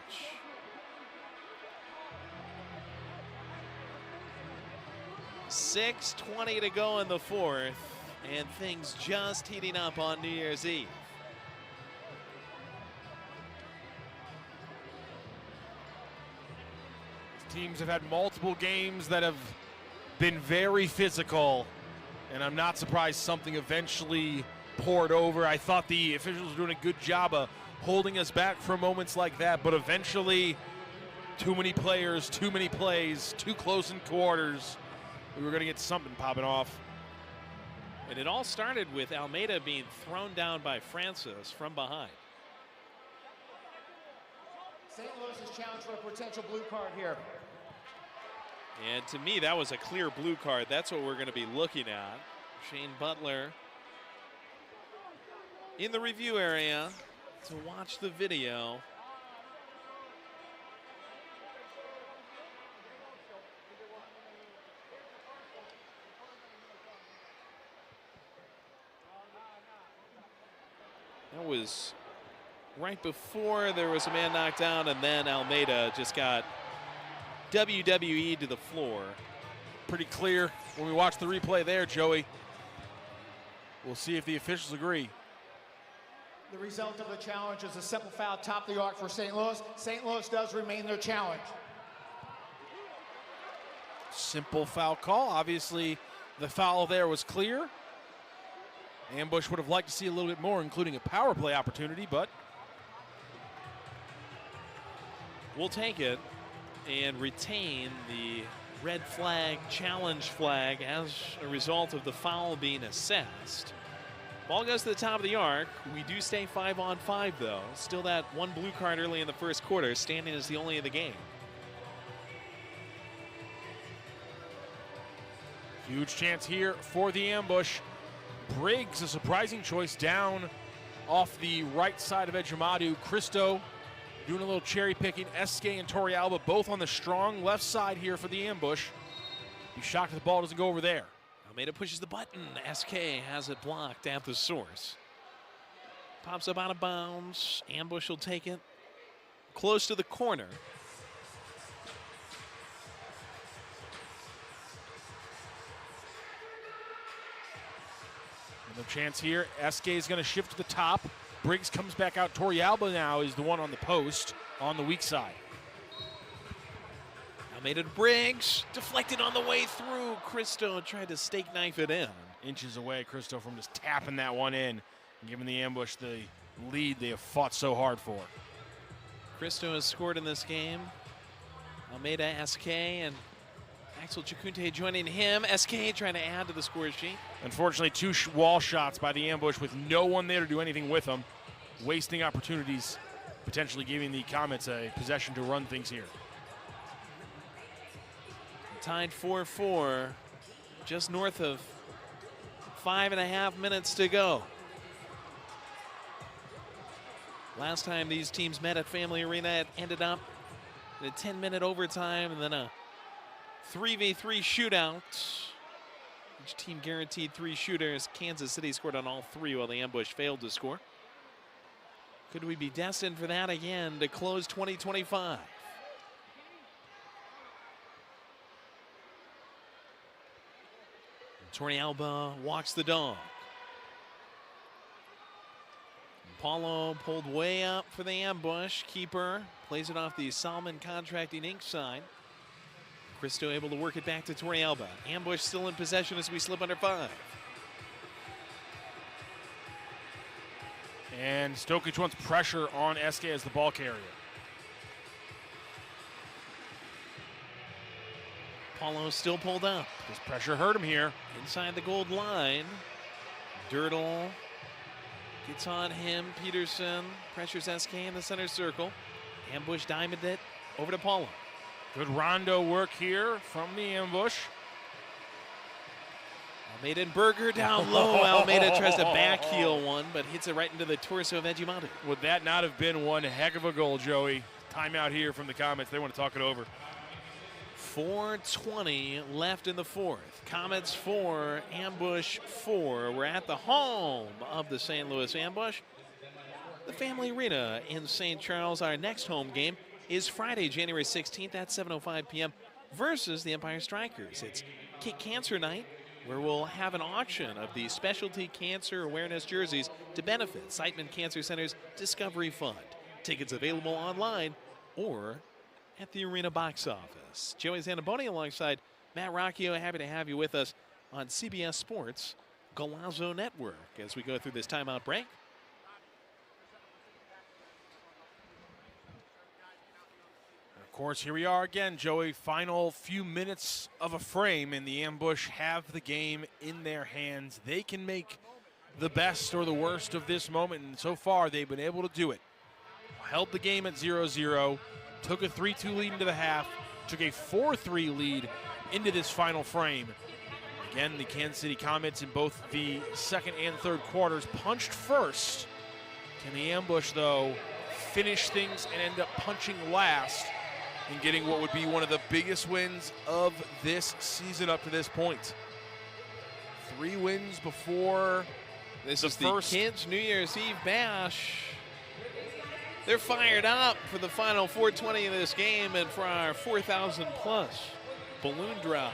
.6:20 to go in the fourth, and things just heating up on New Year's Eve. Teams have had multiple games that have been very physical, and I'm not surprised something eventually poured over. I thought the officials were doing a good job of holding us back for moments like that, but eventually too many players, too many plays, too close in quarters. We were going to get something popping off. And it all started with Almeida being thrown down by Francis from behind. St. Louis is challenged for a potential blue card here. And to me, that was a clear blue card. That's what we're going to be looking at. Shane Butler in the review area to watch the video. That was right before there was a man knocked down, and then Almeida just got WWE to the floor. Pretty clear when we watch the replay there, Joey. We'll see if the officials agree. The result of the challenge is a simple foul top the arc for St. Louis. St. Louis does remain their challenge. Simple foul call. Obviously, the foul there was clear. Ambush would have liked to see a little bit more, including a power play opportunity, but we'll take it and retain the red flag, challenge flag, as a result of the foul being assessed. Ball goes to the top of the arc. We do stay 5-on-5, though. Still that one blue card early in the first quarter, standing as the only of the game. Huge chance here for the ambush. Briggs, a surprising choice, down off the right side of Ejimadu. Cristo doing a little cherry picking. Esque and Torrealba both on the strong left side here for the ambush. Be shocked if the ball doesn't go over there. Almeida pushes the button. SK has it blocked at the source. Pops up out of bounds. Ambush will take it close to the corner. No chance here. SK is going to shift to the top. Briggs comes back out. Torrealba now is the one on the post on the weak side. Made it Briggs, deflected on the way through. Cristo tried to steak knife it in. Inches away, Cristo from just tapping that one in and giving the ambush the lead they have fought so hard for. Cristo has scored in this game. Almeida, SK, and Axel Chakute joining him. SK trying to add to the score sheet. Unfortunately, two wall shots by the ambush with no one there to do anything with them. Wasting opportunities, potentially giving the Comets a possession to run things here. Tied 4-4, just north of 5.5 minutes to go. Last time these teams met at Family Arena, it ended up in a 10-minute overtime and then a 3v3 shootout. Each team guaranteed 3 shooters. Kansas City scored on all 3 while the ambush failed to score. Could we be destined for that again to close 2025? Torrealba walks the dog. Paulo pulled way up for the ambush. Keeper plays it off the Salmon Contracting Inc. side. Cristo able to work it back to Torrealba. Ambush still in possession as we slip under 5. And Stokic wants pressure on SK as the ball carrier. Paulo still pulled up. This pressure hurt him here. Inside the gold line. Dirtle gets on him. Peterson pressures SK in the center circle. Ambush diamond it over to Paulo. Good rondo work here from the ambush. Almeida and Berger down low. Almeida tries to backheel one, but hits it right into the torso of Ejimadu. Would that not have been one heck of a goal, Joey? Timeout here from the Comets. They want to talk it over. 4:20 left in the 4th. Comets 4, Ambush 4. We're at the home of the St. Louis Ambush, the Family Arena in St. Charles. Our next home game is Friday, January 16th at 7:05 p.m. versus the Empire Strikers. It's Kick Cancer Night, where we'll have an auction of the specialty cancer awareness jerseys to benefit Siteman Cancer Center's Discovery Fund. Tickets available online or at the arena box office. Joey Zanaboni alongside Matt Rocchio. Happy to have you with us on CBS Sports Golazo Network as we go through this timeout break. Of course, here we are again, Joey. Final few minutes of a frame, and the ambush have the game in their hands. They can make the best or the worst of this moment, and so far they've been able to do it. Held the game at 0-0, took a 3-2 lead into the half, took a 4-3 lead into this final frame. Again, the Kansas City Comets in both the second and third quarters punched first. Can the ambush, though, finish things and end up punching last and getting what would be one of the biggest wins of this season up to this point? 3 wins before this the is first. The Kids New Year's Eve bash. They're fired up for the final 4:20 of this game and for our 4,000 plus balloon drop.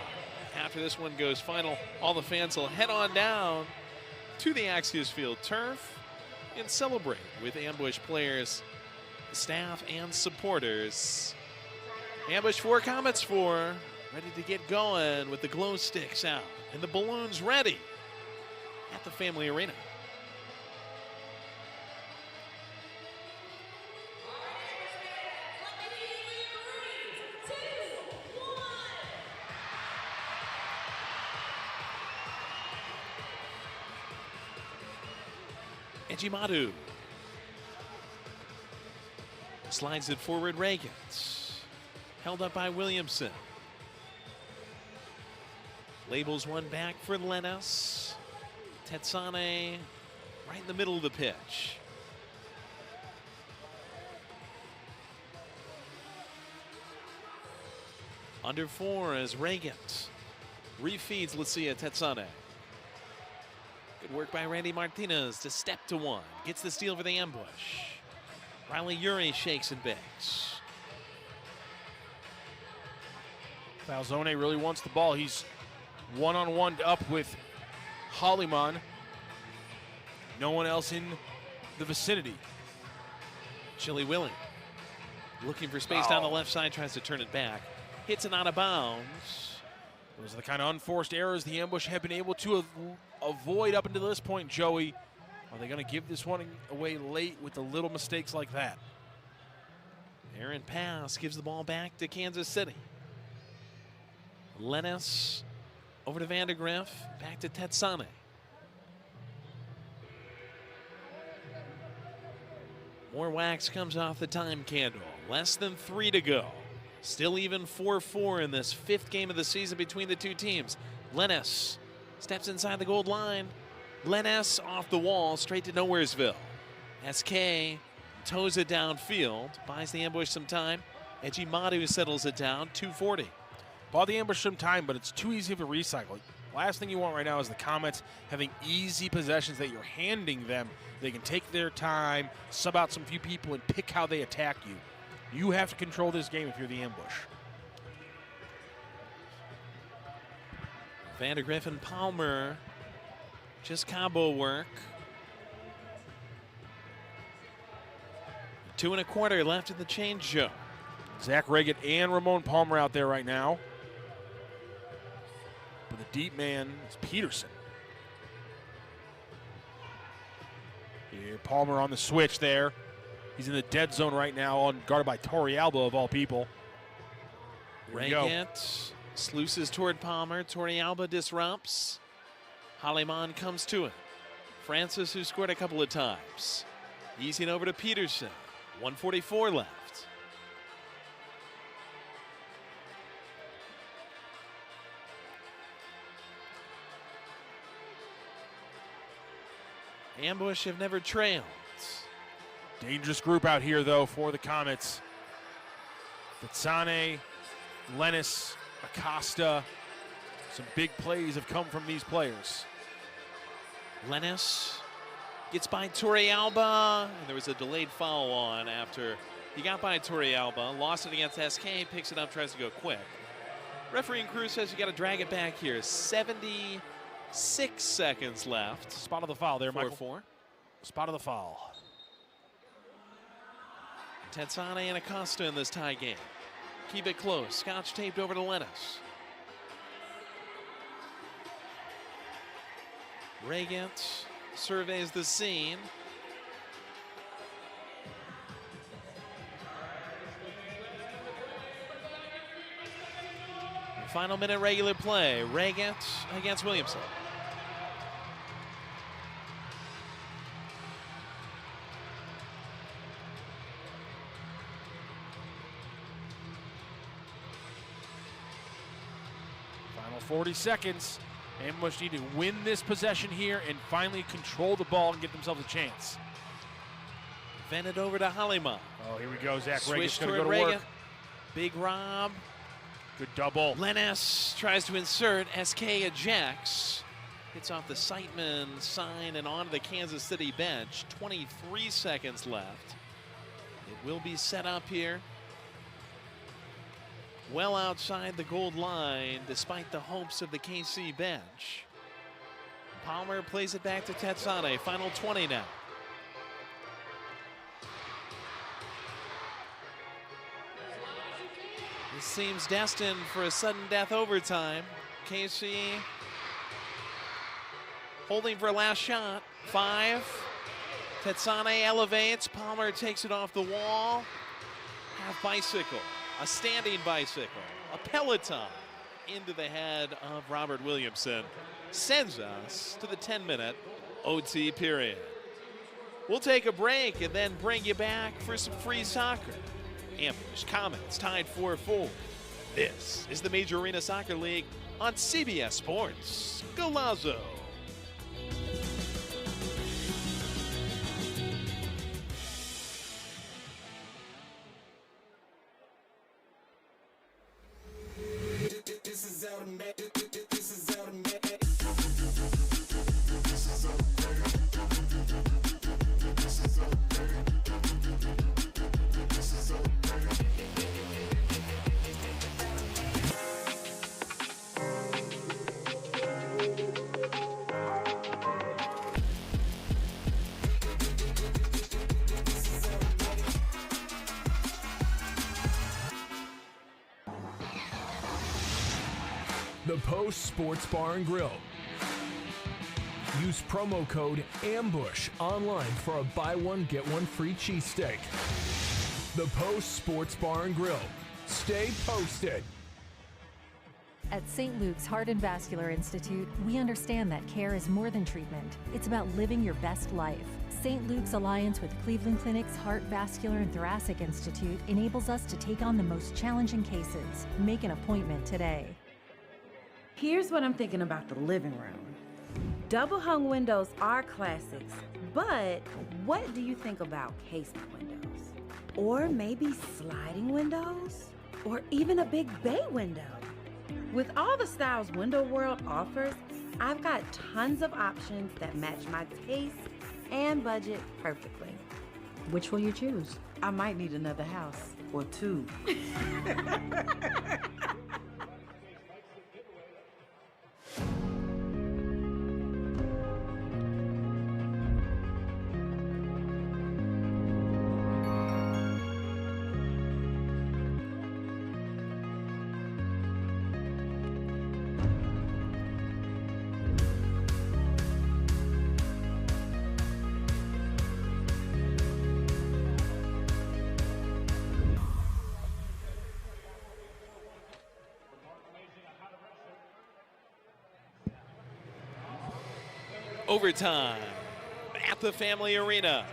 After this one goes final, all the fans will head on down to the Axios Field turf and celebrate with Ambush players, staff, and supporters. Ambush 4, Comets 4, ready to get going with the glow sticks out and the balloons ready at the Family Arena. Ejimadu slides it forward. Reagans held up by Williamson. Labels one back for Lennis. Tetsane right in the middle of the pitch. Under 4 as Reagans refeeds Lucia Tetsane. Good work by Randy Martinez to step to one. Gets the steal for the ambush. Riley Uri shakes and bakes. Falzone really wants the ball. He's one-on-one up with Holliman. No one else in the vicinity. Chili Willie looking for space down the left side, tries to turn it back. hits it out of bounds. Those are the kind of unforced errors the Ambush have been able to avoid up until this point, Joey. Are they going to give this one away late with the little mistakes like that? Aaron pass gives the ball back to Kansas City. Lennis over to Vandegrift, back to Tetsane. More wax comes off the time candle. Less than 3 to go. Still even 4-4 in this 5th game of the season between the two teams. Lennis steps inside the gold line. Lennis off the wall, straight to Nowheresville. SK toes it downfield, buys the Ambush some time. Ejimadu settles it down, 240. Bought the Ambush some time, but it's too easy of a recycle. Last thing you want right now is the Comets having easy possessions that you're handing them. They can take their time, sub out some few people, and pick how they attack you. You have to control this game if you're the Ambush. Vandegrift and Palmer, just combo work. 2 1/4 left in the change show. Zach Reggett and Ramon Palmer out there right now. But the deep man is Peterson. Here, Palmer on the switch there. He's in the dead zone right now, guarded by Torrealba of all people. Reggett sluices toward Palmer. Torrealba disrupts. Haliman comes to it. Francis, who scored a couple of times. Easing over to Peterson. 1:44 left. Ambush have never trailed. Dangerous group out here, though, for the Comets. Tetsane, Lennis, Acosta. Some big plays have come from these players. Lennis gets by Torrealba, and there was a delayed foul on after he got by Torrealba, lost it against SK, picks it up, tries to go quick. Refereeing crew says you got to drag it back here. 76 seconds left. Spot of the foul there, Michael. 4-4. Spot of the foul. Tetsane and Acosta in this tie game. Keep it close. Scotch taped over to Lennis. Reggett surveys the scene. Final minute regular play. Reggett against Williamson. Final 40 seconds. Ambush need to win this possession here and finally control the ball and give themselves a chance. Vented over to Haliman. Oh, here we go. Zach Switch Reggett's going to toward go to Reggett. work. Big Rob. Good double. Lennis tries to insert. SK ejects. Hits off the Sightman sign and onto the Kansas City bench. 23 seconds left. It will be set up here. Well outside the gold line, despite the hopes of the KC bench. Palmer plays it back to Tetsane. Final 20 now. This seems destined for a sudden death overtime. KC holding for a last shot. 5. Tetsane elevates. Palmer takes it off the wall. Half bicycle. A standing bicycle. A Peloton into the head of Robert Williamson. Sends us to the 10-minute OT period. We'll take a break and then bring you back for some free soccer. Ambush Comets tied 4-4. This is the Major Arena Soccer League on CBS Sports. Golazo. The Post Sports Bar and Grill. Use promo code AMBUSH online for a buy one, get one free cheesesteak. The Post Sports Bar and Grill. Stay posted. At St. Luke's Heart and Vascular Institute, we understand that care is more than treatment. It's about living your best life. St. Luke's alliance with Cleveland Clinic's Heart, Vascular, and Thoracic Institute enables us to take on the most challenging cases. Make an appointment today. Here's what I'm thinking about the living room. Double hung windows are classics, but what do you think about casement windows? Or maybe sliding windows? Or even a big bay window? With all the styles Window World offers, I've got tons of options that match my taste and budget perfectly. Which will you choose? I might need another house or two. Overtime at the Family Arena.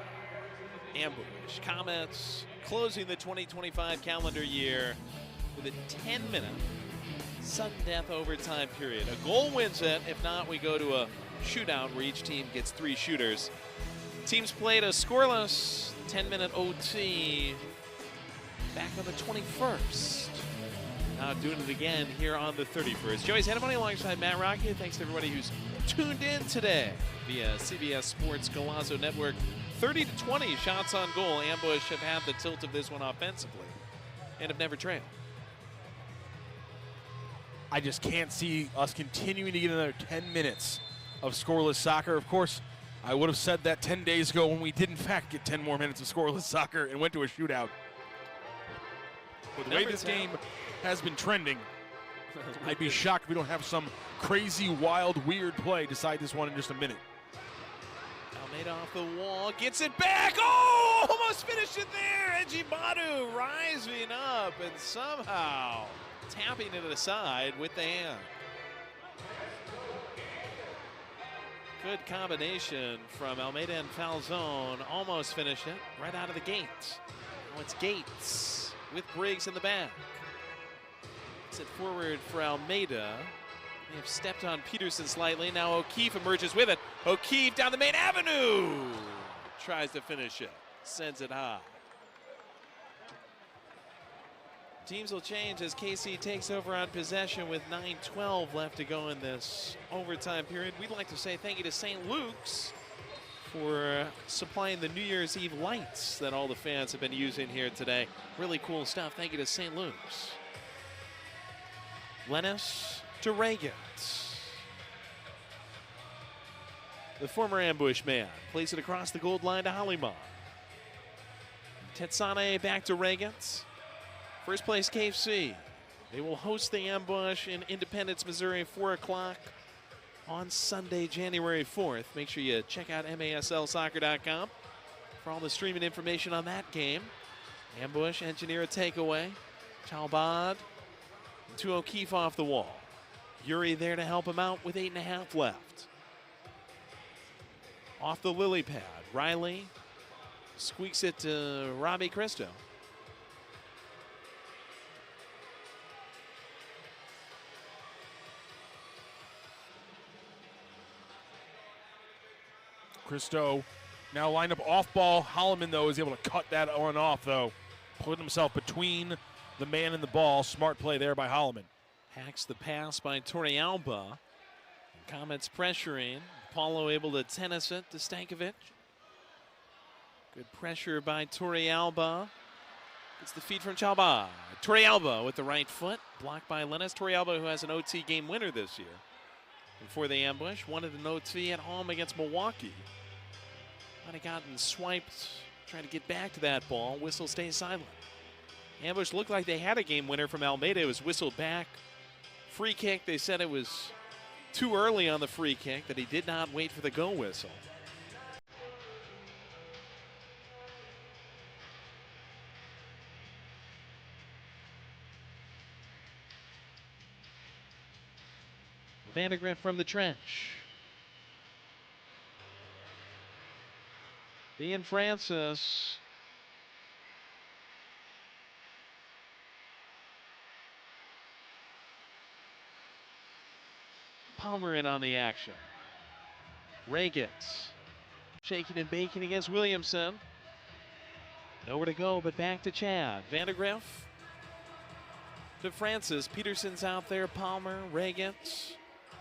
Ambush Comets closing the 2025 calendar year with a 10-minute sudden death overtime period. A goal wins it. If not, we go to a shootout where each team gets 3 shooters. Teams played a scoreless 10-minute OT back on the 21st. Now doing it again here on the 31st. Joey Santamoni alongside Matt Rocky. Thanks to everybody who's tuned in today via CBS Sports Golazo Network. 30-20 shots on goal. Ambush have had the tilt of this one offensively and have never trailed. I just can't see us continuing to get another 10 minutes of scoreless soccer. Of course, I would have said that 10 days ago when we did in fact get 10 more minutes of scoreless soccer and went to a shootout. With the way this game has been trending, I'd be shocked if we don't have some crazy, wild, weird play decide this one in just a minute. Almeida off the wall, gets it back. Oh, almost finished it there. Ejibadu rising up and somehow tapping it aside with the hand. Good combination from Almeida and Falzone. Almost finished it right out of the gate. Now it's Gates with Briggs in the back. It's it forward for Almeida. They have stepped on Peterson slightly. Now O'Keefe emerges with it. O'Keefe down the main avenue. Tries to finish it. Sends it high. Teams will change as KC takes over on possession with 9:12 left to go in this overtime period. We'd like to say thank you to St. Luke's for supplying the New Year's Eve lights that all the fans have been using here today. Really cool stuff. Thank you to St. Luke's. Lennis to Reagan. The former ambush man plays it across the gold line to Hollyman. Tetsane back to Reagan. First place KC. They will host the ambush in Independence, Missouri, 4 o'clock on Sunday, January 4th. Make sure you check out maslsoccer.com for all the streaming information on that game. Ambush engineer a takeaway. Talbot to O'Keefe off the wall. Yuri there to help him out with 8.5 left. Off the lily pad, Riley squeaks it to Robbie Cristo. Cristo now lined up off ball. Holloman, though, is able to cut that one off, though. Putting himself between the man and the ball. Smart play there by Holloman. Hacks the pass by Torrealba. Comets pressuring. Paulo able to tennis it to Stankovic. Good pressure by Torrealba. It's the feed from Chalba. Torrealba with the right foot. Blocked by Lennis. Torrealba, who has an OT game winner this year. Before the ambush, wanted an OT at home against Milwaukee. Might have gotten swiped, trying to get back to that ball. Whistle stays silent. Ambush looked like they had a game winner from Almeida. It was whistled back free kick. They said it was too early on the free kick, that he did not wait for the go whistle. Vandegrift from the trench. Ian Francis. Palmer in on the action. Reagans shaking and baking against Williamson. Nowhere to go but back to Chad. Vandegrift to Francis. Peterson's out there. Palmer, Reagans.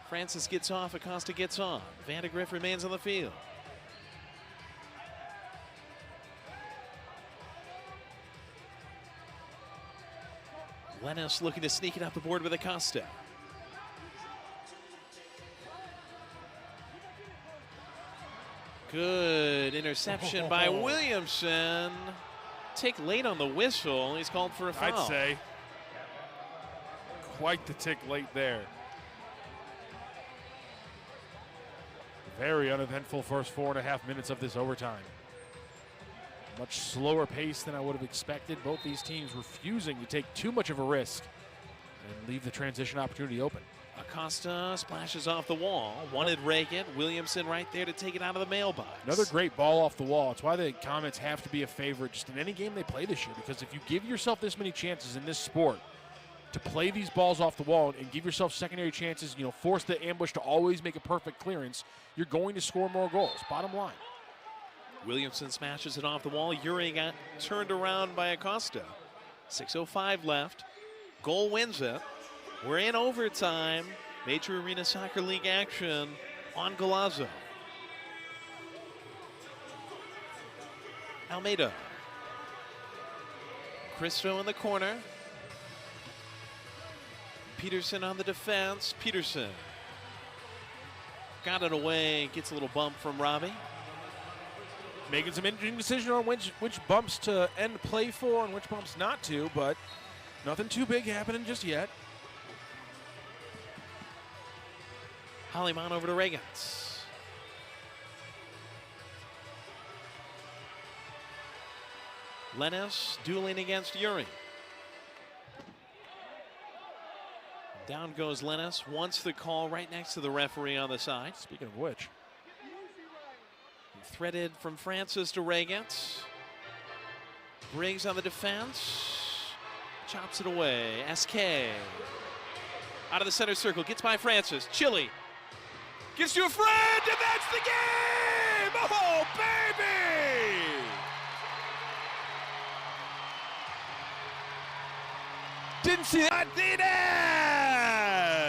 Francis gets off. Acosta gets on. Vandegrift remains on the field. Lennis looking to sneak it up the board with Acosta. Good interception by Williamson. Tick late on the whistle. He's called for a foul. I'd say. Quite the tick late there. Very uneventful first 4.5 minutes of this overtime. Much slower pace than I would have expected. Both these teams refusing to take too much of a risk and leave the transition opportunity open. Acosta splashes off the wall. Wanted Reagan. Williamson right there to take it out of the mailbox. Another great ball off the wall. It's why the Comets have to be a favorite just in any game they play this year, because if you give yourself this many chances in this sport to play these balls off the wall and give yourself secondary chances, force the ambush to always make a perfect clearance, you're going to score more goals. Bottom line. Williamson smashes it off the wall. Uri got turned around by Acosta. 6:05 left. Goal wins it. We're in overtime. Major Arena Soccer League action on Galazzo. Almeida. Cristo in the corner. Peterson on the defense. Peterson got it away. Gets a little bump from Robbie. Making some interesting decisions on which bumps to end play for and which bumps not to, but nothing too big happening just yet. Hollyman over to Reagans. Lennis dueling against Uri. Down goes Lennis. Wants the call right next to the referee on the side. Speaking of which. Threaded from Francis to Reagans. Briggs on the defense. Chops it away. SK. Out of the center circle. Gets by Francis. Chile. Gets to a friend, and that's the game! Oh, baby! Didn't see that.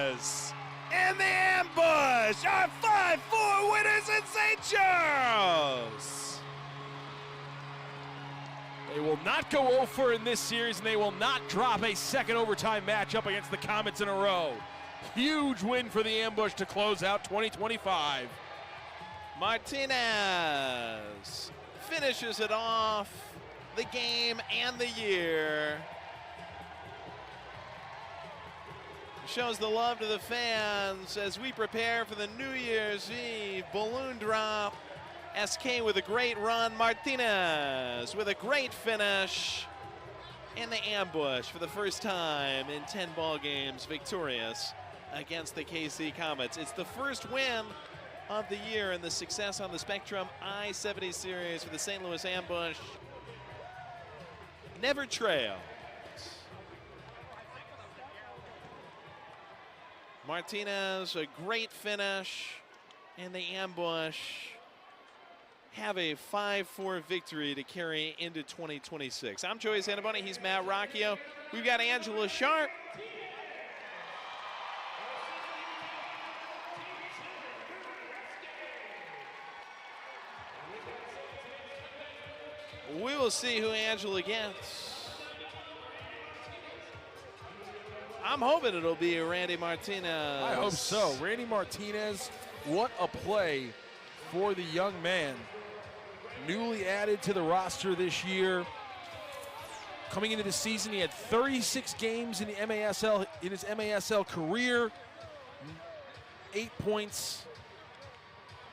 Martinez! And the ambush! Our 5-4 winners in St. Charles! They will not go 0-4 in this series, and they will not drop a second overtime matchup against the Comets in a row. Huge win for the ambush to close out 2025. Martinez finishes it off, the game and the year. Shows the love to the fans as we prepare for the New Year's Eve balloon drop. SK with a great run. Martinez with a great finish. And the ambush for the first time in 10 ball games victorious against the KC Comets. It's the first win of the year and the success on the Spectrum I-70 series for the St. Louis Ambush. Never trail. Martinez, a great finish, and the ambush have a 5-4 victory to carry into 2026. I'm Joey Santaboni, he's Matt Rocchio. We've got Angela Sharp. We will see who Angela gets. I'm hoping it'll be Randy Martinez. I hope so. Randy Martinez, what a play for the young man. Newly added to the roster this year. coming into the season, he had 36 games in the MASL in his MASL career, 8 points,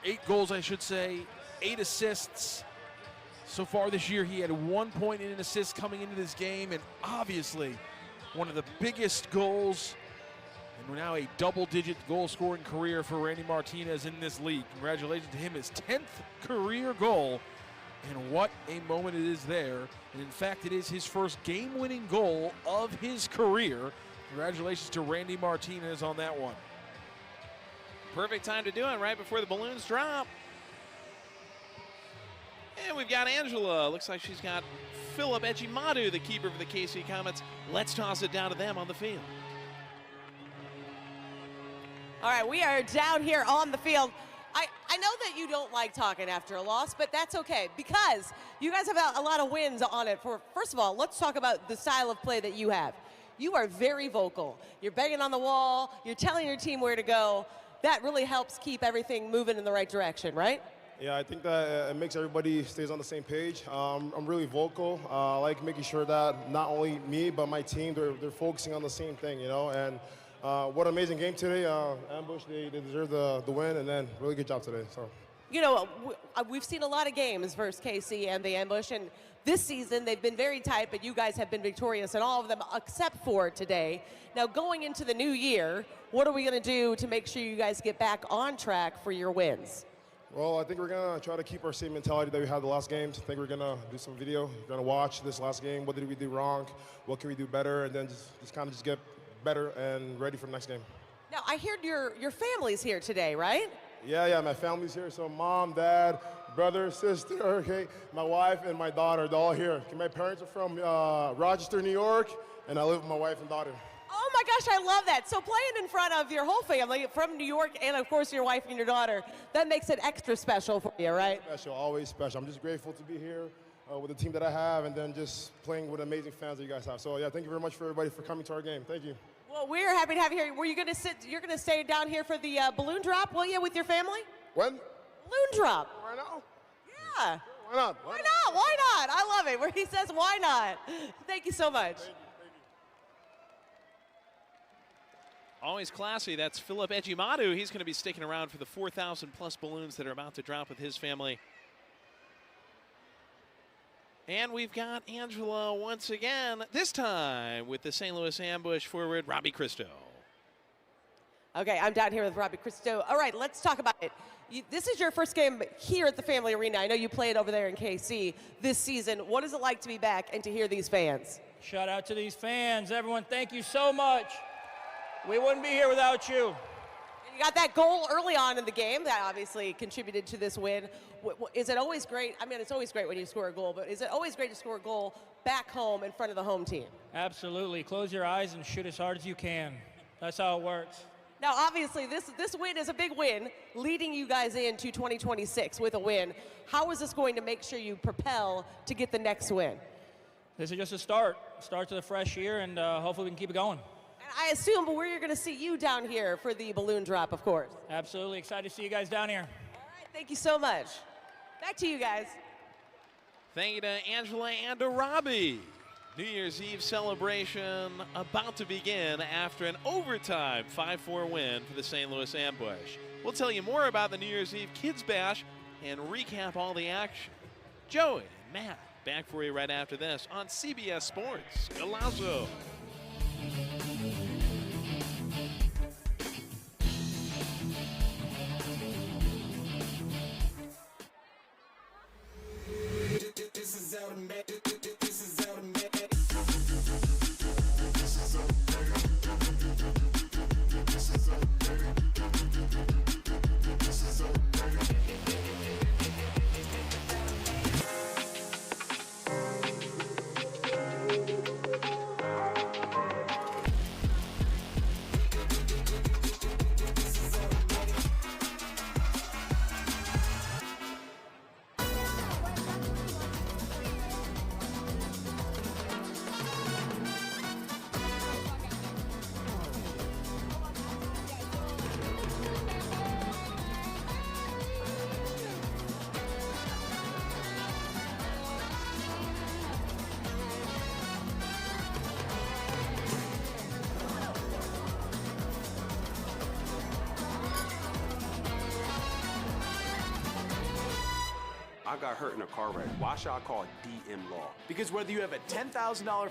8 goals, I should say, 8 assists. So far this year, he had 1 point and an assist coming into this game, and obviously one of the biggest goals, and now a double-digit goal-scoring career for Randy Martinez in this league. Congratulations to him, his 10th career goal, and what a moment it is there. And in fact, it is his first game-winning goal of his career. Congratulations to Randy Martinez on that one. Perfect time to do it right before the balloons drop. And we've got Angela. Looks like she's got Philip Ejimadu, the keeper for the KC Comets. Let's toss it down to them on the field. All right, we are down here on the field. I know that you don't like talking after a loss, but that's okay because you guys have a lot of wins on it. First of all, let's talk about the style of play that you have. You are very vocal. You're banging on the wall. You're telling your team where to go. That really helps keep everything moving in the right direction, right? Yeah, I think that it makes everybody stays on the same page. I'm really vocal. I like making sure that not only me, but my team, they're focusing on the same thing, you know. And what an amazing game today. Ambush, they deserve the win, and then really good job today. So, you know, we've seen a lot of games versus KC and the Ambush, and this season they've been very tight, but you guys have been victorious in all of them except for today. Now, going into the new year, what are we going to do to make sure you guys get back on track for your wins? well, I think we're going to try to keep our same mentality that we had the last games. I think we're going to do some video. We're going to watch this last game. What did we do wrong? What can we do better? And then just kind of get better and ready for the next game. Now, I heard your family's here today, right? Yeah, my family's here. So mom, dad, brother, sister, okay, my wife and my daughter, they're all here. Okay, my parents are from Rochester, New York, and I live with my wife and daughter. Oh my gosh, I love that. So playing in front of your whole family from New York and of course your wife and your daughter, that makes it extra special for you, right? Special, always special. I'm just grateful to be here with the team that I have and then just playing with amazing fans that you guys have. So yeah, thank you very much for everybody for coming to our game. Thank you. Well, we're happy to have you here. Were you going to you're going to stay down here for the balloon drop, will you, with your family? When? Balloon drop. Right now? Yeah. Why not? Why not? Why not? I love it where he says, why not? Thank you so much. Thank you. Always classy. That's Philip Ejimadu. He's going to be sticking around for the 4,000 plus balloons that are about to drop with his family. And we've got Angela once again, this time with the St. Louis Ambush forward, Robbie Christo. Okay, I'm down here with Robbie Christo. All right, let's talk about it. This is your first game here at the Family Arena. I know you played over there in KC this season. What is it like to be back and to hear these fans? Shout out to these fans. Everyone, thank you so much. We wouldn't be here without you. You got that goal early on in the game that obviously contributed to this win. Is it always great? I mean, it's always great when you score a goal, but is it always great to score a goal back home in front of the home team? Absolutely. Close your eyes and shoot as hard as you can. That's how it works. Now, obviously, this win is a big win, leading you guys into 2026 with a win. How is this going to make sure you propel to get the next win? This is just a start to the fresh year, and hopefully we can keep it going. I assume we're going to see you down here for the balloon drop, of course. Absolutely. Excited to see you guys down here. All right. Thank you so much. Back to you guys. Thank you to Angela and to Robbie. New Year's Eve celebration about to begin after an overtime 5-4 win for the St. Louis Ambush. We'll tell you more about the New Year's Eve Kids Bash and recap all the action. Joey and Matt back for you right after this on CBS Sports. Golazo. I got hurt in a car wreck. Why should I call DM Law? Because whether you have a $10,000